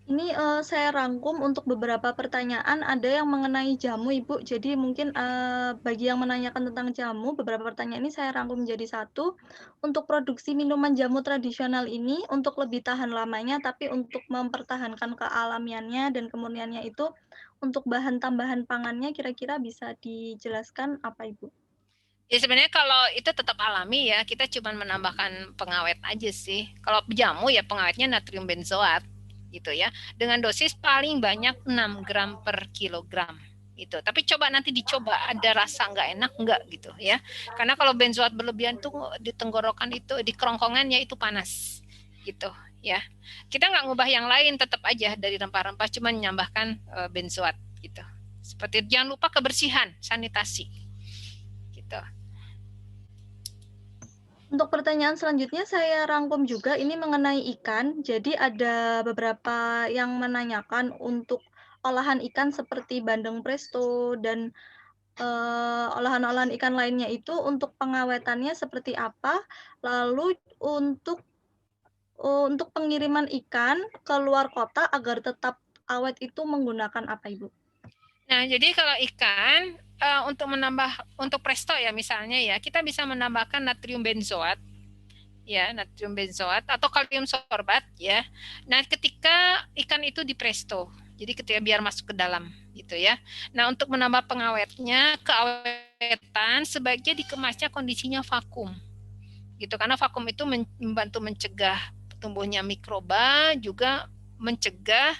Ini saya rangkum untuk beberapa pertanyaan, ada yang mengenai jamu Ibu. Jadi mungkin bagi yang menanyakan tentang jamu, beberapa pertanyaan ini saya rangkum menjadi satu. Untuk produksi minuman jamu tradisional ini, untuk lebih tahan lamanya, tapi untuk mempertahankan kealamiannya dan kemurniannya itu, untuk bahan tambahan pangannya kira-kira bisa dijelaskan apa Ibu? Ya sebenarnya kalau itu tetap alami ya, kita cuma menambahkan pengawet aja sih. Kalau jamu ya pengawetnya natrium benzoat gitu ya, dengan dosis paling banyak 6 gram per kilogram itu. Tapi coba nanti dicoba, ada rasa nggak enak nggak gitu ya. Karena kalau benzoat berlebihan tuh di tenggorokan itu, di kerongkongannya itu panas gitu ya. Kita nggak ngubah yang lain, tetap aja dari rempah-rempah, cuma menambahkan benzoat gitu. Seperti jangan lupa kebersihan, sanitasi gitu. Untuk pertanyaan selanjutnya saya rangkum juga ini mengenai ikan. Jadi ada beberapa yang menanyakan untuk olahan ikan seperti bandeng presto dan olahan-olahan ikan lainnya itu untuk pengawetannya seperti apa? Lalu untuk pengiriman ikan ke luar kota agar tetap awet itu menggunakan apa, Ibu? Nah, jadi kalau ikan untuk presto ya misalnya ya, kita bisa menambahkan natrium benzoat ya, natrium benzoat atau kalium sorbat ya. Nah, ketika ikan itu di presto, jadi ketika biar masuk ke dalam gitu ya. Nah, untuk menambah pengawetnya, keawetan sebaiknya dikemasnya kondisinya vakum. Gitu, karena vakum itu membantu mencegah tumbuhnya mikroba, juga mencegah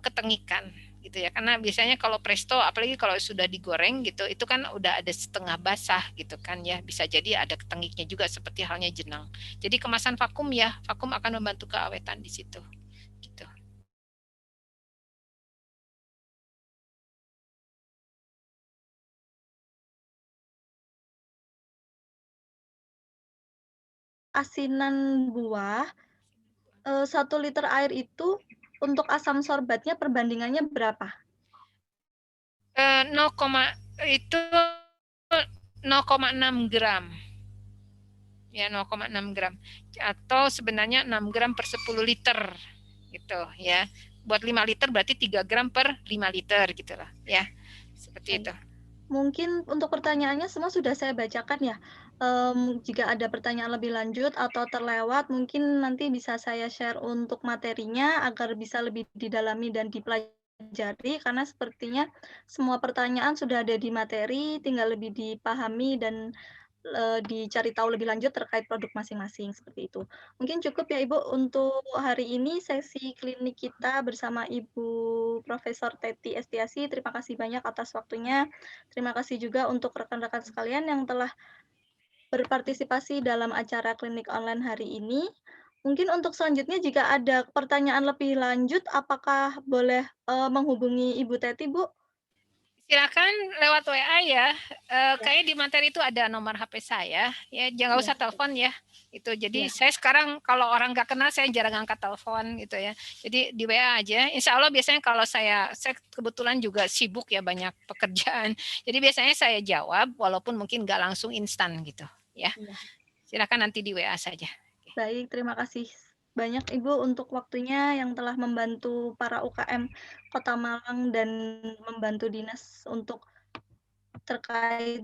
ketengikan gitu ya. Karena biasanya kalau presto, apalagi kalau sudah digoreng gitu, itu kan udah ada setengah basah gitu kan ya, bisa jadi ada ketengiknya juga seperti halnya jenang. Jadi kemasan vakum ya, vakum akan membantu keawetan di situ gitu. Asinan buah, 1 liter air itu untuk asam sorbatnya perbandingannya berapa? 0,6 gram. Ya 0,6 gram. Atau sebenarnya 6 gram per 10 liter gitu ya. Buat 5 liter berarti 3 gram per 5 liter gitu lah ya. Seperti itu. Mungkin untuk pertanyaannya semua sudah saya bacakan ya. Jika ada pertanyaan lebih lanjut atau terlewat, mungkin nanti bisa saya share untuk materinya agar bisa lebih didalami dan dipelajari, karena sepertinya semua pertanyaan sudah ada di materi, tinggal lebih dipahami dan dicari tahu lebih lanjut terkait produk masing-masing, seperti itu. Mungkin cukup ya Ibu untuk hari ini sesi klinik kita bersama Ibu Profesor Teti Estiasi. Terima kasih banyak atas waktunya. Terima kasih juga untuk rekan-rekan sekalian yang telah berpartisipasi dalam acara klinik online hari ini. Mungkin untuk selanjutnya jika ada pertanyaan lebih lanjut, apakah boleh menghubungi Ibu Teti, Bu? Silakan lewat WA ya. Kayaknya di materi itu ada nomor HP saya. Ya, jangan usah telepon ya. Itu jadi saya sekarang kalau orang nggak kenal saya jarang angkat telepon gitu ya. Jadi di WA aja. Insya Allah biasanya kalau saya kebetulan juga sibuk ya, banyak pekerjaan. Jadi biasanya saya jawab walaupun mungkin nggak langsung instan gitu ya. Silakan nanti di WA saja. Baik, terima kasih banyak Ibu untuk waktunya yang telah membantu para UKM Kota Malang dan membantu dinas untuk terkait